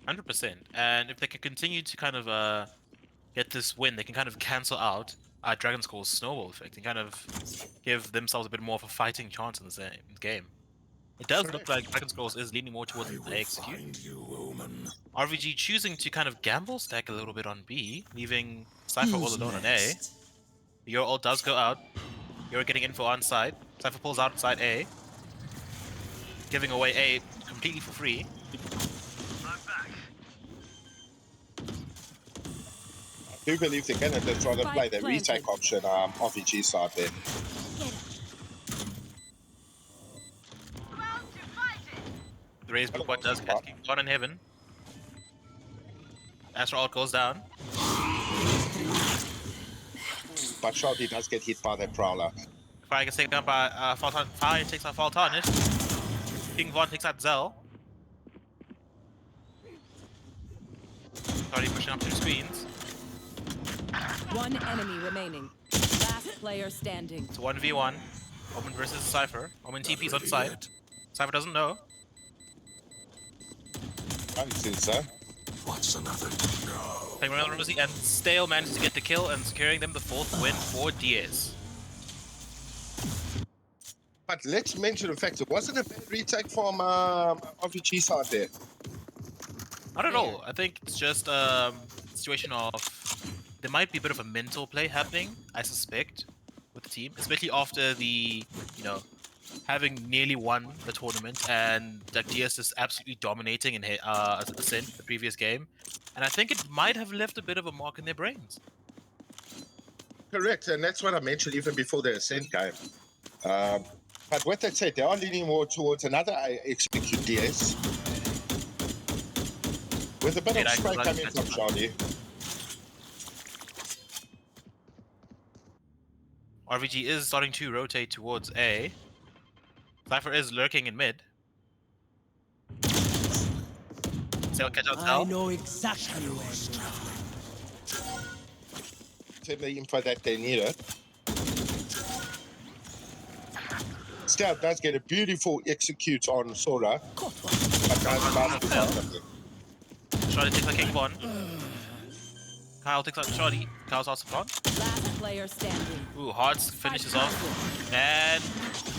100%. And if they can continue to kind of get this win, they can kind of cancel out Dragon Skull's snowball effect and kind of give themselves a bit more of a fighting chance in the same game. It does look like Dragon Skulls is leaning more towards I the will execute. find you, Omen. RVG choosing to kind of gamble stack a little bit on B, leaving Cypher all alone on A. Your ult does go out. You're getting info on side. Cypher pulls out side A, giving away A completely for free. I do believe they're going to just try to Spike play the planted. retake option RVG side there. The Raze Blue Quad does catch King John in heaven. Astro ult goes down. But Shaldi does get hit by that Prowler. Fire gets taken out by Fire takes out Fall Tarnish. King Von takes out Zell. Already pushing up two screens. One enemy remaining. Last player standing. It's a 1v1. Omen versus Cypher. Omen TP's on side. Cypher doesn't know. I think so. What's another? No. Playing around Rosie and Stale manages to get the kill and securing them the 4th win for DS. But let's mention the fact it wasn't a bad retake from RVG side there. Not at all. I think it's just a situation of there might be a bit of a mental play happening, I suspect, with the team, especially after the, having nearly won the tournament and that DS is absolutely dominating in Ascent the previous game. And I think it might have left a bit of a mark in their brains. Correct, and that's what I mentioned even before the Ascent game. But with that said, they are leaning more towards another execute DS. With a bit Yeah, of I spray like coming that. from Shaldi. RVG is starting to rotate towards A. Cypher is lurking in mid. Sail catch out I Cell. know exactly where you are. Give the info that they needed. Scout does get a beautiful execute on Sora. Caught one. But does move out of it. Shoddy takes out King Von. Kyle takes out Shoddy. Kyle's also front. Last player standing. Ooh, Hearts finishes off. And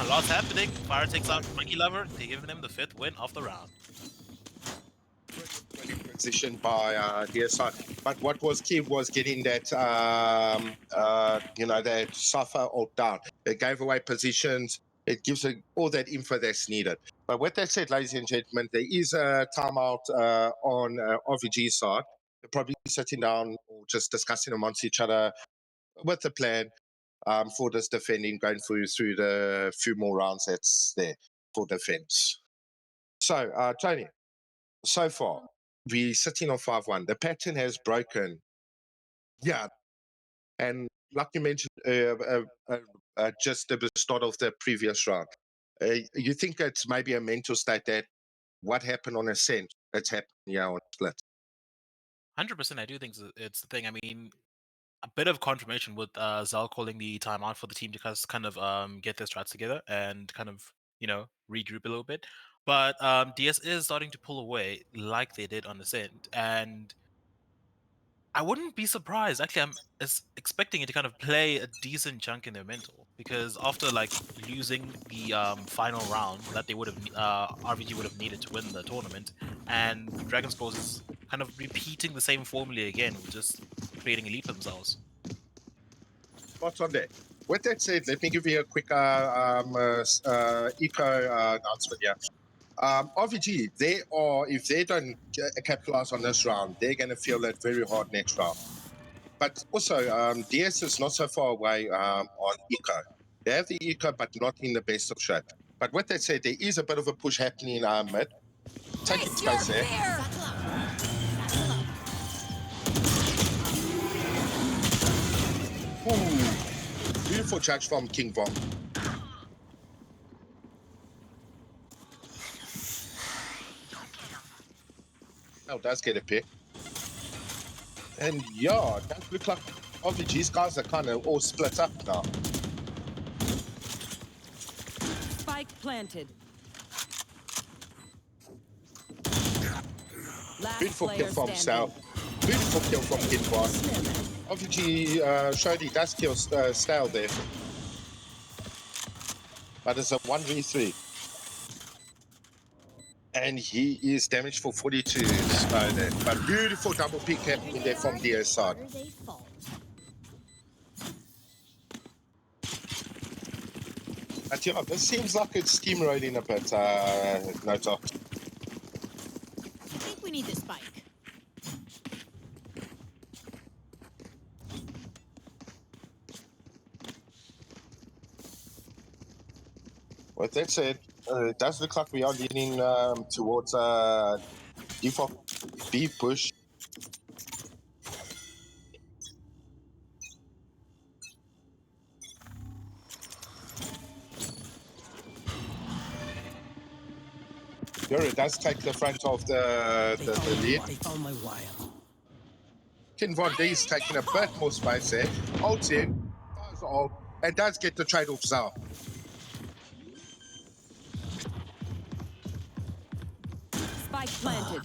a lot's happening. Fire takes out Monkey Lover. They're giving them the 5th win of the round. Position by DSI. But what was key was getting that, that suffer ult down. It gave away positions. It gives all that info that's needed. But with that said, ladies and gentlemen, there is a timeout on RVG side. They're probably sitting down or just discussing amongst each other with the plan for this defending, going through the few more rounds that's there for defense. So, Tony, so far, we're sitting on 5-1. The pattern has broken. Yeah. And like you mentioned, just at the start of the previous round, you think it's maybe a mental state that what happened on Ascent, that's happened on Split. 100% I do think it's the thing. I mean, a bit of confirmation with Zal calling the timeout for the team to kind of get their strats together and kind of, regroup a little bit. But DS is starting to pull away like they did on Ascent. And I wouldn't be surprised. Actually, I'm expecting it to kind of play a decent chunk in their mental because after like losing the final round that they would have RVG would have needed to win the tournament, and Dragon's Claws is kind of repeating the same formula again with just creating a leap themselves. What's on there? With that said, let me give you a quick eco announcement here. RVG, if they don't capitalize on this round, they're going to feel it very hard next round. But also, DS is not so far away on eco. They have the eco, but not in the best of shape. But with that said, there is a bit of a push happening mid. Taking Face your space there. fear! Ooh, beautiful judge from King Von. Oh, does get a pick. And yeah, it does look like RVG's guys are kind of all split up now. Spike planted. Last Beautiful player kill from standing. Sal. Beautiful kill from King Von. RVG showed he does kill Stale there. But it's a 1v3. And he is damaged for 42 there. But beautiful double pick happening there from DS side. Harder they fall. But yeah, this seems like it's steamrolling a bit, no talk. I think we need the spike. With that said, it does look like we are leaning towards default B push. Yuri does take the front of the lead. They found my wire. Ken Von D is taking a bit more space there. Ults in, fires ult, and does get the trade off Zal. Spike planted.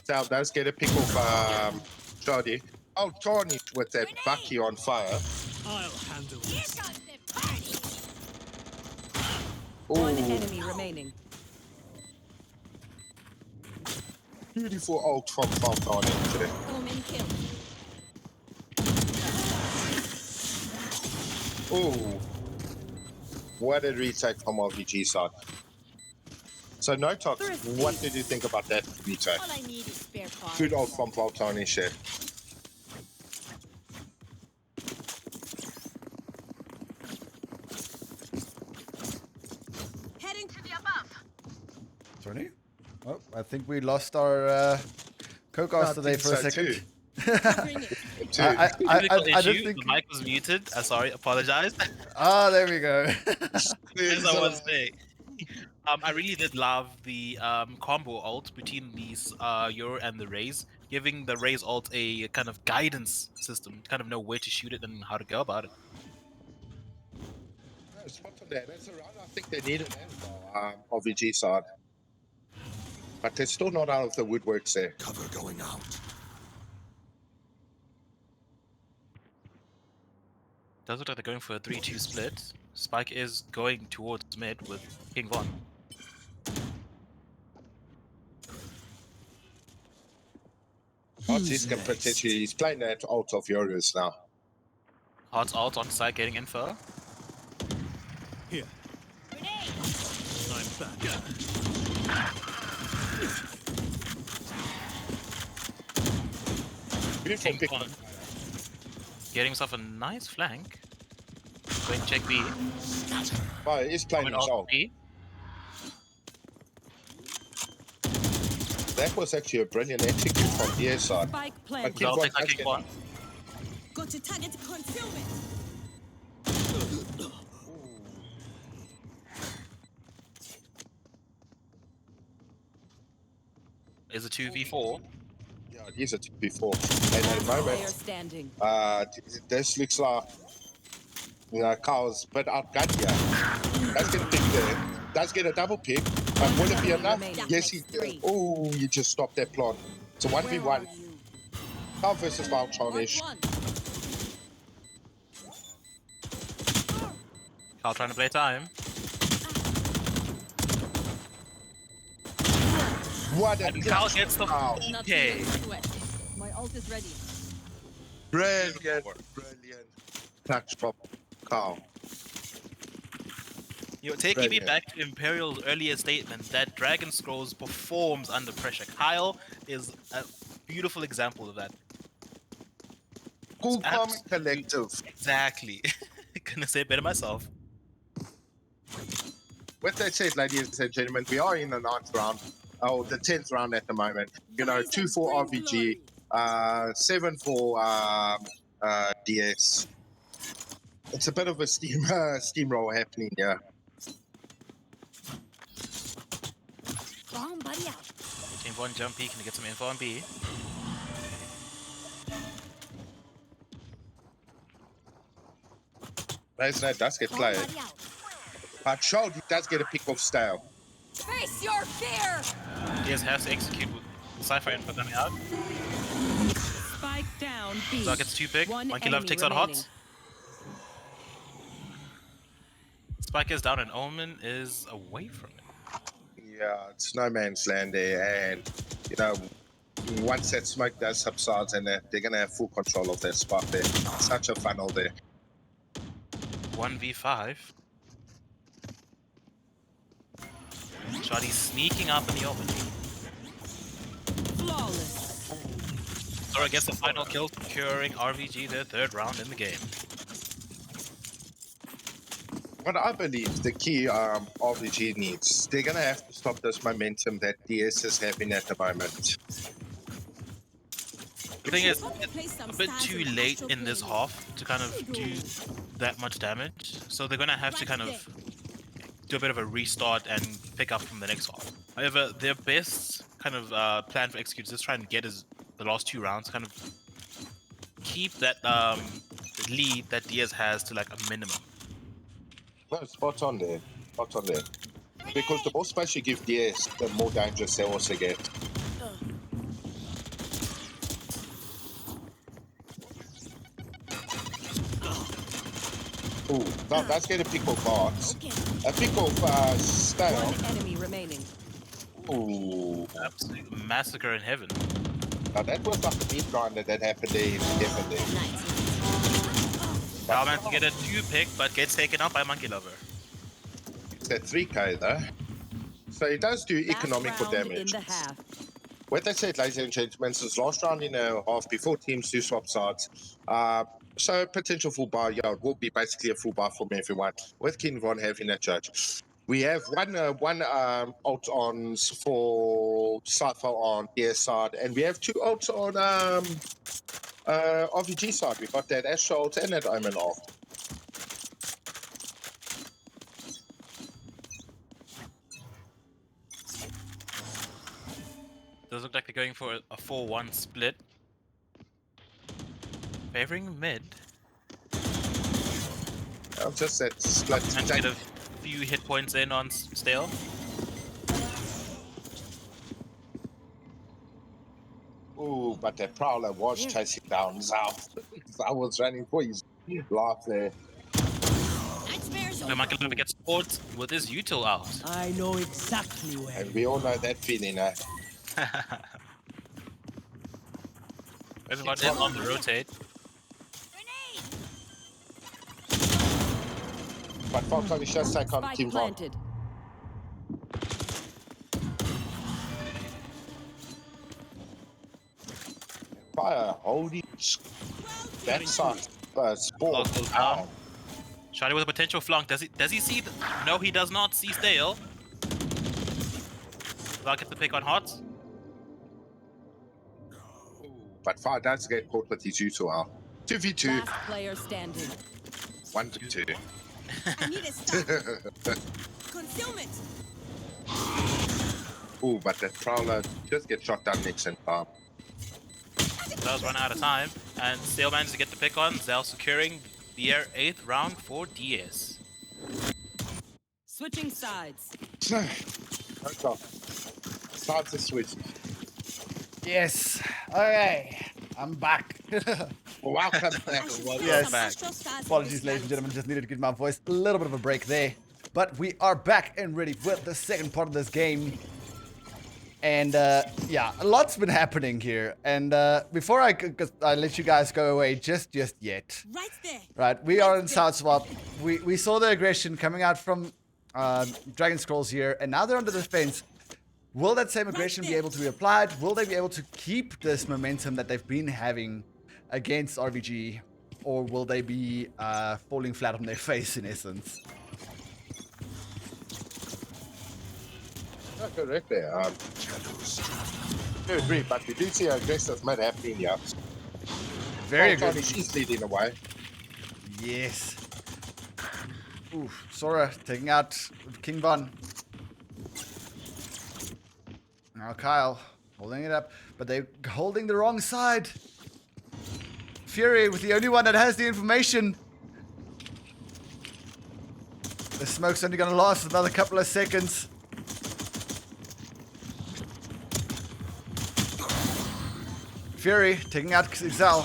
Zal does get a pick off Shadi. Oh, Tony with that Bucky on fire. I'll handle Here this. comes the party! One Ooh, enemy remaining. beautiful ult from Tony today. Omen kill. Ooh. What a retake from RVG side. So, no talk, what did you think about that retake? All I need is spare parts. Good ult from Valtani share. Heading to the above. Tony? Oh, I think we lost our co-caster there for a second. Covering it. I Technical don't issue, think. the mic was muted. Sorry, apologize. Ah, there we go. As I was saying, I really did love the combo ult between these Euro and the Raze, giving the Raze ult a kind of guidance system to kind of know where to shoot it and how to go about it. Spot on there. That's around. I think they need it RVG side. But they're still not out of the woodworks there. Cover going out. Does look like they're going for a 3-2 split. Spike is going towards mid with King Von. He's can potentially, he's playing that ult of Euros now. Hearts ult on side getting info. Here. Grenade! I'm back. Beautiful King pick. Von getting himself a nice flank. Going check B. Oh, he's playing Coming his off ult. B. That was actually a brilliant execute from DS side. Spike But planted. King I'll Von take that does King get Von. up. Got to target concealment. Is a 2v4. Yeah, he's a 2v4. And at the Player moment, standing. this looks like Carl's a bit outgunned here. Does get a pick there. Does get a double pick. But will it be enough? Remaining. Yes, he. Oh, you just stopped that plot. It's a 1v1. Carl versus Wild Mark Childish. one. Carl trying to play time. What a And Carl gets the Carl. Nothing okay. to sweat. My ult is ready. Brilliant. Clutch from Carl. You're taking me Brilliant. back to Imperial's earlier statement that Dragon Scrolls performs under pressure. Kyle is a beautiful example of that. Cool, calm, Abs- and collective. Exactly. Couldn't say it better myself. With that said, ladies and gentlemen, we are in the 9th round, or the 10th round at the moment. You know, 2 for RVG, 7 for DS. It's a bit of a steamroll happening here. Bomb buddy out. Team 1 jump B, can you get some info on B? Razorhead does get Bomb played, buddy out. but Shard he does get a pick off stale. Face your fear. DS has to execute with Cypher info coming out. Spike down B. Zark gets 2 pick. One Monkey Love enemy takes out remaining. Hot. Spike is down and Omen is away from it. Yeah, it's no man's land there, and you know, once that smoke does subside, and they're gonna have full control of that spot there. Such a funnel there. 1v5. Shoddy sneaking up in the open. Flawless. Zora gets the final kill, securing RVG their 3rd round in the game. What I believe the key RVG needs, they're gonna have to stop this momentum that DS is having at the moment. The thing is, it's a bit too late in this half to kind of do that much damage, so they're gonna have to kind of do a bit of a restart and pick up from the next half. However, their best kind of plan for execute is just try and get the last 2 rounds, kind of keep that lead that Diaz has to like a minimum. No, spot on there. Spot on there. Because the more space you give DS, the more dangerous they also get. Ooh, no, that's get a pick off box. A pick off stale. One enemy remaining. Ooh. Absolute massacre in heaven. Now that was like a meat grinder that happened there, definitely. Now man to get a 2 pick, but gets taken out by Monkey Lover. It's at 3k though. So it does do Last economical round in damage. the half. With that said, ladies and gentlemen, since last round in a half before teams do swap sides, so potential full bar, yeah, it will be basically a full bar from everyone, with King Von having that judge. We have one ult on for Cypher on DS side, and we have 2 ults on RVG side. We got that Astra ult and that Omen ult. Does look like they're going for a 4-1 split. Favoring mid. Just that split. And get a few hit points in on Stale. Ooh, but that Prowler was chasing down Zao. Zao was running for his life there. Nightmares The Monkey Lover gets caught with his util out. I know exactly where. And we all know that feeling, eh? Everyone is on the rotate. But Falcon is just take on Spike Team Von. planted. Fire, holy that sucks. Sport. Clock goes down. Shotty with a potential flunk. Does he see? No, he does not see Stale. Zark gets the pick on Hot. But Fire does get caught with his util. 2v2, Last player standing. 1v2. I need a stop. Concealment. Ooh, but that Prowler just gets shot down next in time. Zell's run out of time, and Stale manages to get the pick on. Zell securing the 8th round for DS. Switching sides. Okay. Time to switch. Yes. Okay. I'm back. Welcome back. Yes. back. Apologies, ladies and gentlemen. Just needed to give my voice a little bit of a break there. But we are back and ready with the second part of this game. And yeah, a lot's been happening here. And before I let you guys go away just yet. Right there. Right, we are in South Swap. We saw the aggression coming out from Dragon Scrolls here, and now they're under the fence. Will that same aggression be able to be applied? Will they be able to keep this momentum that they've been having against RVG? Or will they be falling flat on their face, in essence? Not correct there. I agree, but we do see aggressive mid happening here. Very Johnny, good. she's leading away. Yes. Oof, Sora taking out King Von. Now Kyle holding it up, but they're holding the wrong side. Fury with the only one that has the information. The smoke's only going to last another couple of seconds. Fury taking out Xal.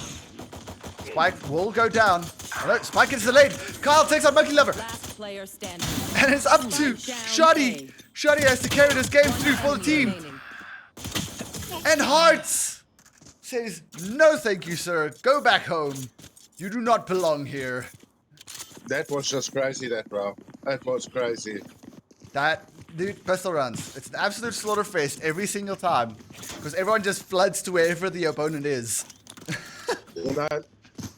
Spike will go down. Oh, no, Spike gets delayed. Kyle takes out Monkey Lover. Last player standing. And it's up to Shoddy. Shoddy has to carry this game through for the team. Remaining. And Hearts says, no thank you, sir. Go back home. You do not belong here. That was just crazy, that, bro. That was crazy. That, dude, pistol runs. It's an absolute slaughter fest every single time. Because everyone just floods to wherever the opponent is. You know,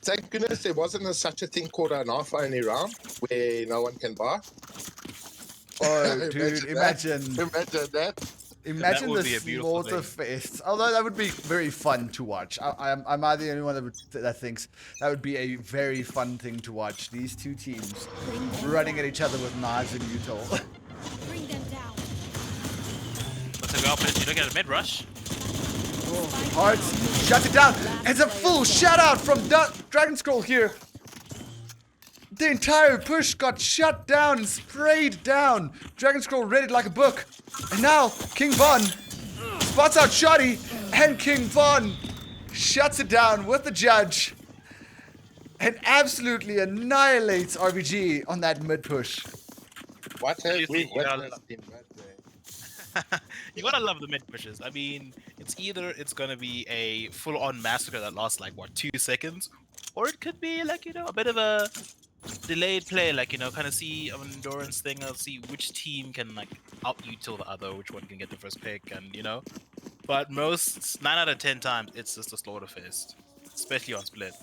thank goodness there wasn't such a thing called an off-only round where no one can buy. Oh, dude, imagine. Imagine that. Imagine would the be a beautiful slaughter fest. Although that would be very fun to watch. Am I the only one that thinks that would be a very fun thing to watch? These two teams running at each other with knives and util. Bring them down. Let's go up and you don't get a mid rush. Hearts shuts it down. It's a full shout out from Dragon Scroll here. The entire push got shut down and sprayed down. Dragon Scroll read it like a book. And now King Von spots out Shoddy, and King Von shuts it down with the judge and absolutely annihilates RVG on that mid push. What have we Seriously, you gotta witnessed in that day? You gotta love the mid pushes. I mean, it's gonna be a full-on massacre that lasts like what 2 seconds, or it could be like a bit of a delayed play, like kind of see an endurance thing. I'll see which team can like out util the other, which one can get the first pick, and But most 9 out of 10 times, it's just a slaughter fest, especially on split.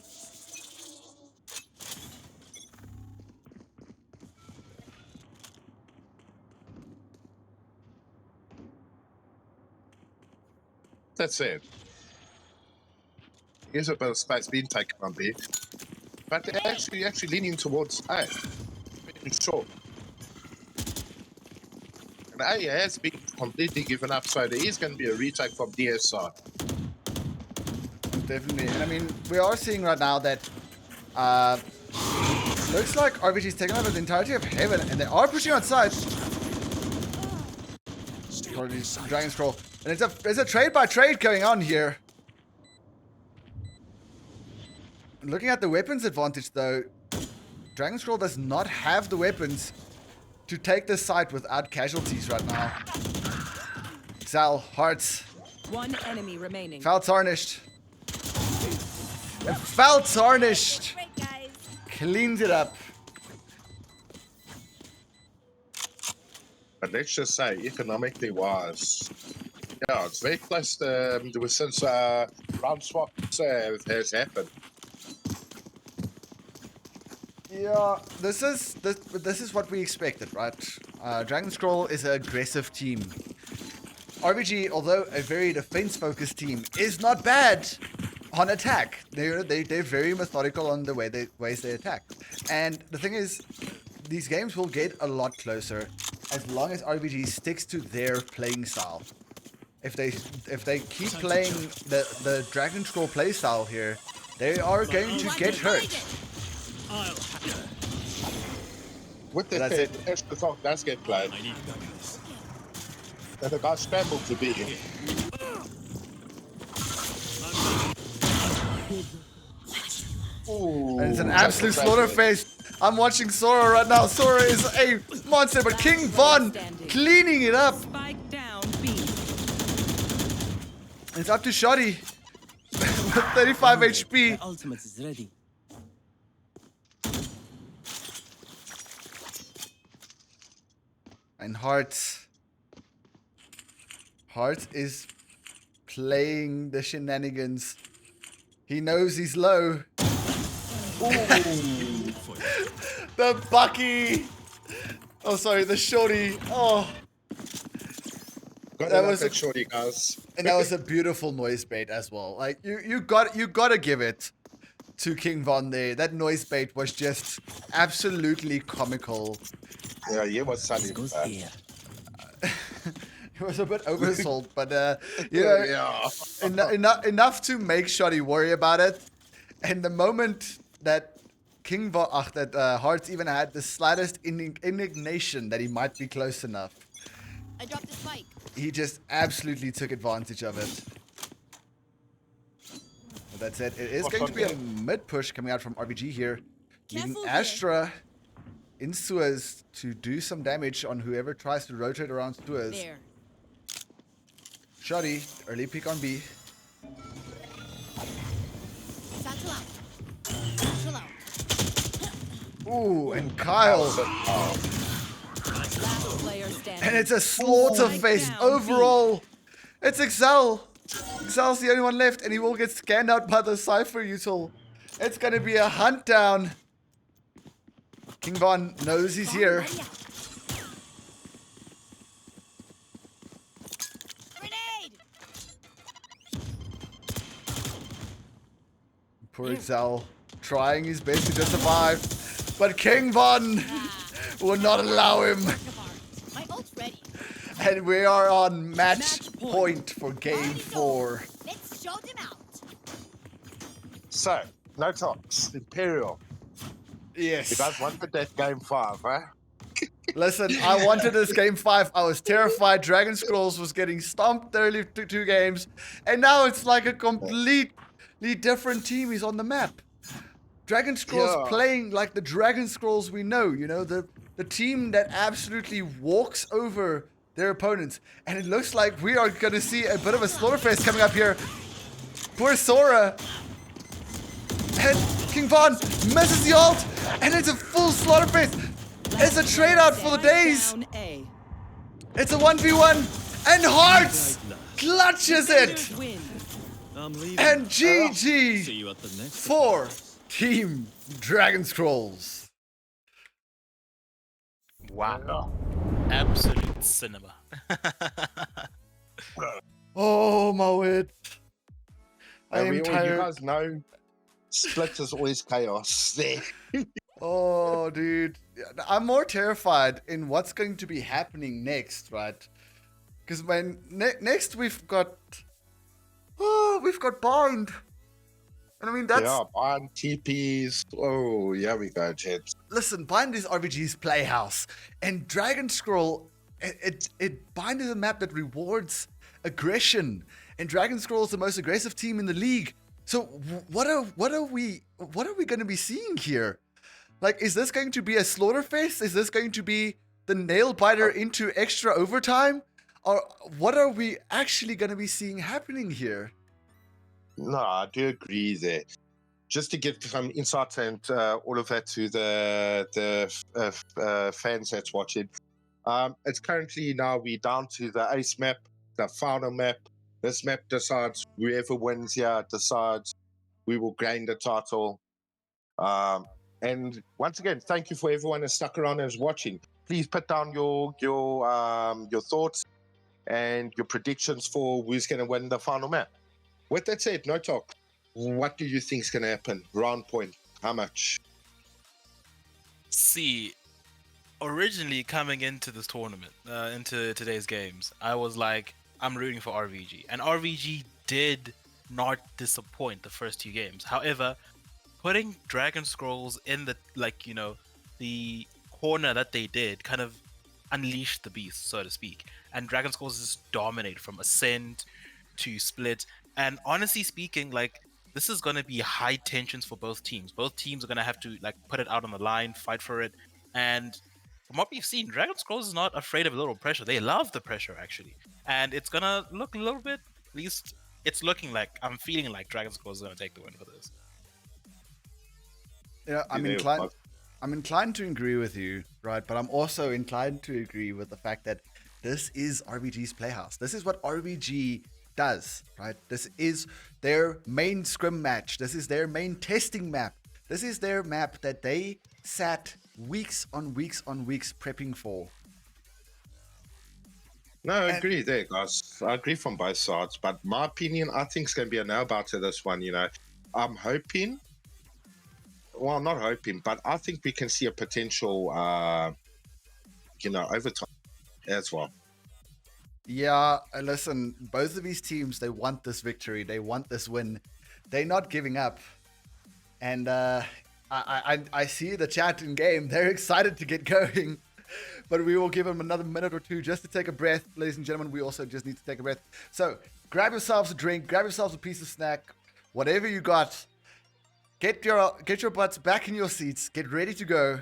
That's it. Here's a bit of space being taken on B. But they're actually leaning towards A. Sure. And A has been completely given up, so there is going to be a retake from DS side. Definitely. And I mean, we are seeing right now that looks like RVG's taken over the entirety of Heaven, and they are pushing outside. Dragon Scroll. And there's a trade by trade going on here. Looking at the weapons advantage, though, Dragon Scroll does not have the weapons to take this site without casualties right now. Xal, Hearts, One enemy remaining. Foul Tarnished. And Foul Tarnished Great, guys. cleans it up. But let's just say, economically wise, yeah, it's very close to since round swap has happened. Yeah, this is what we expected, right? Dragon Scroll is an aggressive team. RVG, although a very defense-focused team, is not bad on attack. They're very methodical on the ways they attack. And the thing is, these games will get a lot closer as long as RVG sticks to their playing style. If they keep playing the Dragon Scroll playstyle here, they are going to get hurt. I'll With the That's fact it. that the song does get played, I need to go this. and the guy scrambled to beat him. And it's an Ooh, absolute just slaughter like fest. I'm watching Sora right now. Sora is a monster, but King Von cleaning it up. Spike down B. It's up to Shoddy with 35 HP. My ultimate is ready. And Heart is playing the shenanigans. He knows he's low. The Bucky. Oh, sorry, the Shorty. Oh, Got That that was a- shorty, guys. and that was a beautiful noise bait as well. Like you gotta give it to King Von there. That noise bait was just absolutely comical. Yeah, he was This sunny. goes here. It was a bit oversold, but you know, Yeah. enough to make Shoddy worry about it. And the moment that Hearts even had the slightest indignation that he might be close enough, I dropped the spike. he just absolutely took advantage of it. But that's it. It is going to be a mid push coming out from RVG here, leaving Careful here. Astra in Suez to do some damage on whoever tries to rotate around Suez. There. Shoddy, early pick on B. Satchel out. Satchel out. Ooh, and Kyle. Last player standing. And it's a slaughter face down, overall. It's Excel. Excel's the only one left, and he will get scanned out by the Cypher util. It's gonna be a hunt down. King Von knows he's here. Grenade! Poor Excel, trying his best to just survive. But King Von will not allow him. My ult's ready. And we are on match Match point. point for game 4. Let's show them out. So, no talks. Imperial. Yes. You guys wanted that game 5, huh? Listen, I wanted this game 5. I was terrified. Dragon Scrolls was getting stomped early 2 games. And now it's like a completely different team is on the map. Dragon Scrolls Yeah. playing like the Dragon Scrolls we know. You know, the team that absolutely walks over their opponents. And it looks like we are going to see a bit of a slaughterfest coming up here. Poor Sora. And King Von misses the ult. And it's a full slaughterfest. It's a trade out for the days. Down A. It's a 1v1. And Hearts clutches it. Win. I'm leaving. And GG See you at the next. for Team Dragon Scrolls. Wow. Absolute cinema. Oh, my word. I And am you tired. guys know, split is always chaos. There. Oh, dude. I'm more terrified in what's going to be happening next, right? Because when next we've got Bind. And I mean, that's... Yeah, on TPs. Oh, yeah, we go, gents. Listen, Bind is RVG's playhouse, and Dragon Scroll, Bind is a map that rewards aggression, and Dragon Scroll is the most aggressive team in the league. So what are we going to be seeing here? Like, is this going to be a slaughterfest? Is this going to be the nail biter into extra overtime? Or what are we actually going to be seeing happening here? No, I do agree there. Just to give some insight and all of that to the fans that's watching. It's currently now we're down to the ace map, the final map. This map decides whoever wins here decides we will gain the title. And once again, thank you for everyone that's stuck around and is watching. Please put down your thoughts and your predictions for who's going to win the final map. With that said, no talk. What do you think is going to happen? Round point. How much? See, originally coming into this tournament, into today's games, I was like, I'm rooting for RVG. And RVG did not disappoint the first 2 games. However, putting Dragon Scrolls in the, like, you know, the corner that they did kind of unleashed the beast, so to speak. And Dragon Scrolls just dominate from Ascent to Split. And honestly speaking, like, this is going to be high tensions for both teams. Both teams are going to have to like put it out on the line, fight for it. And from what we've seen, Dragon Scrolls is not afraid of a little pressure. They love the pressure actually, and it's gonna look a little bit. At least it's looking like I'm feeling like Dragon Scrolls is gonna take the win for this. Yeah, I'm inclined to agree with you, right? But I'm also inclined to agree with the fact that this is RVG's playhouse. This is what RVG does, right? This is their main scrim match. This is their main testing map. This is their map that they sat weeks on weeks on weeks prepping for. No, I agree there, guys. I agree from both sides. But my opinion, I think it's going to be a nail to this one. I'm hoping. Well, not hoping, but I think we can see a potential, overtime as well. Yeah, listen, both of these teams, they want this victory. They want this win. They're not giving up. And I see the chat in game. They're excited to get going. But we will give them another minute or two just to take a breath. Ladies and gentlemen, we also just need to take a breath. So grab yourselves a drink, grab yourselves a piece of snack, whatever you got. Get your butts back in your seats, get ready to go,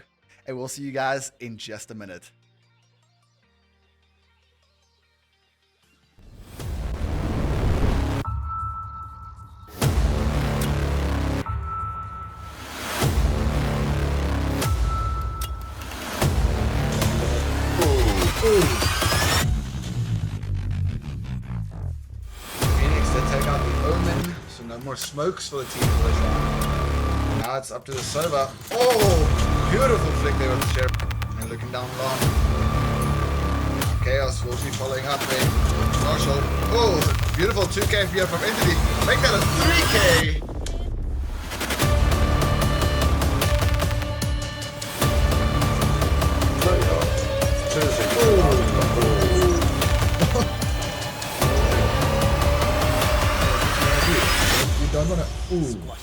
and we'll see you guys in just a minute. Phoenix did take out the Omen, so no more smokes for the team for this round. Now it's up to the Sova. Oh, beautiful flick there with the Sheriff. And looking down long. Chaos will be following up there. Marshall. Oh, beautiful 2K FBR from Entity. Make that a 3K. You don't wanna. Ooh.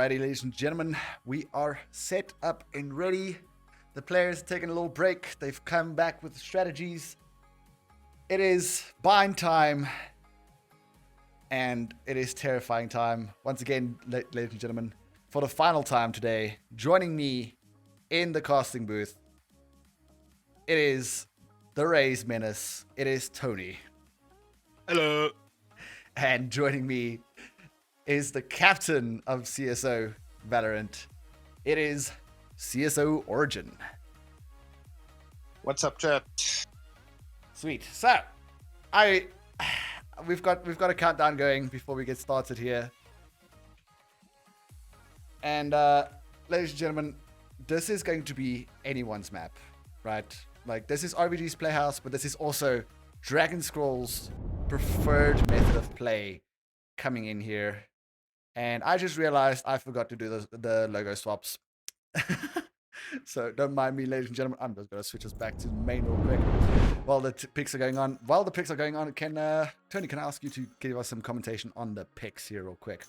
Alrighty, ladies and gentlemen, we are set up and ready. The players taking a little break. They've come back with strategies. It is bind time. And it is terrifying time. Once again, ladies and gentlemen, for the final time today, joining me in the casting booth, it is the Rays Menace. It is Tony. Hello. And joining me is the captain of CSO Valorant. It is CSO Origin. What's up, chat? Sweet. So, we've got a countdown going before we get started here. And ladies and gentlemen, this is going to be anyone's map, right? Like, this is RVG's Playhouse, but this is also Dragon Scroll's preferred method of play coming in here. And I just realized I forgot to do the logo swaps. So don't mind me, ladies and gentlemen. I'm just going to switch us back to the main real quick while the picks are going on. While the picks are going on, Tony, can I ask you to give us some commentation on the picks here real quick?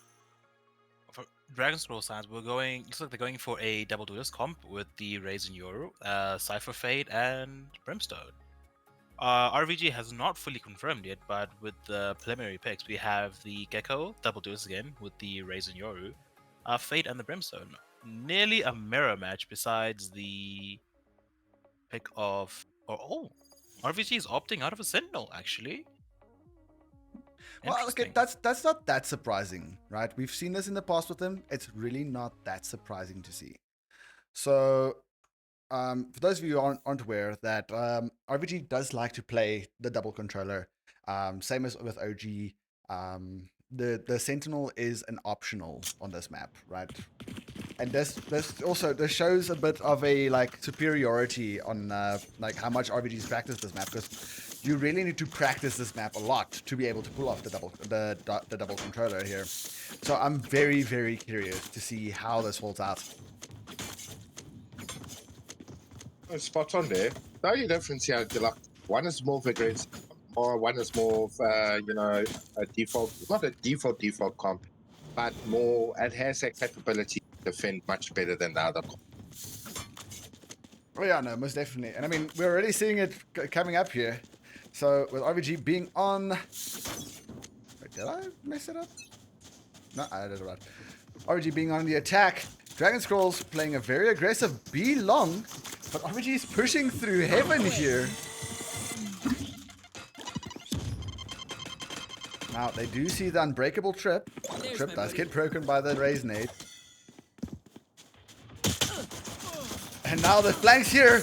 For Dragon Scroll sides, looks like they're going for a double duelist comp with the Raze and Yoru, Cypher Fade, and Brimstone. RVG has not fully confirmed yet, but with the preliminary picks, we have the Gecko, double duelist again, with the Raze and Yoru, Fade, and the Brimstone. Nearly a mirror match besides the pick of... RVG is opting out of a Sentinel, actually. Well, okay, that's not that surprising, right? We've seen this in the past with them. It's really not that surprising to see. So, for those of you who aren't aware, that RVG does like to play the double controller. Same as with OG. The Sentinel is an optional on this map, right? And this shows a bit of a superiority on like how much RVG's practiced this map, because you really need to practice this map a lot to be able to pull off the double controller here. So I'm very, very curious to see how this holds out. Spot on there. The only difference here, one is more vigorous, or one is more of, a default, not a default comp, but more, it has that capability to defend much better than the other comp. Oh yeah, no, most definitely. And I mean, we're already seeing it coming up here. So with RVG being on... Wait, did I mess it up? No, I did it right. RVG being on the attack. Dragon Scrolls playing a very aggressive B long, but RVG is pushing through heaven here. Now, they do see the unbreakable trip. Trip does get broken by the Raze nade. And now the flanks here.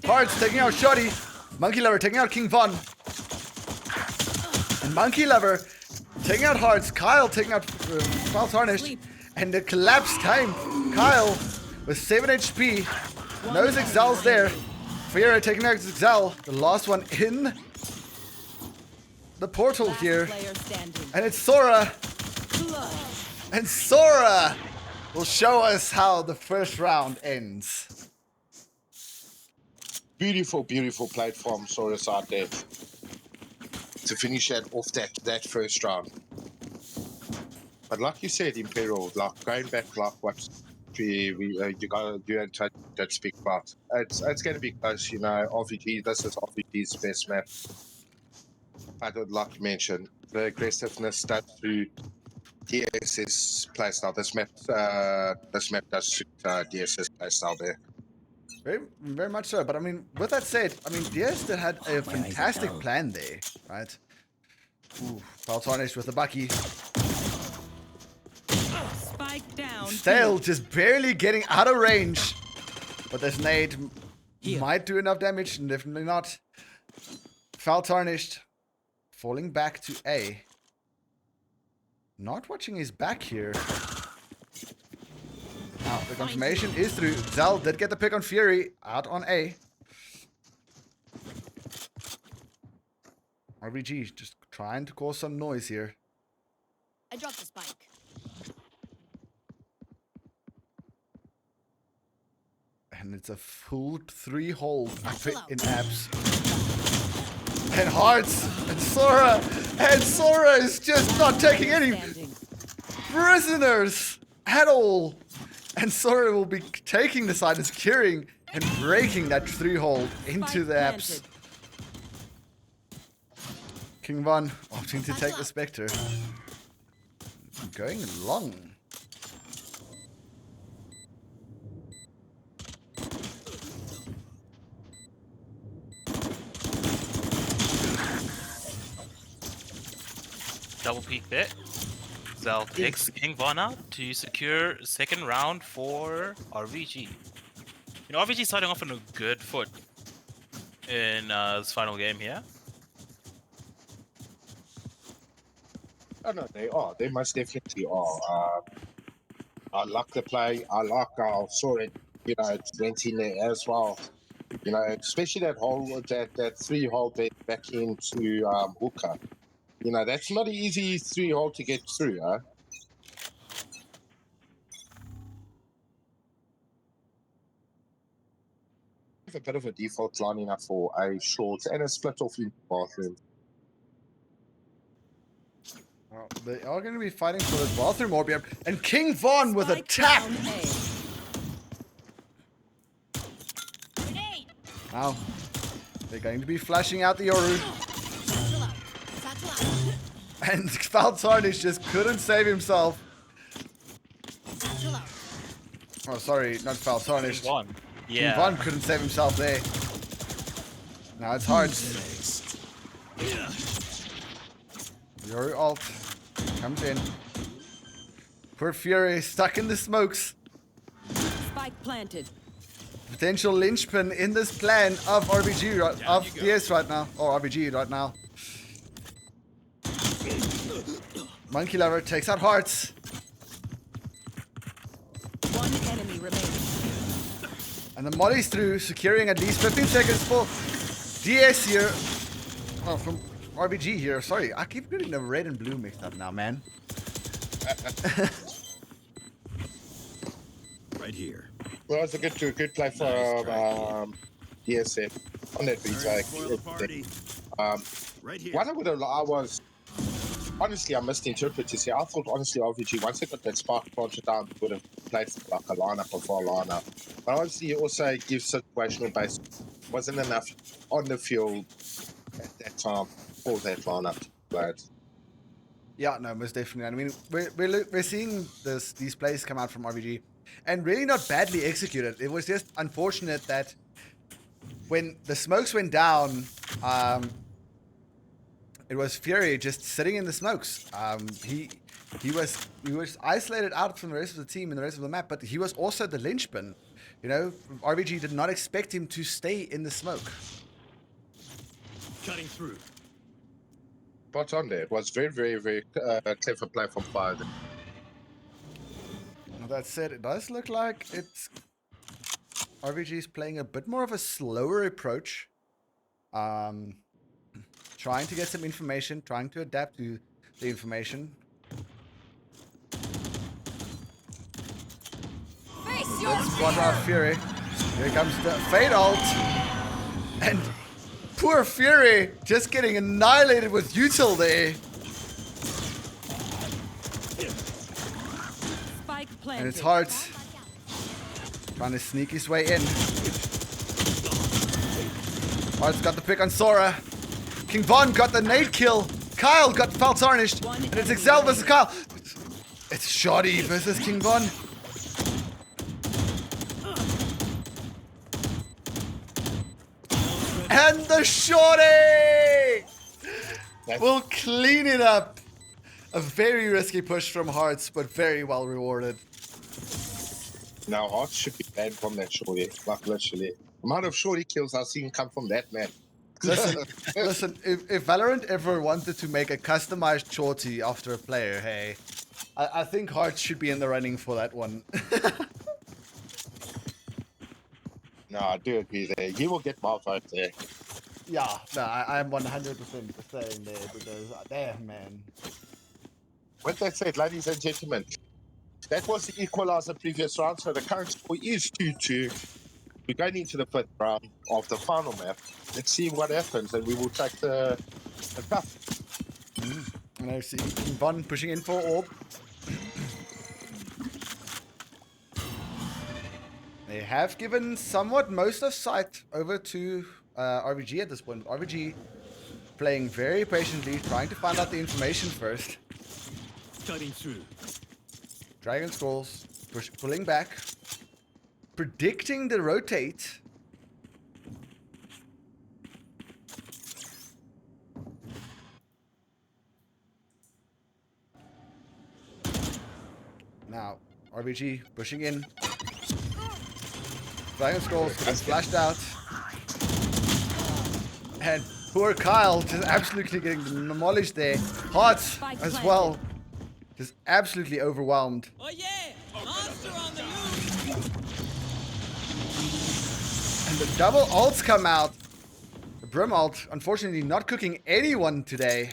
Hearts taking out Shoddy. Monkey Lover taking out King Von. And Monkey Lover taking out Hearts. Kyle taking out Foul Tarnished. And the collapse time. Kyle with 7 HP. No Zexal's there. Fiera taking out Zexal. The last one in the portal here. And it's Sora. And Sora will show us how the first round ends. Beautiful, beautiful platform, Sora's out there to finish that off that first round. But like you said, Imperial, like going back, like what you gotta do and touch that speak about. It's gonna be close, RVG. This is RVG's best map. I would like to mention the aggressiveness that through DS's playstyle. This map does suit DS's playstyle there. Very, very much so. But I mean, with that said, I mean, DS had a fantastic plan there, right? Ooh, Foul Tarnished with the Bucky. Spike down. Stale just barely getting out of range. But this nade might do enough damage, and definitely not. Foul Tarnished falling back to A. Not watching his back here. Now, the confirmation is through. Zal did get the pick on Fury. Out on A. RVG just trying to cause some noise here. I dropped the spike. And it's a full 3 hold in abs. And Hearts and Sora. And Sora is just not taking any prisoners. at all. And Sora will be taking the side and securing and breaking that 3-hold into the apps. King Von opting to take the Spectre. Going long. Double peek there. Zal takes King Von out to secure second round for RVG. You know, RVG starting off on a good foot in this final game here. Oh, no, they are. They most definitely are. I like the play. I like our Sora, you know, went in there as well. You know, especially that 3-hole back into Hooker. You know, that's not an easy 3-hole to get through, huh? A bit of a default lining up for a short and a split off in the bathroom. Well, they are going to be fighting for the bathroom orb, and King Von with a tap. Now they're going to be flashing out the Yoru. And Faltarnish just couldn't save himself. Oh, sorry, not Faltarnish. King Von. King Yeah. Von couldn't save himself there. Now it's hard. Yoru ult comes in. Poor Fury stuck in the smokes. Spike planted. Potential linchpin in this plan of RVG, of DS right now, or RVG right now. Monkey Lover takes out Hearts. One enemy remaining. And the molly's through, securing at least 15 seconds for DS here. Oh, from RVG here. Sorry, I keep getting the red and blue mixed up now, man. Right here. Well, it's a good play from DSF on that retake. Right here. What I was honestly, I misinterpreted here. I thought honestly, RVG once they got that spark planted down, would have played like a lineup or for a lineup. But obviously, it also gives situational base. Wasn't enough on the field at that time for that lineup to play it. Yeah, no, most definitely. I mean, we're seeing these plays come out from RVG, and really not badly executed. It was just unfortunate that when the smokes went down, it was Fury just sitting in the smokes. He was isolated out from the rest of the team and the rest of the map, but he was also the linchpin. You know, RVG did not expect him to stay in the smoke. Cutting through. But on there, it was very, very, very clever play from Fire. That said, it does look like it's RVG is playing a bit more of a slower approach. Trying to get some information, trying to adapt to the information. Let's spot out Fury. Here comes the Fade ult. And poor Fury just getting annihilated with util there. Spike planted. And it's hard. Trying to sneak his way in. Heart's got the pick on Sora. King Von got the nade kill. Kyle got foul tarnished. And it's Excel versus Kyle. It's Shoddy versus King Von. And the Shoddy will clean it up. A very risky push from Hearts, but very well rewarded. Now, Hearts should be banned from that shorty. Like, literally. The amount of shorty kills I've seen come from that man. Listen, if Valorant ever wanted to make a customized shorty after a player, hey, I think Hearts should be in the running for that one. No, I do agree there. He will get my vote there. Yeah, no, I'm 100% saying there because, damn, man. With that said, ladies and gentlemen, that was the equalizer previous round, so the current score is 2-2. We're going into the 5th round of the final map. Let's see what happens, and we will take the cup. And I see Von pushing in for orb. They have given somewhat most of sight over to RVG at this point. RVG playing very patiently, trying to find out the information first. Cutting through. Dragon Scrolls pulling back, predicting the rotate. Now, RVG pushing in. Dragon Scrolls getting flashed out. And poor Kyle just absolutely getting demolished there. Hearts as well. Just absolutely overwhelmed. Oh yeah! Monster on the loose! And the double ults come out. The Brim ult, unfortunately, not cooking anyone today.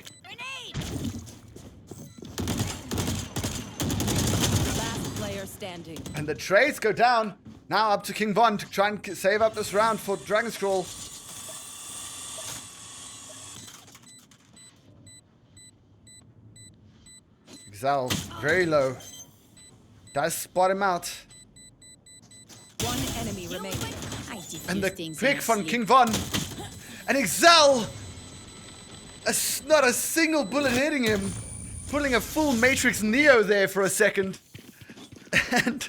Last player standing. And the trades go down. Now up to King Von to try and save up this round for Dragon Scroll. Exal, very low. Does spot him out. One enemy remaining. And the pick from King Von. And Exal! Not a single bullet hitting him. Pulling a full Matrix Neo there for a second. And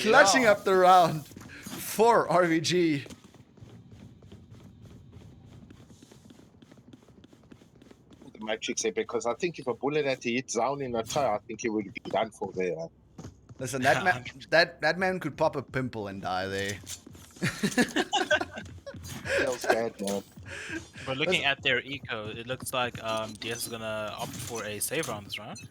clutching up the round for RVG. The Matrix there, because I think if a bullet had to hit down in a toe, I think he would be done for there. Listen, that man could pop a pimple and die there. Feels bad, man. But looking at their eco, it looks like DS is gonna opt for a save round this round.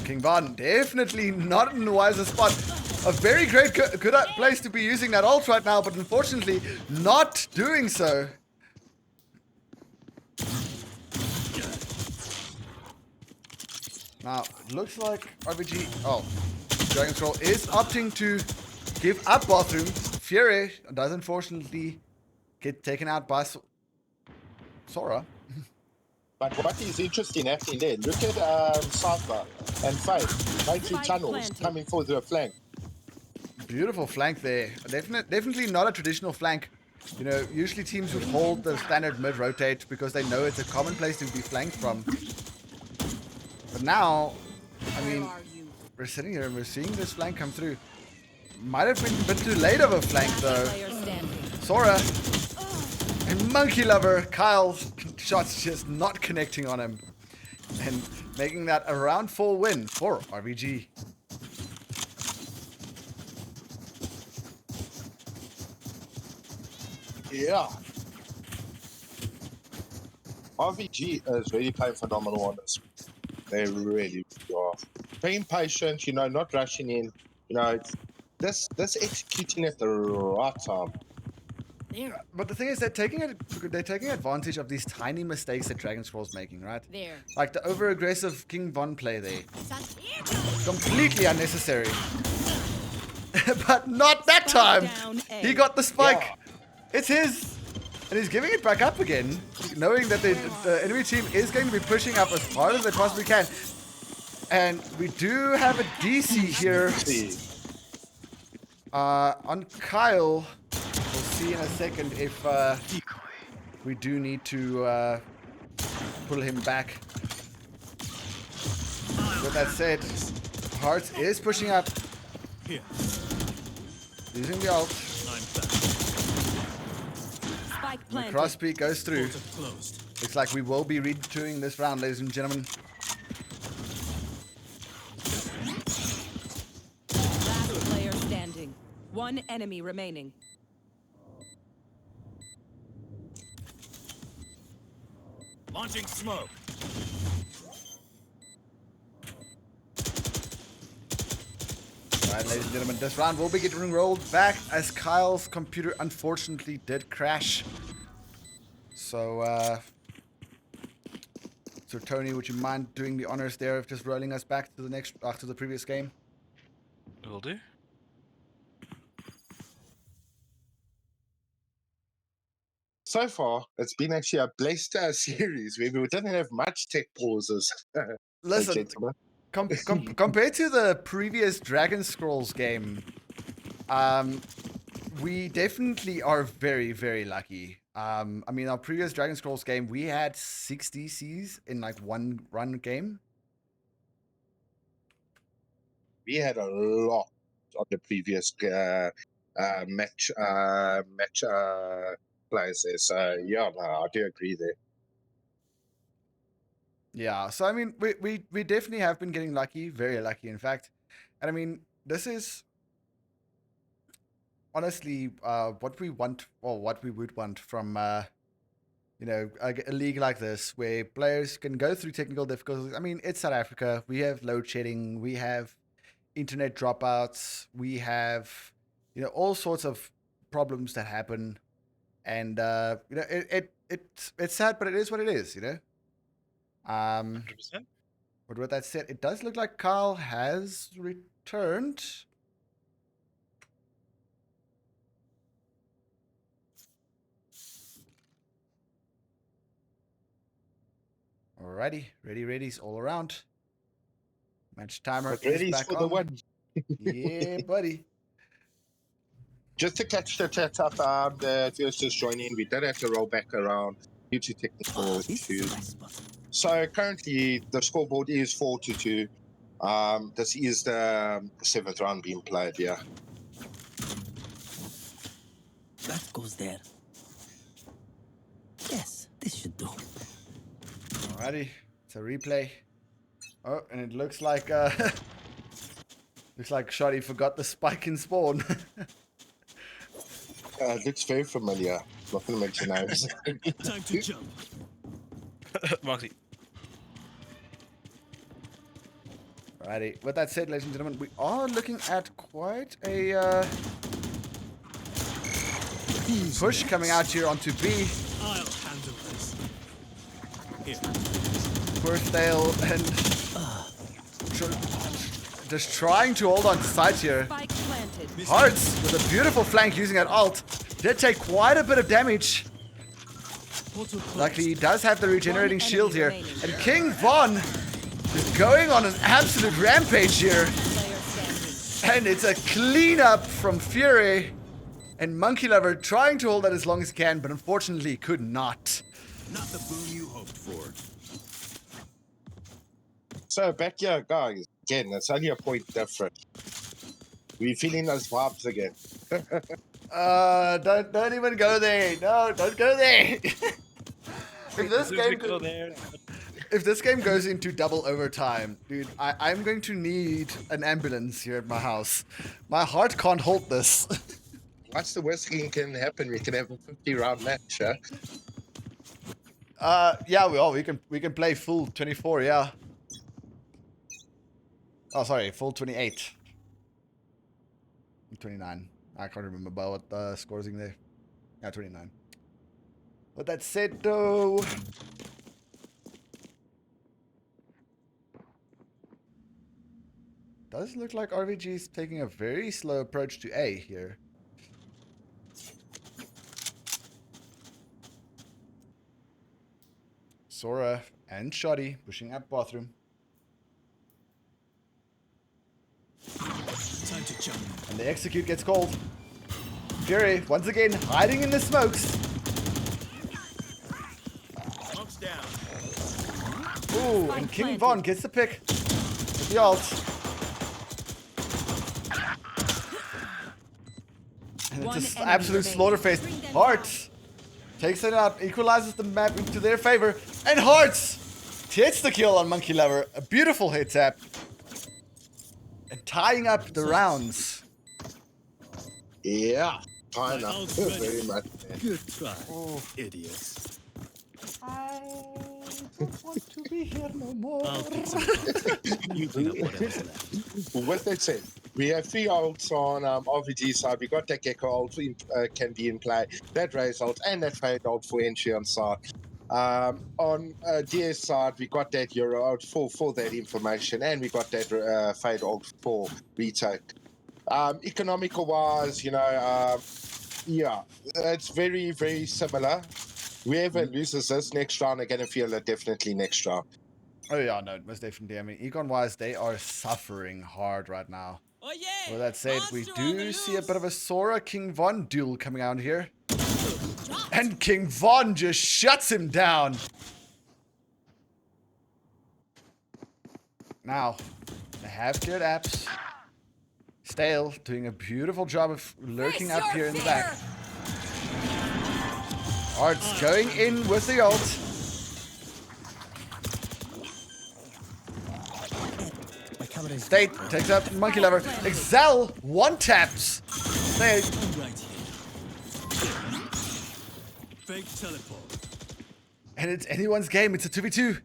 King Von definitely not in the wisest spot. A very great good place to be using that ult right now, but unfortunately not doing so. Now, it looks like RVG... Oh, Dragon Scroll is opting to give up Bathroom. Fury does unfortunately get taken out by Sora. But what is interesting happening there, look at Safa and Faith going through tunnels, coming for the flank. Beautiful flank there. Definitely not a traditional flank. You know, usually teams would hold the standard mid-rotate because they know it's a common place to be flanked from. But now, I mean, we're sitting here and we're seeing this flank come through. Might have been a bit too late of a flank though. Sora and Monkey Lover, Kyle's shots just not connecting on him. And making that a round 4 win for RVG. Yeah. RVG is really playing phenomenal on this. They really are. Being patient, you know, not rushing in. You know, it's this executing at the right time. There. But the thing is, they're taking advantage of these tiny mistakes that Dragon Scroll's making, right? There. Like the over-aggressive King Von play there. Completely unnecessary. But not that time! He got the spike! Yeah. It's his! And he's giving it back up again, knowing that the enemy team is going to be pushing up as hard as they possibly can. And we do have a DC here on Kyle. We'll see in a second if we do need to pull him back. With that said, Hearts is pushing up. Here. Using the ult. I'm back. Spike The planted. cross peak goes through. Portal closed. Looks like we will be redoing this round, ladies and gentlemen. Last player standing. One enemy remaining. Launching smoke. Alright, ladies and gentlemen, this round will be getting rolled back as Kyle's computer unfortunately did crash. So, so Tony, would you mind doing the honors there of just rolling us back to the next, after the previous game? Will do. So far, it's been actually a blessed series where we didn't have much tech pauses. Listen, Gentlemen. compared to the previous Dragon Scrolls game, we definitely are very, very lucky. I mean, our previous Dragon Scrolls game, we had 6 DCs in like one run game. We had a lot on the previous match players there. So yeah, no, I do agree there. Yeah, so I mean, we definitely have been getting lucky, very lucky, in fact. And I mean, this is honestly what we want, or what we would want from you know, a league like this, where players can go through technical difficulties. I mean, it's South Africa. We have load shedding. We have internet dropouts. We have, you know, all sorts of problems that happen. And you know, it's sad, but it is what it is. You know. 100%. But with that said, it does look like Carl has returned. Alrighty, ready's all around. Match timer But is ready back for on. the win. Yeah, buddy. Just to catch the chat up, the viewers just joining. We did have to roll back around due to technical This is issues. my spot. So currently the scoreboard is 4-2. This is the 7th round being played. Yeah. That goes there. Yes, this should do. Alrighty, it's a replay. Oh, and it looks like looks like Shoddy forgot the spike in spawn. It looks very familiar. Not gonna mention names. Time to jump. Moxie. Alrighty, with that said, ladies and gentlemen, we are looking at quite a push coming out here onto B. I'll handle this. Here. Birthdale and just trying to hold on to sides here. Spike planted. Hearts with a beautiful flank using that ult. Did take quite a bit of damage. Portal closed. Luckily, he does have the regenerating One shield here. enemy And King Von is going on an absolute rampage here. Player standing. And it's a cleanup from Fury. And Monkey Lover trying to hold that as long as he can, but unfortunately could not. Not the boon you hoped for. So back here, guys. Again, it's only a point different. We feeling those vibes again. Don't even go there. No, don't go there. If this game goes into double overtime, dude, I'm going to need an ambulance here at my house. My heart can't hold this. What's the worst thing can happen? We can have a 50-round match, huh? Yeah, we can play full 24, yeah. Oh, sorry, full 28. 29. I can't remember about what the scores in there. Yeah, 29. But that said, though, does look like RVG is taking a very slow approach to A here. Sora and Shoddy pushing up bathroom. Time to jump. And the execute gets called. Fury, once again, hiding in the smokes. Smoke's down. Ooh, and King Von gets the pick with the ult. And it's One just enemy absolute remaining. slaughterface. Bring them Hearts takes it out, equalizes the map into their favor, and Hearts hits the kill on Monkey Lover. A beautiful hit tap. And tying up the rounds. Yeah, kind My of. ult's ready. Very much. Good try, idiots. I don't want to be here no more. I'll fix it. You clean up whatever's left. With that said, we have 3 ults on RVG side. We got that Gecko ult can be in play, that Raze ult, and that Fade ult for entry on side. On DS side, we got that Euro ult for that information, and we got that Fade ult for retake. Economical wise, you know, yeah, it's very, very similar. Whoever loses this next round are going to feel it definitely next round. Oh yeah, no, most definitely. I mean, Econ wise, they are suffering hard right now. Oh yeah! With that said, we Monster on the do see a bit of a loose! Sora King Von duel coming out here. Dropped. And King Von just shuts him down. Now, they have cleared apps. Stale doing a beautiful job of lurking Face up your here in the fear. back. Arts going in with the ult. My camera is State takes up Monkey Lover. Excel one taps. They, Right here. Fake teleport. and it's anyone's game. It's a 2v2.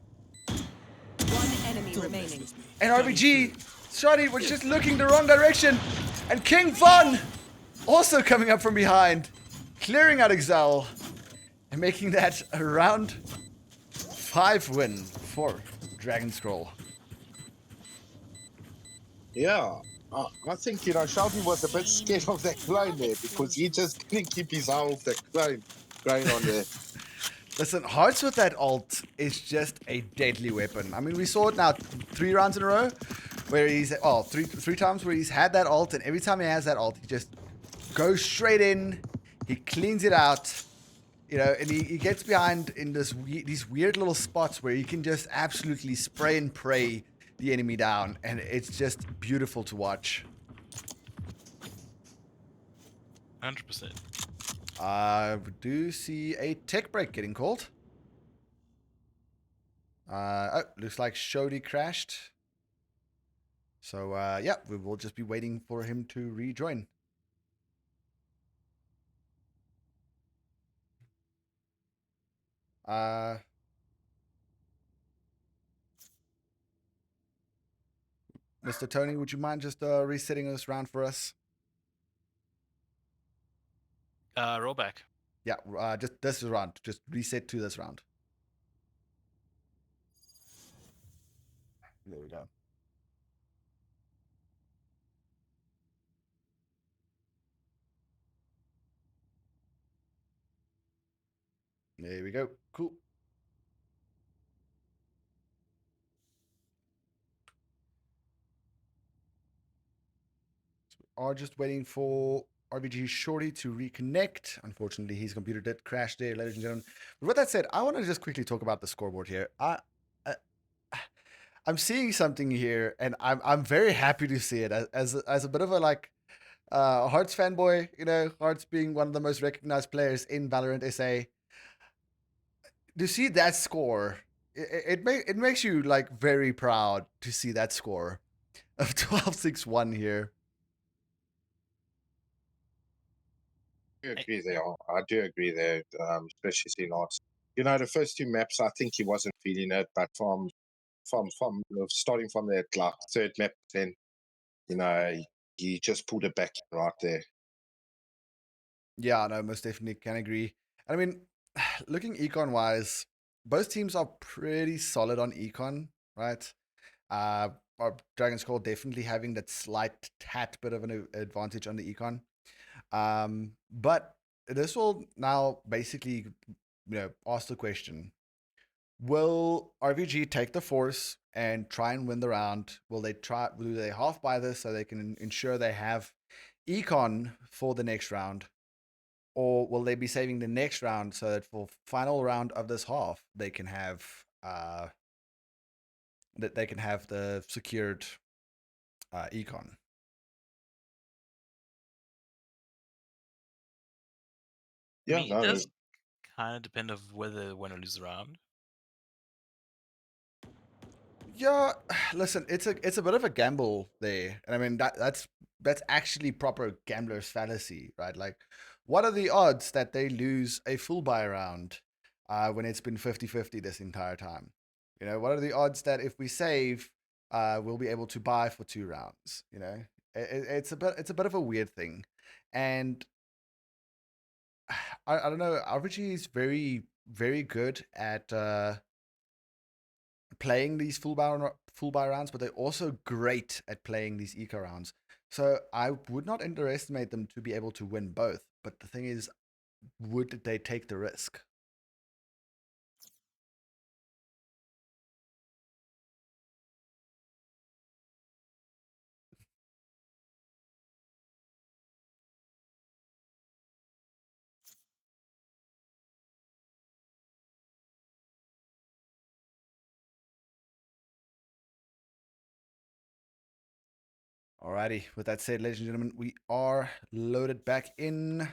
One enemy remaining. And RVG, Shotty was just looking the wrong direction. And King Von also coming up from behind, clearing out Excel, and making that a round 5 win for Dragon Scroll. Yeah. I think, Shelby was a bit scared of that clone there because he just couldn't keep his eye off that clone going on there. Listen, Hearts with that ult is just a deadly weapon. I mean, we saw it now 3 rounds in a row where he's, three times where he's had that ult, and every time he has that ult, he just goes straight in, he cleans it out, and he gets behind in these weird little spots where he can just absolutely spray and pray the enemy down, and it's just beautiful to watch. 100%. We do see a tech break getting called. Looks like Shody crashed. So, yeah, we will just be waiting for him to rejoin. Mr. Tony, would you mind just resetting this round for us? Rollback. Yeah, just this round. Just reset to this round. There we go. There we go. Cool. So we are just waiting for RVG Shorty to reconnect. Unfortunately, his computer did crash there, ladies and gentlemen. But with that said, I want to just quickly talk about the scoreboard here. I'm seeing something here, and I'm very happy to see it as a bit of a Hearts fanboy. Hearts being one of the most recognized players in Valorant SA. To see that score, it makes you very proud to see that score of 12-6-1 here. I do agree there, especially seeing us. The first 2 maps, I think he wasn't feeling it, but from starting from that third map, then he just pulled it back right there. Yeah, no, most definitely can agree. I mean, looking econ wise, both teams are pretty solid on econ, right? Our Dragon's Call definitely having that slight tad bit of an advantage on the econ. But this will now basically, ask the question: will RVG take the force and try and win the round? Do they half buy this so they can ensure they have econ for the next round? Or will they be saving the next round so that for final round of this half they can have the secured econ? I mean, it does kind of depend of whether they win or lose the round. Yeah, listen, it's a bit of a gamble there, and I mean that's actually proper gambler's fallacy, right? Like, what are the odds that they lose a full buy round when it's been 50-50 this entire time? What are the odds that if we save, we'll be able to buy for 2 rounds? It's a bit of a weird thing, and I don't know. RVG is very very good at playing these full buy rounds, but they're also great at playing these eco rounds. So I would not underestimate them to be able to win both. But the thing is, would they take the risk? Alrighty, with that said, ladies and gentlemen, we are loaded back in.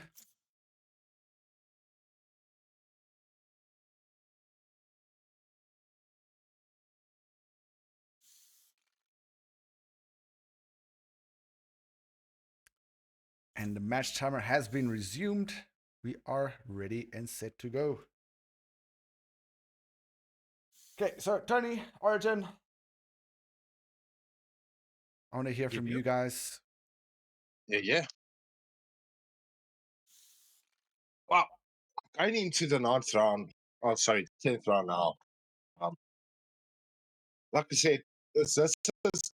And the match timer has been resumed. We are ready and set to go. Okay, so Tony, Origin. I want to hear from you guys. Yeah. Wow. Going into the 9th round. Oh, sorry, 10th round now. Like I said, this is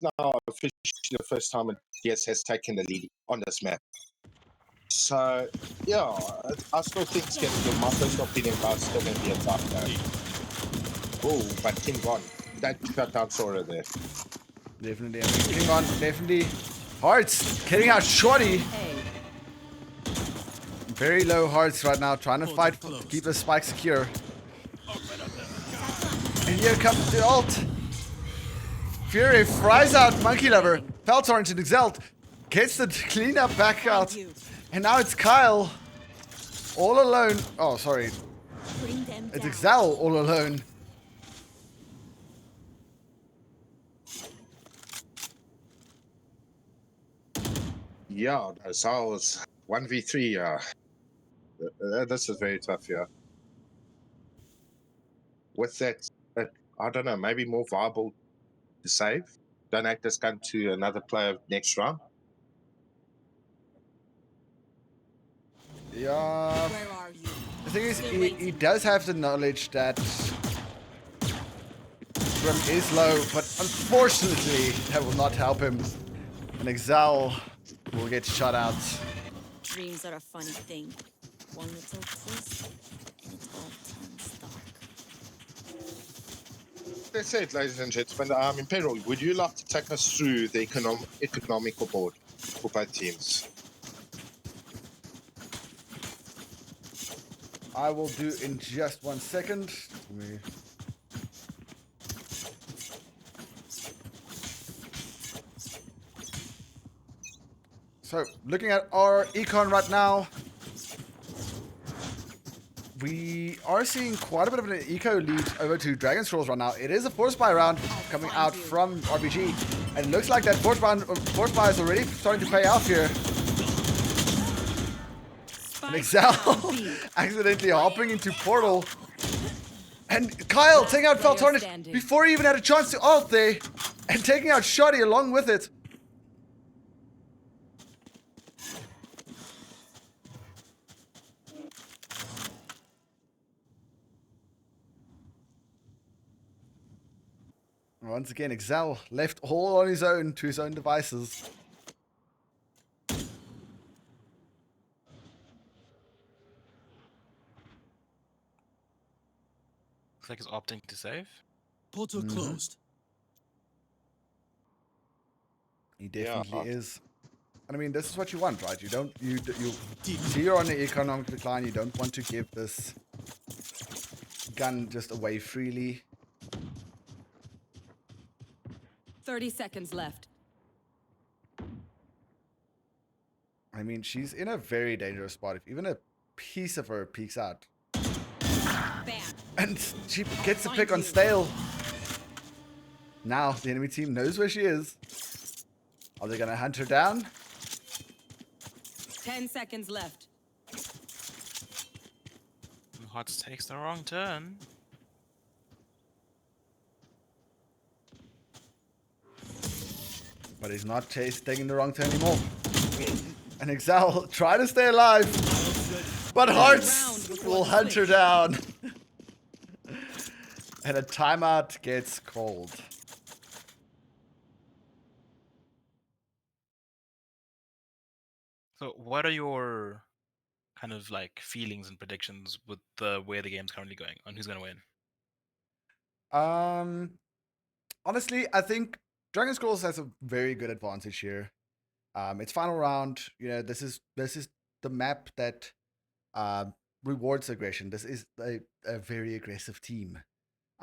now officially the first time a DS has taken the lead on this map. So, yeah, I still think it's going to be, my personal opinion, but it's still going to be a tough game. Oh, but King gone. That shutdown Sora there. Definitely. I mean, King on, definitely. Hearts getting out shorty. Very low hearts right now, trying to fight to keep the spike secure. And here comes the ult. Fury fries out Monkey Lover. Feltorrent and Exalt gets the cleanup back out. And now it's Kyle all alone. Oh, sorry. It's Exal all alone. Yeah, so was 1v3. This is very tough, yeah. With that, I don't know, maybe more viable to save. Donate this gun to another player next round. Yeah. Where are you? The thing is, he does have the knowledge that Grim is low, but unfortunately, that will not help him. And Exal will get shut out. Dreams are a funny thing. One little twist, and it all turns dark. That's it, ladies and gentlemen. Imperial, would you like to take us through the economical board for both teams? I will do in just 1 second. So, looking at our econ right now, we are seeing quite a bit of an eco lead over to Dragon Scrolls right now. It is a force buy round coming out from RVG, and it looks like that force buy is already starting to pay off here. And Exal accidentally hopping into Portal. And Kyle taking out Feltorrent before he even had a chance to ult there, and taking out Shoddy along with it. Once again, Exal left all on his own to his own devices. Looks like he's opting to save. Portal closed. He definitely is. And I mean, this is what you want, right? You don't, you see you're on the economic decline. You don't want to give this gun just away freely. 30 seconds left. I mean, she's in a very dangerous spot. If even a piece of her peeks out. Bam. And she gets the pick on Stale. Now, the enemy team knows where she is. Are they going to hunt her down? 10 seconds left. Hearts takes the wrong turn. But he's not taking the wrong turn anymore. And Exal try to stay alive. But Hearts will hunt her down. And a timeout gets called. So what are your kind of like feelings and predictions with the way the game's currently going on who's going to win? Honestly, I think Dragon Scrolls has a very good advantage here. It's final round. You know, this is the map that rewards aggression. This is a very aggressive team.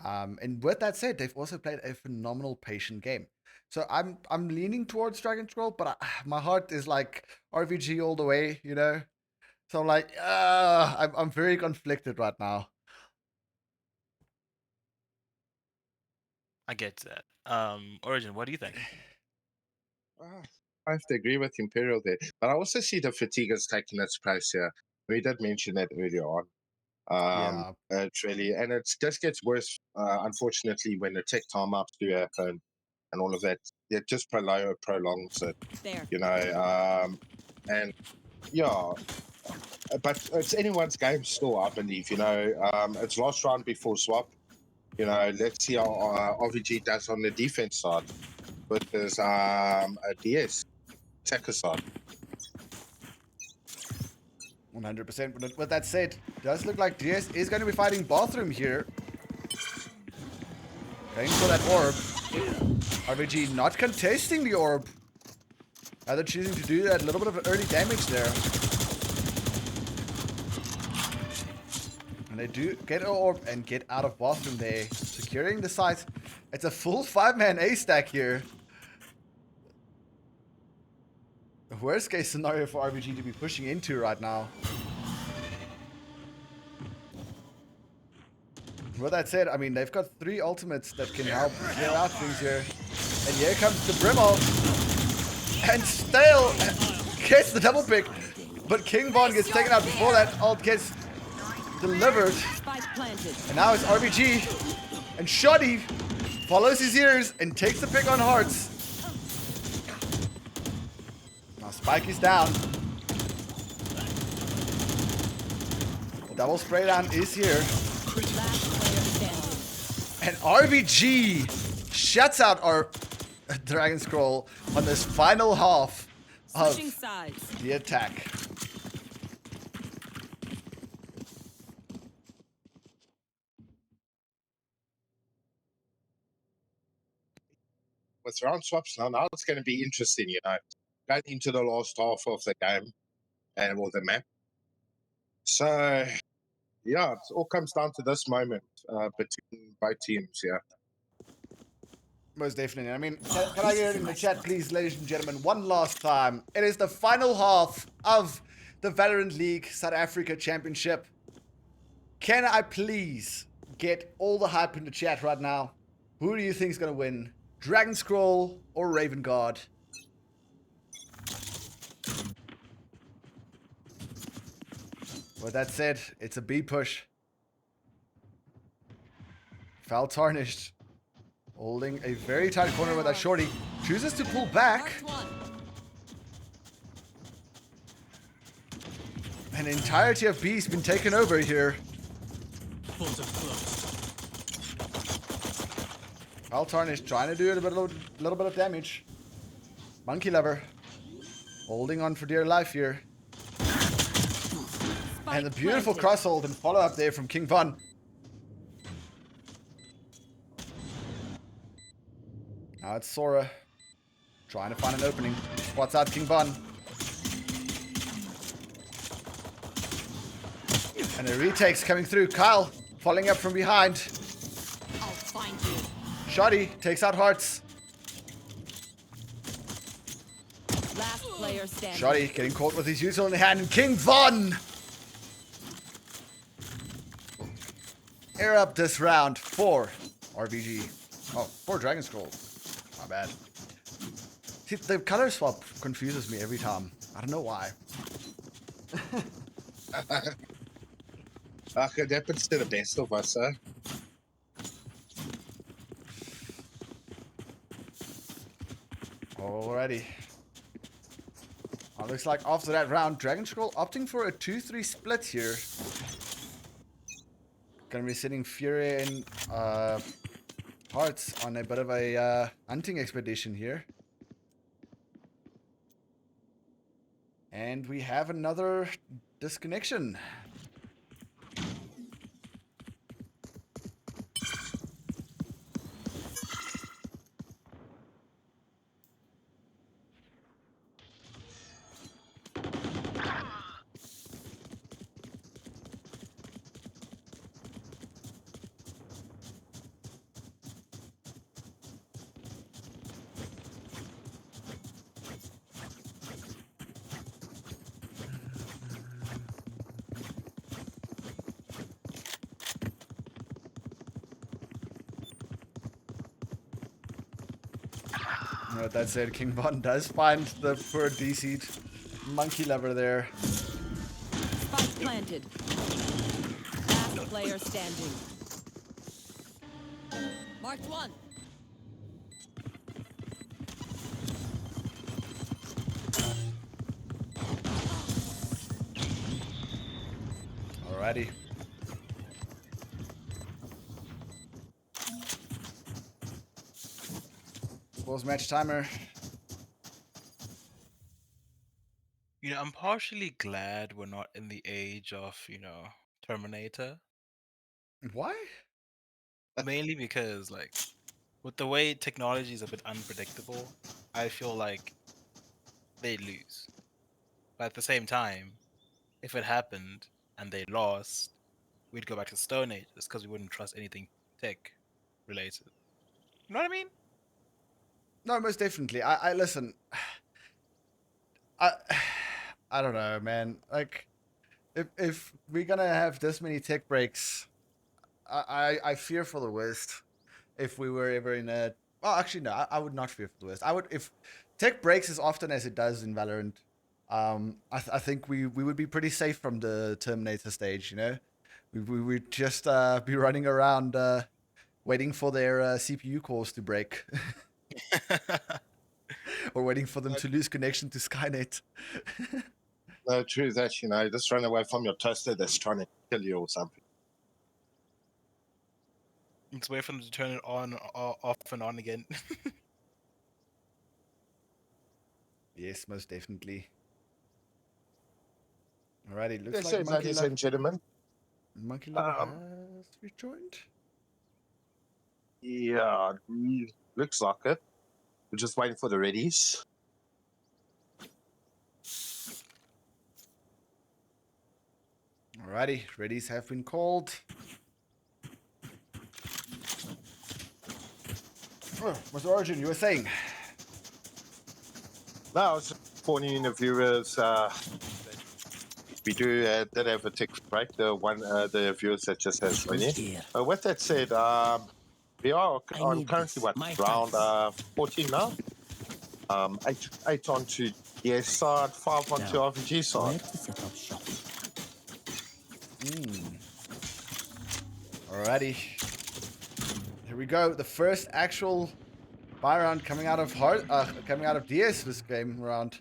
And with that said, they've also played a phenomenal patient game. So I'm leaning towards Dragon Scroll, but my heart is like RVG all the way, you know. So I'm like, I'm very conflicted right now. I get that. Origin, what do you think? I have to agree with Imperial there, but I also see the fatigue is taking its place here. We did mention that earlier on. Yeah. It's really, and it just gets worse, unfortunately, when the tech timeouts do happen and all of that. It just prolongs it, There. you know. And yeah, but it's anyone's game still, I believe, you know. It's last round before swap. You know, let's see how RVG does on the defense side with his a DS attacker side. 100%. But with that said, does look like DS is going to be fighting Bathroom here. Going for that orb. RVG not contesting the orb. Rather choosing to do that little bit of early damage there. And they do get an orb and get out of Bathroom there. Securing the site. It's a full 5-man A stack here. The worst case scenario for RVG to be pushing into right now. With that said, I mean, they've got 3 ultimates that can help clear out things here. And here comes the Brimble. And Stale gets the double pick. But King Von gets taken out before that ult gets delivered. And now it's RVG. And Shoddy follows his ears and takes the pick on Hearts. Now Spike is down. The double spray down is here. And RVG shuts out our Dragon Scroll on this final half of the attack. With round swaps now it's going to be interesting, you know, going into the last half of the game and or the map. So, yeah, it all comes down to this moment between both teams, yeah. Most definitely. I mean, can I get it in the chat, please, ladies and gentlemen, one last time? It is the final half of the Valorant League South Africa Championship. Can I please get all the hype in the chat right now? Who do you think is going to win? Dragon Scroll or Raven Guard? With that said, it's a B push. Foul Tarnished. Holding a very tight corner with that shorty. Chooses to pull back. An entirety of B's been taken over here. Foul Tarnished trying to do a little bit of damage. Monkey Lover holding on for dear life here. And the beautiful cross hold and follow up there from King Von. Now it's Sora trying to find an opening. Spots out King Von. And a retake's coming through. Kyle following up from behind. I'll find you. Shoddy takes out Hearts. Last player standing. Shoddy getting caught with his usual in the hand. And King Von! Air up this round for RVG. Oh, for Dragon Scroll. My bad. See, the color swap confuses me every time. I don't know why. It happens to the best of us, sir. Alrighty. Looks like after that round, Dragon Scroll opting for a 2-3 split here. Gonna be sitting Fury and Hearts on a bit of a hunting expedition here. And we have another disconnection. That said, King Von does find the poor DC'd monkey lover there. Spike planted. Last player standing. Marked one. Alrighty. Pause match timer. You know, I'm partially glad we're not in the age of, Terminator. Why? Mainly because, like, with the way technology is a bit unpredictable, I feel like they lose. But at the same time, if it happened and they lost, we'd go back to Stone Age just because we wouldn't trust anything tech related. You know what I mean? No, most definitely. I listen. I I don't know, man. Like, if we're gonna have this many tech breaks, I fear for the worst. If we were ever in a, well, actually no, I would not fear for the worst. I would, if tech breaks as often as it does in Valorant. I think we would be pretty safe from the Terminator stage. You know, we would just be running around waiting for their CPU cores to break. Or waiting for them to lose connection to Skynet. No, true that, just run away from your toaster that's trying to kill you or something. It's wait for them to turn it on, off and on again. Yes, most definitely. Alrighty, looks Yes, like sir, Monkey ladies Love, and gentlemen. Monkey Love has rejoined. Yeah, looks like it. We're just waiting for the readies. Alrighty, readies have been called. Oh, Mr. Origin, you were saying? No, I was informing in the viewers. We did have a tick break. The viewers that just has ready. With that said, we are on currently round 14 now. 8 onto DS side, 5 onto RVG side. Alrighty. Here we go. The first actual buy round coming out of DS this game round.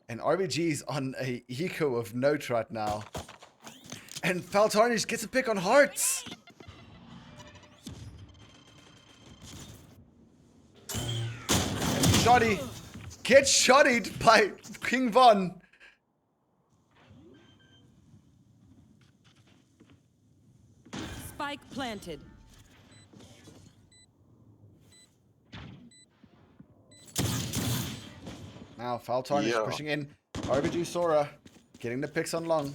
And RVG's on a eco of note right now. And Faltarnish gets a pick on Hearts. And Shoddy gets shottied by King Von. Spike planted. Now Faltarnish pushing in. RVG Sora getting the picks on long.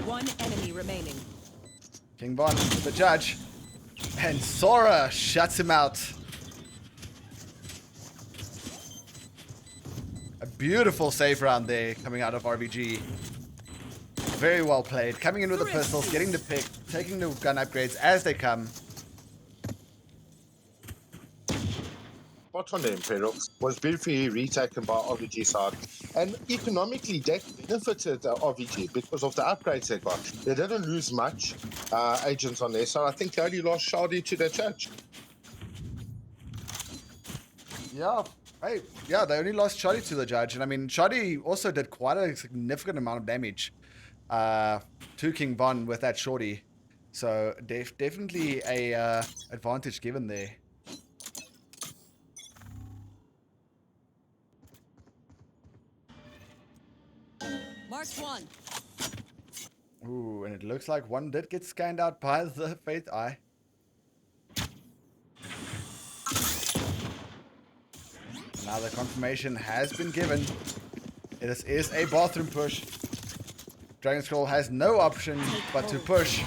One enemy remaining. King Von with the judge. And Sora shuts him out. A beautiful save round there coming out of RVG. Very well played. Coming in with the pistols, getting the pick, taking the gun upgrades as they come. Spot on the Imperial was briefly retaken by RVG side, and economically that benefited RVG because of the upgrades they got. They didn't lose much agents on their side. I think they only lost Shardy to the church. Yeah. Hey, yeah, they only lost Shoddy to the judge. And I mean, Shoddy also did quite a significant amount of damage to King Von with that shorty. So definitely a advantage given there. Marked one. Ooh, and it looks like one did get scanned out by the Faith Eye. Now the confirmation has been given. It is a bathroom push. Dragon Scroll has no option but to push.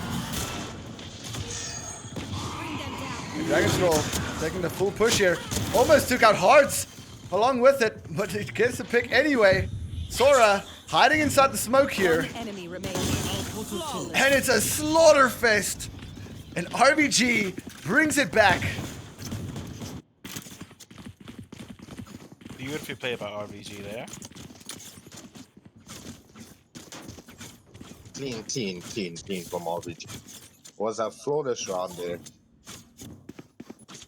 And Dragon Scroll taking the full push here. Almost took out Hearts along with it, but it gets the pick anyway. Sora hiding inside the smoke here. One enemy remaining. And it's a slaughter fest. And RVG brings it back. Beautifully played by RVG there. Clean from RVG. Was a flawless round there.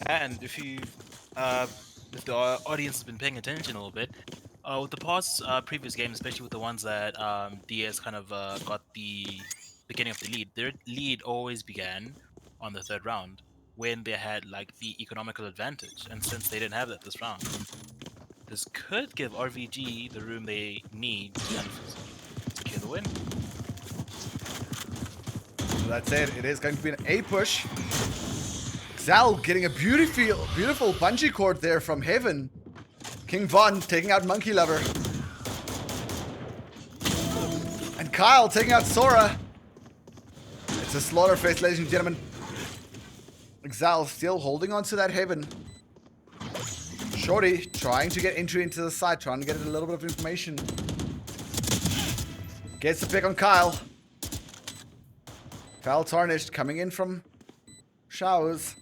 And if the audience has been paying attention a little bit, with the past previous games, especially with the ones that DS kind of got the beginning of the lead, their lead always began on the third round when they had like the economical advantage. And since they didn't have that this round, this could give RVG the room they need to kind of secure the win. So that's it. It is going to be an A push. Zal getting a beautiful bungee cord there from Heaven. King Von taking out Monkey Lover. And Kyle taking out Sora. It's a slaughterfest, ladies and gentlemen. Zal still holding on to that Heaven. Shorty trying to get entry into the site, trying to get a little bit of information. Gets the pick on Kyle. Kyle Tarnished coming in from showers.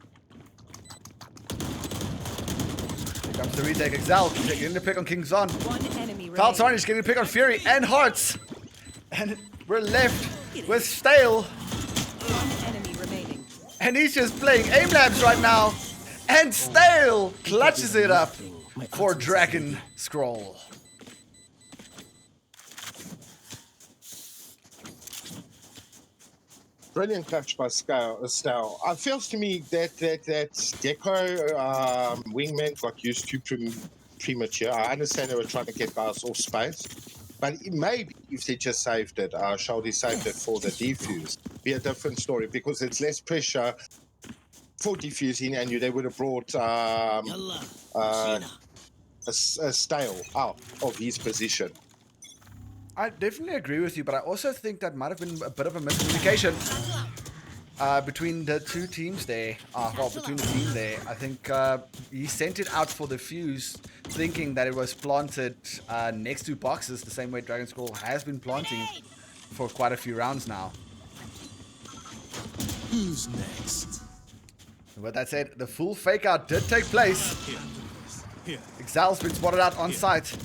Here comes the retake. Exal getting the pick on King Zon. One enemy Kyle remaining. Tarnished getting the pick on Fury and Hearts. And we're left with Stale. One enemy remaining. And he's just playing aim labs right now. And Stale clutches it up for Dragon Scroll. Brilliant catch by Style. It feels to me that Deco wingman got used too premature. I understand they were trying to get guys off space, but maybe if they just saved it, Sheldy saved it for the defuse, be a different story because it's less pressure for defusing, and they would have brought a Stale out of his position. I definitely agree with you, but I also think that might have been a bit of a miscommunication between the two teams there. Between the team there. I think he sent it out for the fuse, thinking that it was planted next to boxes, the same way Dragon Scroll has been planting for quite a few rounds now. Who's next? With that said, the full fake out did take place. Exal's been spotted out on site,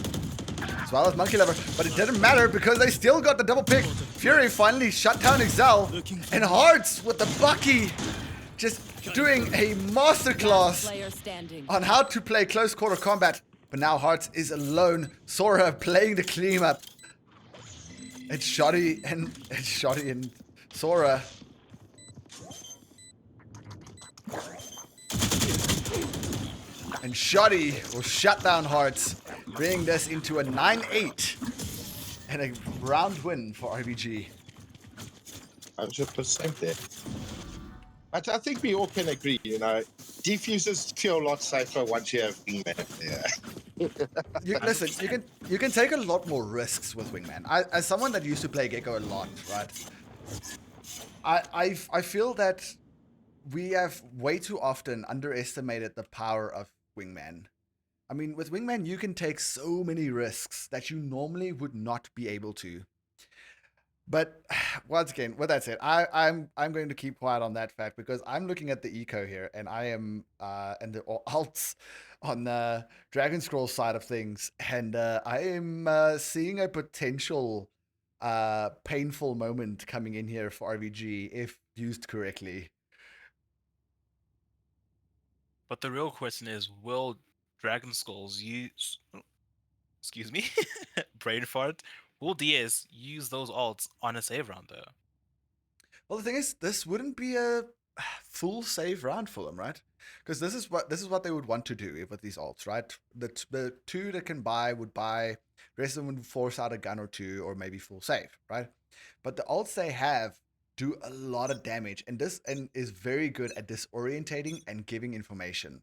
as well as Monkey Lover, but it didn't matter because they still got the double pick. Fury finally shut down Exal, and Hearts with the Bucky, just doing a masterclass Player standing. on how to play close quarter combat. But now Hearts is alone. Sora playing the clean up. It's Shoddy and Sora. And Shoddy will shut down Hearts, bringing this into a 9-8 and a round win for RVG. 100% there. I think we all can agree, defusers feel a lot safer once you have Wingman. Yeah. Listen, you can take a lot more risks with Wingman. As someone that used to play Gecko a lot, right? I feel that we have way too often underestimated the power of Wingman. I mean, with Wingman, you can take so many risks that you normally would not be able to. But once again, with that said, I'm going to keep quiet on that fact because I'm looking at the eco here, and I am and the alts on the Dragon Scroll side of things, and I am seeing a potential painful moment coming in here for RVG if used correctly. But the real question is, will Dragon Skulls use... Excuse me? Brain fart. Will DS use those alts on a save round, though? Well, the thing is, this wouldn't be a full save round for them, right? Because this is what they would want to do with these alts, right? The two that can buy would buy. The rest of them would force out a gun or two, or maybe full save, right? But the alts they have do a lot of damage, and is very good at disorientating and giving information.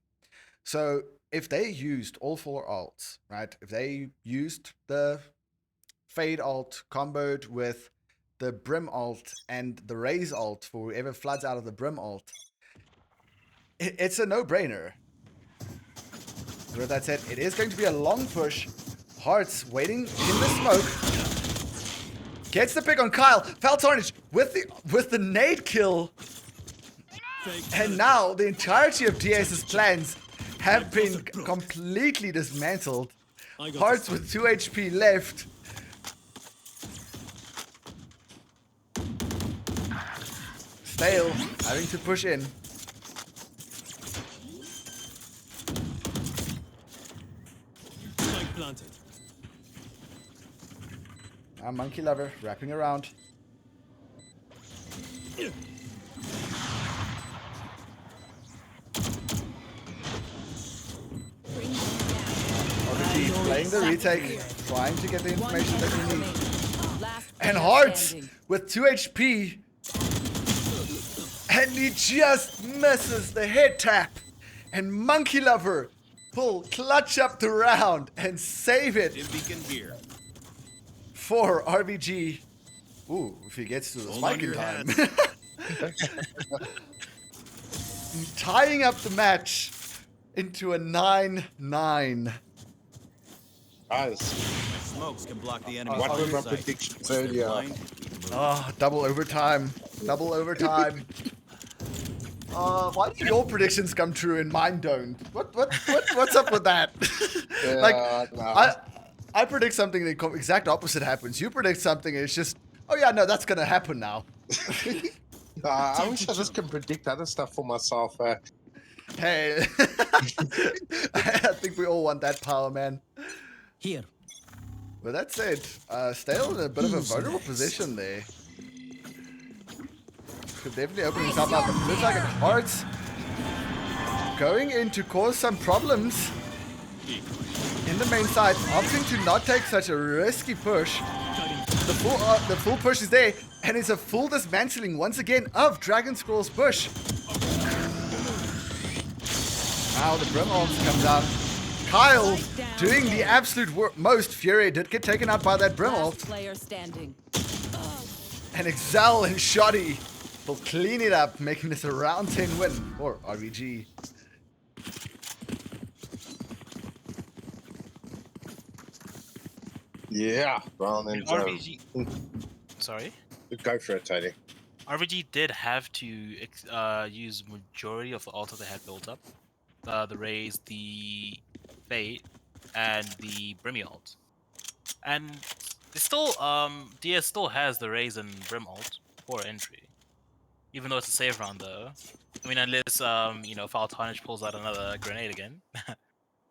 So if they used all four alts, right? If they used the Fade alt comboed with the Brim alt and the Raise alt for whoever floods out of the Brim alt, it's a no-brainer. With that said, it is going to be a long push. Hearts waiting in the smoke. Gets the pick on Kyle. Foul Tarnish with the nade kill. And now the entirety of DS's plans have been completely dismantled. Hearts with 2 HP left. Stale, having to push in. Spike planted. Monkey Lover wrapping around. RVG playing the retake, trying to get the information that we need. And Hearts with 2 HP. And he just misses the head tap. And Monkey Lover will clutch up the round and save it for RVG. Ooh, if he gets to the spike in time. Tying up the match into a 9-9. Guys, Smokes can block the enemy. what were my predictions earlier? Oh, double overtime. Double overtime. Why do your predictions come true and mine don't? What's up with that? I predict something, the exact opposite happens. You predict something, and it's just, oh yeah, no, that's gonna happen now. I wish I just can predict other stuff for myself. Hey, I think we all want that power, man. Here. But that's it. Stale in a bit of a vulnerable position there. Could definitely open himself up. It looks like Hearts going in to cause some problems in the main side, opting to not take such a risky push. The full push is there, and it's a full dismantling once again of Dragon Scroll's push. Now the Brim Arms comes out. Kyle doing the absolute most. Fury did get taken out by that Brim ult. Player standing. And Excel and Shoddy will clean it up, making this a round 10 win for RVG. Yeah, well then. RVG. Sorry. Go for it, Tony. RVG did have to use majority of the ult they had built up. The Raze, the Fate, and the Brimmy ult. And it's still, DS still has the Raze and Brim ult for entry. Even though it's a save round though. I mean, unless, Foul Tarnish pulls out another grenade again.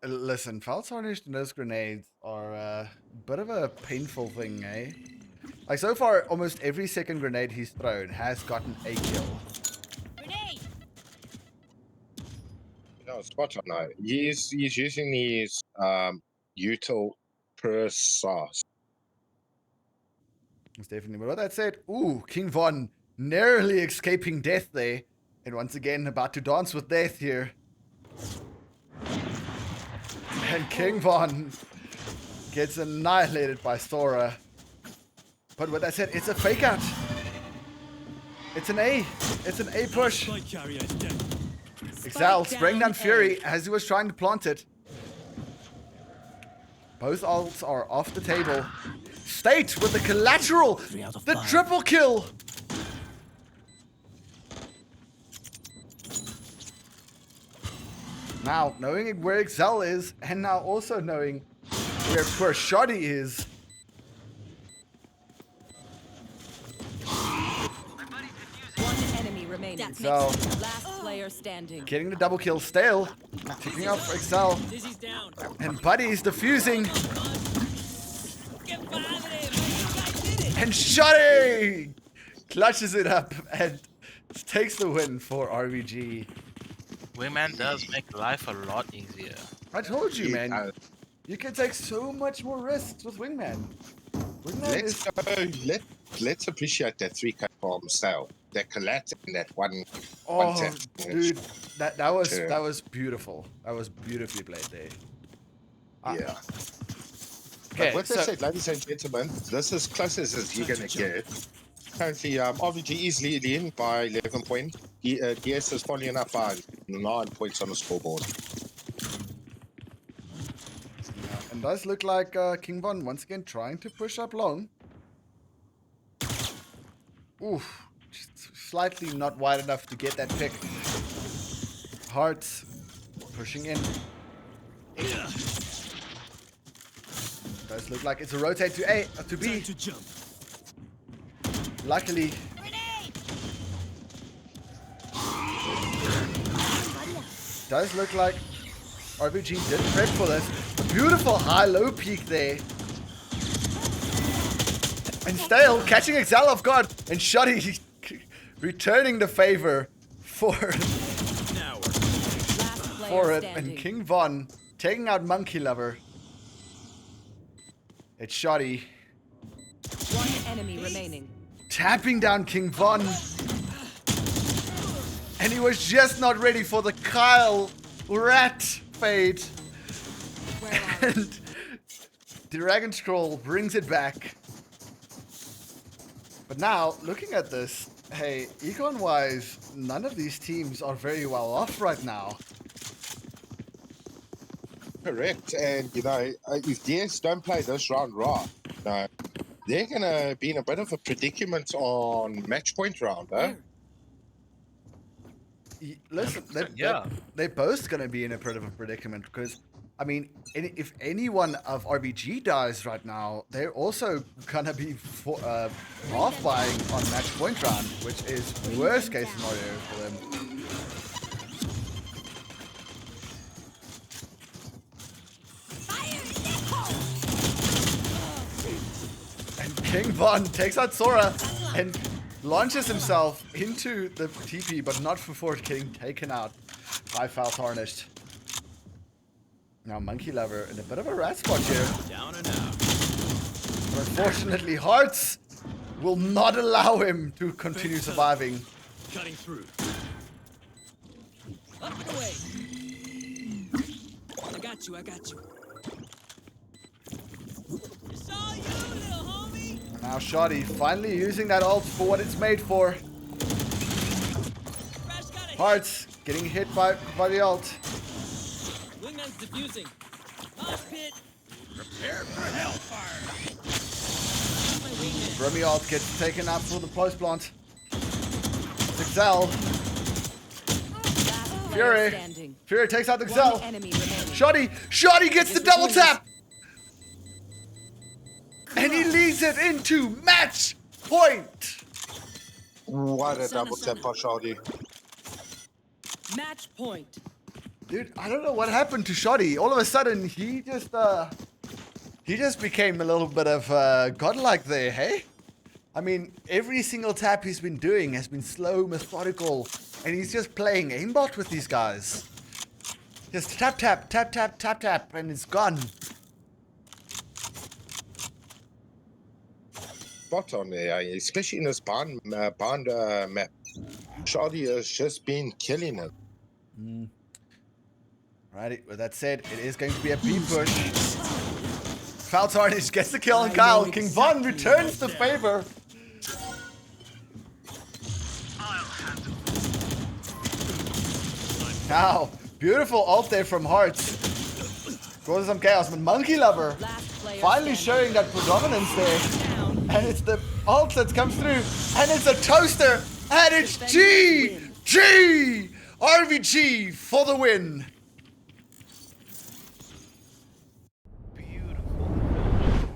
Listen, Foul Tarnished and those grenades are a bit of a painful thing, eh? Like, so far, almost every second grenade he's thrown has gotten a kill. Grenade! No, spot on. No. He's using his util per sauce. That's definitely. But with that said, ooh, King Von narrowly escaping death there. And once again, about to dance with death here. And King Von gets annihilated by Sora. But with that said, it's a fake out. It's an A. It's an A push. Spike carrier is dead. Excel spraying down Fury as he was trying to plant it. Both ults are off the table. State with the collateral. 3 out of The 5. triple kill. Now, knowing where Excel is, and now also knowing where poor Shoddy is. One enemy remaining. So, Last player standing. getting the double kill. Stale, ticking up for Excel. Dizzy's down. And Buddy's defusing. And Shoddy clutches it up and takes the win for RVG. Wingman does make life a lot easier. I told you, man. You can take so much more risks with Wingman. Wingman Let's appreciate that 3K from Stale. That collapse and that one tap. Dude, that was beautiful. That was beautifully played there. Yeah. Okay, But with that said, ladies and gentlemen, this is close as you're gonna get. Currently, RVG is leading by 11 points. DS is following up by 9 points on the scoreboard. and does look like King Von once again trying to push up long. Oof. Just slightly not wide enough to get that pick. Hearts pushing in. Does look like it's a rotate to A, to B. Time to jump. Luckily, does look like RVG did prep for this. Beautiful high-low peek there. And Stale catching Excel off guard. And Shoddy returning the favor for Now we're for it. And King Von taking out Monkey Lover. It's Shoddy One enemy remaining. tapping down King Von. And he was just not ready for the Kyle Rat fade. And Dragon Scroll brings it back. But now, looking at this, hey, econ-wise, none of these teams are very well off right now. Correct. And, you know, if DS don't play this round right, you know, they're going to be in a bit of a predicament on match point round, huh? Listen, Yeah. they're both going to be in a bit of a predicament because, I mean, if any one of RVG dies right now, they're also going to be off buying on match point round, which is worst case scenario for them. And King Von takes out Sora and launches himself into the TP, but not before getting taken out by Foul Tarnished. Now Monkey Lover in a bit of a rat spot here. down and out. But unfortunately, Hearts will not allow him to continue surviving. Cutting through. Up and away. I got you. It's all you, little homie. Now Shoddy finally using that ult for what it's made for. Crash got a Hearts getting hit by the ult. Wingman's defusing. Mosh pit. Prepare for hellfire. My wingman. Remy ult gets taken out for the close plant. Excel. Last player Fury. standing. Fury takes out One Excel. enemy remaining. Shoddy gets the double tap. And he leads it into match point. What a double tap for Shoddy. Match point. Dude, I don't know what happened to Shoddy. All of a sudden, he just became a little bit of godlike there, hey? I mean, every single tap he's been doing has been slow, methodical, and he's just playing aimbot with these guys. Just tap, tap, tap, tap, tap, tap, and it's gone. Spot on there, especially in this bond map. Shoddy has just been killing it. Righty, with that said, it is going to be a B push. Foul Tarnish gets the kill on Kyle. King Von returns the favor. Now, beautiful ult there from Hearts. Causes some chaos, but Monkey Lover Last player finally showing standing. that predominance there. Down. And it's the ult that comes through. And it's a toaster. And it's G! G! RVG for the win. Beautiful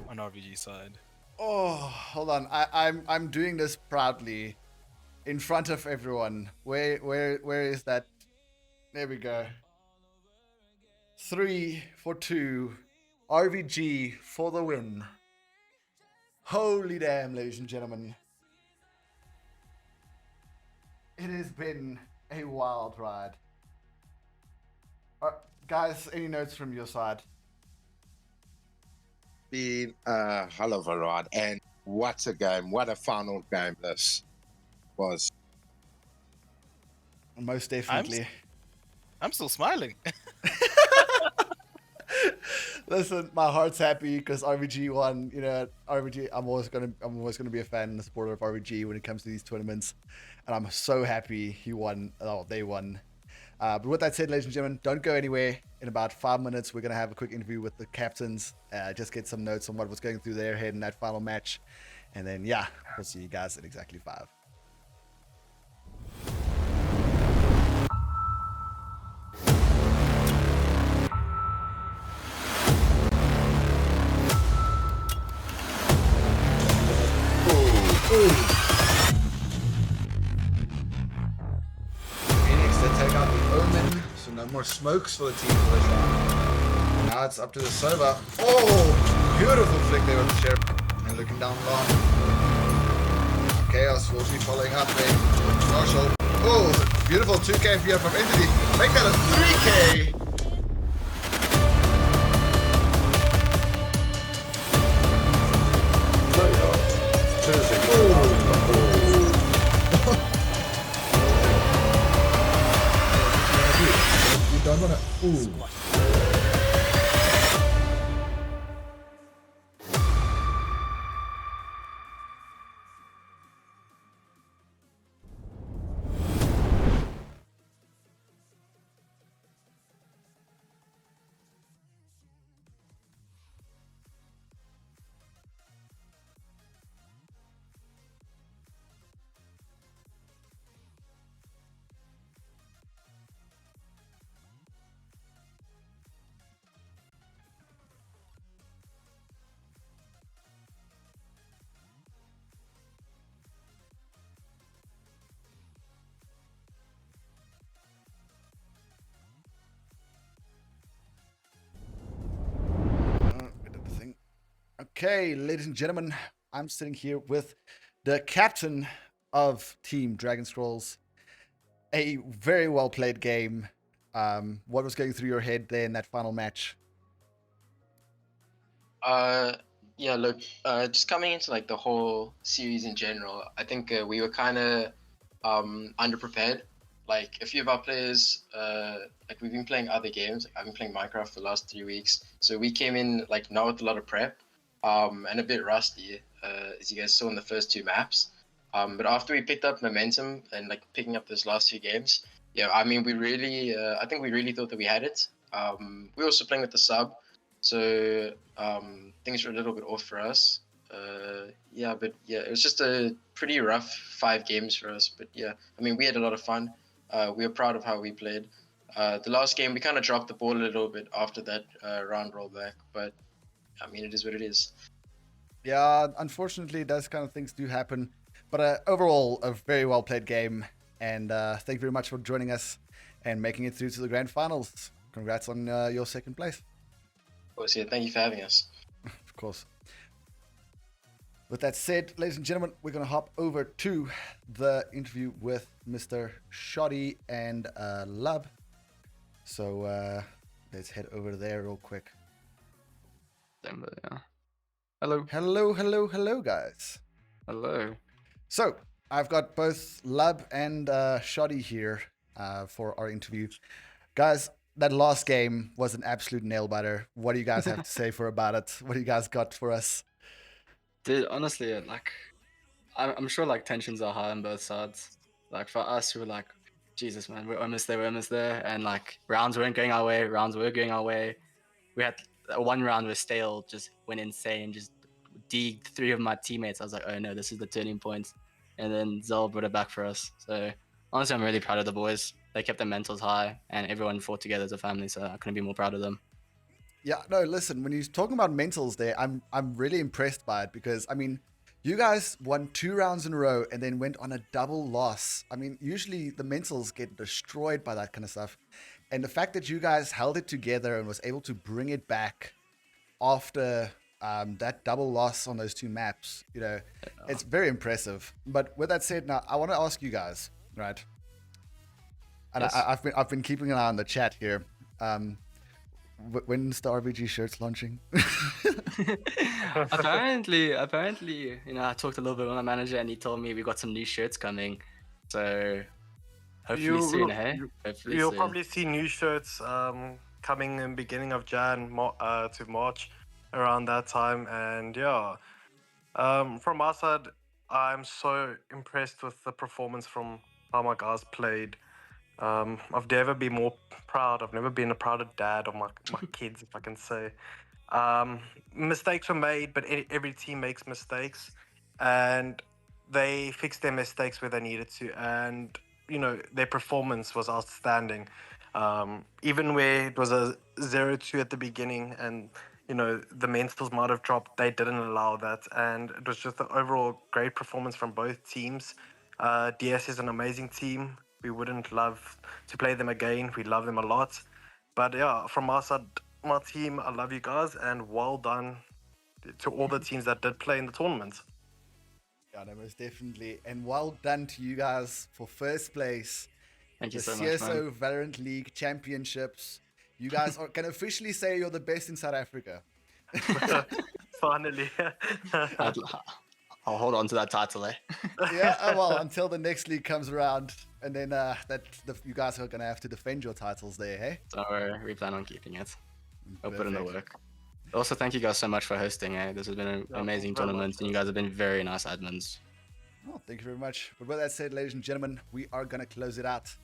on RVG side. Oh, hold on. I'm doing this proudly in front of everyone. Where is that? There we go. 3-2. RVG for the win. Holy damn, ladies and gentlemen. It has been a wild ride. Guys, any notes from your side? Been a hell of a ride, and what a game! What a final game this was. Most definitely. I'm still smiling. Listen, my heart's happy because RVG won. You know, RVG. I'm always gonna be a fan and a supporter of RVG when it comes to these tournaments, and I'm so happy he won. Oh, they won. But with that said, ladies and gentlemen, don't go anywhere. In about 5 minutes, we're gonna have a quick interview with the captains. Just get some notes on what was going through their head in that final match, and then yeah, we'll see you guys at exactly 5. out the Omen, so no more smokes for the team for this round. Now it's up to the server. Oh, beautiful flick there with the sheriff. And looking down long. Chaos will be following up there. Marshall. Oh, beautiful 2K here from Entity. Make that a 3K. You don't wanna. Ooh. We did the thing. Okay, ladies and gentlemen, I'm sitting here with the captain of Team Dragon Scrolls. A very well played game. What was going through your head there in that final match? Yeah, look, just coming into like the whole series in general, I think we were kind of underprepared. Like a few of our players, like we've been playing other games. Like I've been playing Minecraft for the last 3 weeks, so we came in like not with a lot of prep, and a bit rusty, as you guys saw in the first two maps. But after we picked up momentum and like picking up those last few games, yeah, I mean we really, I think we really thought that we had it. We were also playing with the sub, so things were a little bit off for us. Yeah, but yeah, it was just a pretty rough 5 games for us. But yeah, I mean, we had a lot of fun. We were proud of how we played. The last game, we kind of dropped the ball a little bit after that round rollback. But I mean, it is what it is. Yeah, unfortunately, those kind of things do happen. But overall, a very well played game. And thank you very much for joining us and making it through to the grand finals. Congrats on your second place. Of course, yeah, thank you for having us. Of course. With that said, ladies and gentlemen, we're going to hop over to the interview with Mr. Shoddy and Lub. So let's head over there real quick. Yeah. Hello. Hello, guys. Hello. So I've got both Lub and Shoddy here for our interview. Guys, that last game was an absolute nail biter. What do you guys have to say about it? What do you guys got for us? Dude, honestly, like, I'm sure like tensions are high on both sides. Like for us, we were like, Jesus, man, we're almost there, and like rounds weren't going our way, rounds were going our way. We had one round where Stale just went insane, just degged 3 of my teammates. I was like, oh no, this is the turning point. And then Zell brought it back for us. So honestly, I'm really proud of the boys. They kept their mentals high, and everyone fought together as a family. So I couldn't be more proud of them. Yeah, no, listen, when you're talking about mentals there, I'm really impressed by it because, I mean, you guys won 2 rounds in a row and then went on a double loss. I mean, usually the mentals get destroyed by that kind of stuff. And the fact that you guys held it together and was able to bring it back after that double loss on those 2 maps, you know, it's very impressive. But with that said, now I want to ask you guys, right? And Yes. I've been keeping an eye on the chat here. When's the RVG shirts launching? apparently, you know, I talked a little bit with my manager, and he told me we got some new shirts coming. So hopefully soon, hey? Hopefully You'll soon. probably see new shirts coming in beginning of Jan to March, around that time. And yeah, from our side, I'm so impressed with the performance from how my guys played. I've never been more proud. I've never been a prouder dad of my kids, if I can say. Mistakes were made, but every team makes mistakes, and they fixed their mistakes where they needed to. And you know, their performance was outstanding. Even where it was a 0-2 at the beginning, and you know the mentals might have dropped, they didn't allow that, and it was just an overall great performance from both teams. DS is an amazing team. we wouldn't love to play them again. We love them a lot. But yeah, from our side, my team, I love you guys, and well done to all the teams that did play in the tournament. Yeah, no, most definitely. And well done to you guys for first place. Thank you The so much, man. CSO Valorant League Championships. You guys can officially say you're the best in South Africa. Finally. I'll hold on to that title, eh? Yeah, well, until the next league comes around, and then you guys are gonna have to defend your titles there, hey? Don't worry, we plan on keeping it. I'll put in the Perfect. work. Also, thank you guys so much for hosting, eh? This has been an Yeah, amazing thank you very tournament, much, and you guys have been very nice admins. Oh, thank you very much. But with that said, ladies and gentlemen, we are gonna close it out.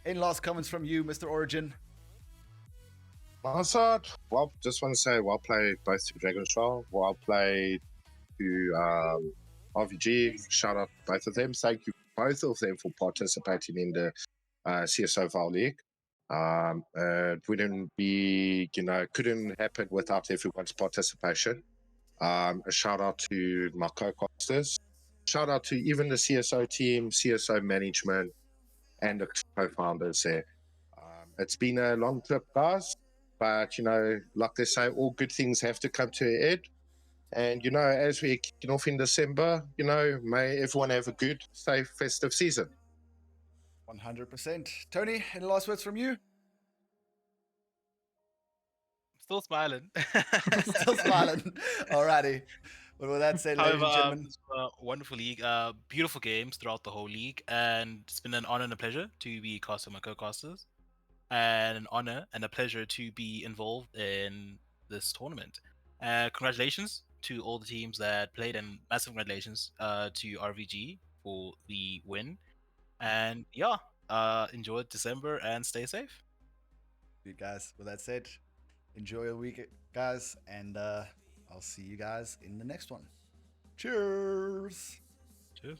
Any last comments from you, Mr. Origin? Mansard, well, just want to say well played both to Dragon Trial, well played to RVG. Shout out both of them. Thank you both of them for participating in the CSO Val League. It wouldn't be, couldn't happen without everyone's participation. A shout out to my co-casters. Shout out to even the CSO team, CSO management, and the co-founders there. It's been a long trip, guys. But, like they say, all good things have to come to an end. And, as we're kicking off in December, may everyone have a good, safe, festive season. 100%. Tony, any last words from you? Still smiling. Still smiling. Alrighty. But with that said, ladies However, and gentlemen, it's a wonderful league. Beautiful games throughout the whole league, and it's been an honor and a pleasure to be casting my co-casters, and an honor and a pleasure to be involved in this tournament. Congratulations to all the teams that played, and massive congratulations to RVG for the win. And yeah, enjoy December and stay safe. you guys, with that said, enjoy your week, guys, and I'll see you guys in the next one. Cheers. Cheers.